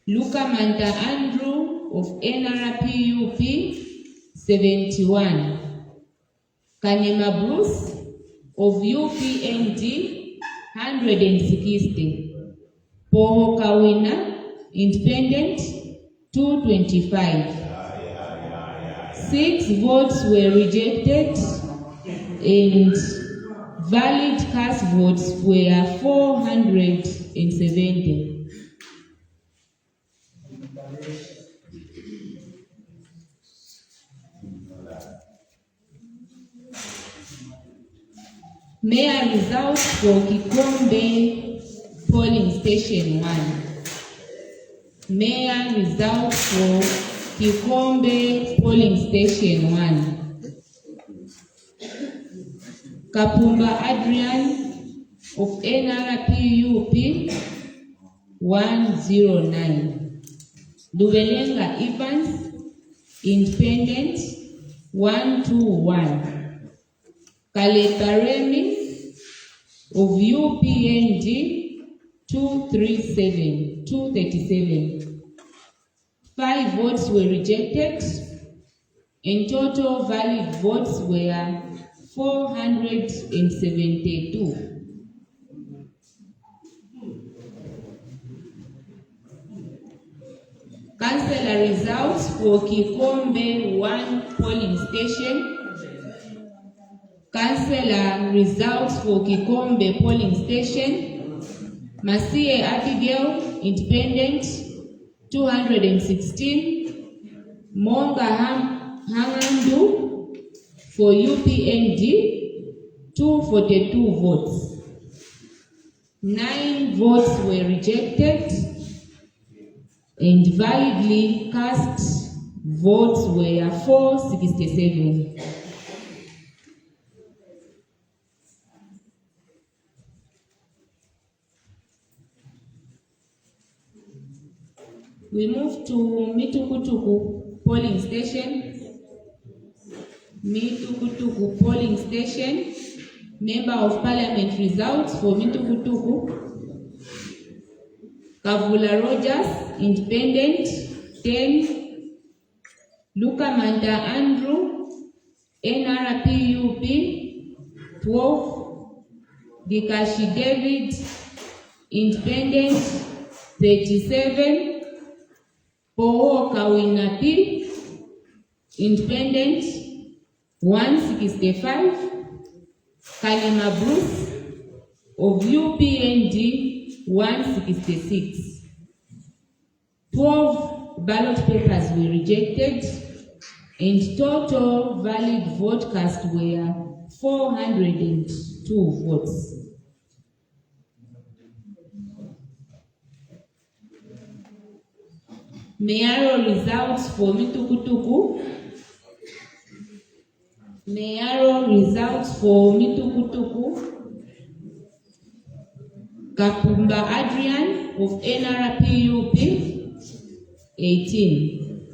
Speaker 3: Luka Manta Andrew of NRPUP 71. Kanema Bruce of UPND 160. Poho Kawina, independent 225. 6 votes were rejected, and valid cast votes were 470. Mayor results for Kikombe polling station 1. Mayor results for Kikombe polling station 1. Kapumba Adrian of NRPUP 109. Lubelenga Evans, Independent 121. Kaleparemi of UPNG 237. 5 votes were rejected. In total, valid votes were 472. Councillor results for Kikombe 1 polling station. Councillor results for Kikombe polling station. Masie Abigail, Independent 216. Monga Hangandu for UPND 242 votes. 9 votes were rejected, and validly cast votes were 467. We move to Mitukutuku polling station. Mitukutuku polling station. Member of Parliament results for Mitukutuku. Kavula Rogers, Independent 10. Luka Manda Andrew, NRPUP 12. Dikashi David, Independent 37. Poho Kawinapi, Independent 165. Kalima Bruce of UPND 166. 12 ballot papers were rejected, and total valid vote cast were 402 votes. Mayoral results for Mitukutuku. Mayoral results for Mitukutuku. Kapumba Adrian of NRPUP 18.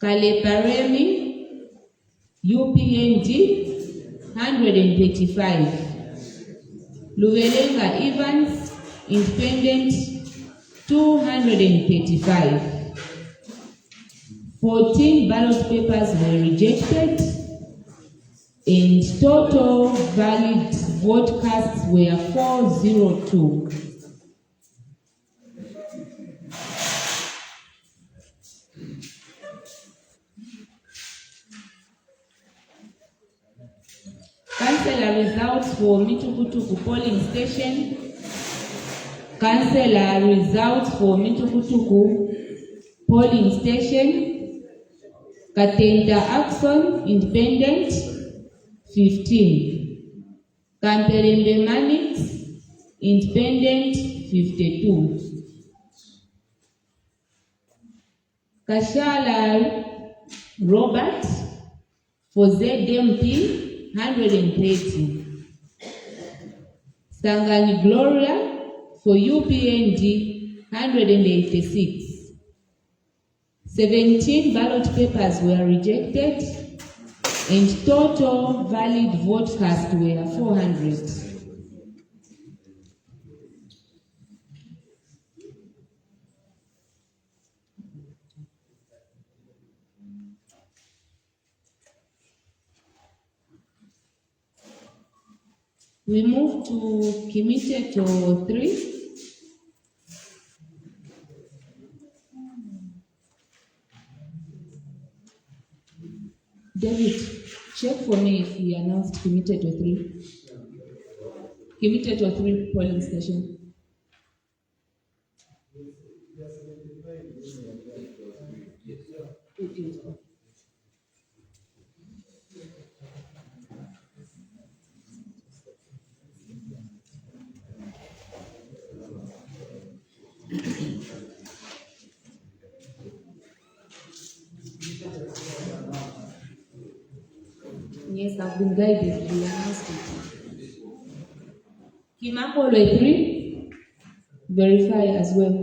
Speaker 3: Kaleparemi UPNG 135. Lubelenga Evans, Independent 235. 14 ballot papers were rejected, and total valid vote casts were 402. Councillor results for Mitukutuku polling station. Councillor results for Mitukutuku polling station. Katenda Axon, Independent 15. Kampelembe Manix, Independent 52. Kashala Robert for ZMP 130. Sangani Gloria for UPND 186. 17 ballot papers were rejected, and total valid vote cast were 400. We move to Kimiteto 3. David, check for me if we announced Kimiteto 3. Kimiteto 3 polling station. Yes, I've been guided. We announced it. Kimakolo 3, verify as well.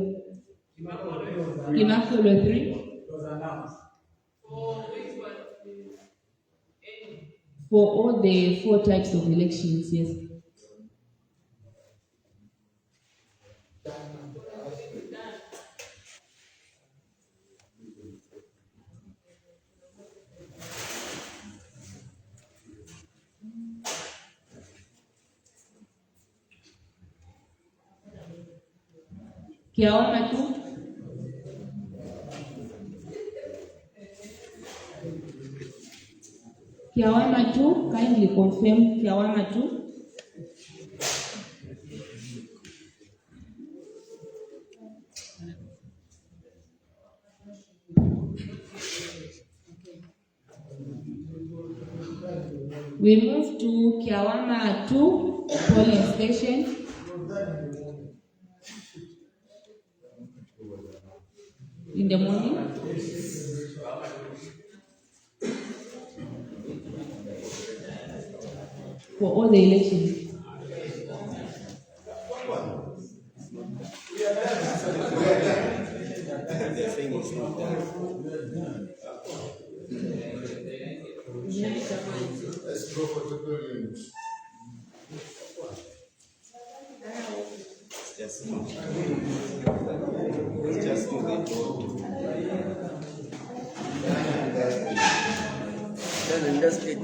Speaker 3: Kimakolo 3.
Speaker 5: was announced.
Speaker 3: For all the 4 types of elections, yes. Kiawama 2. Kiawama 2, kindly confirm Kiawama 2. We move to Kiawama 2 polling station. In the morning. For all the elections.
Speaker 4: Let's go for the building.
Speaker 6: That's it.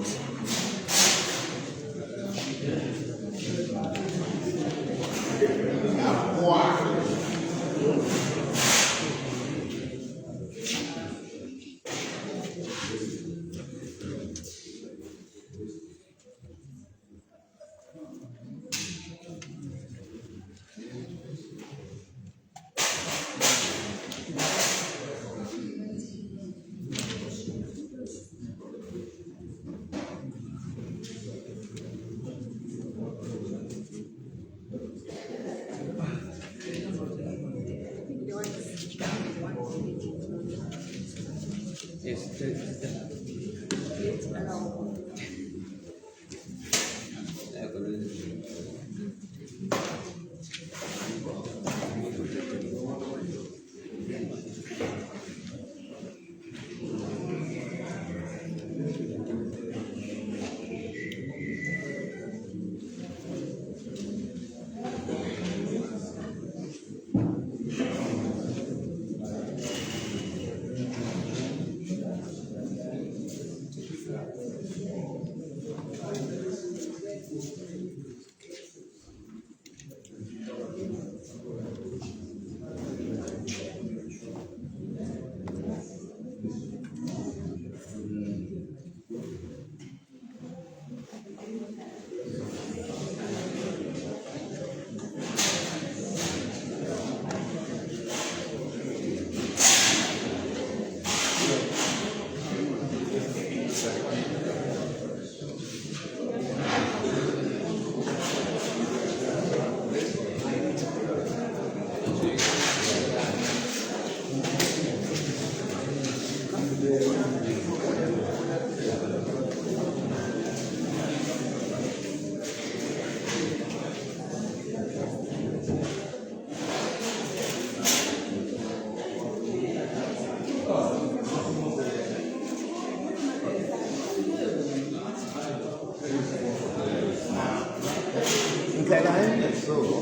Speaker 4: So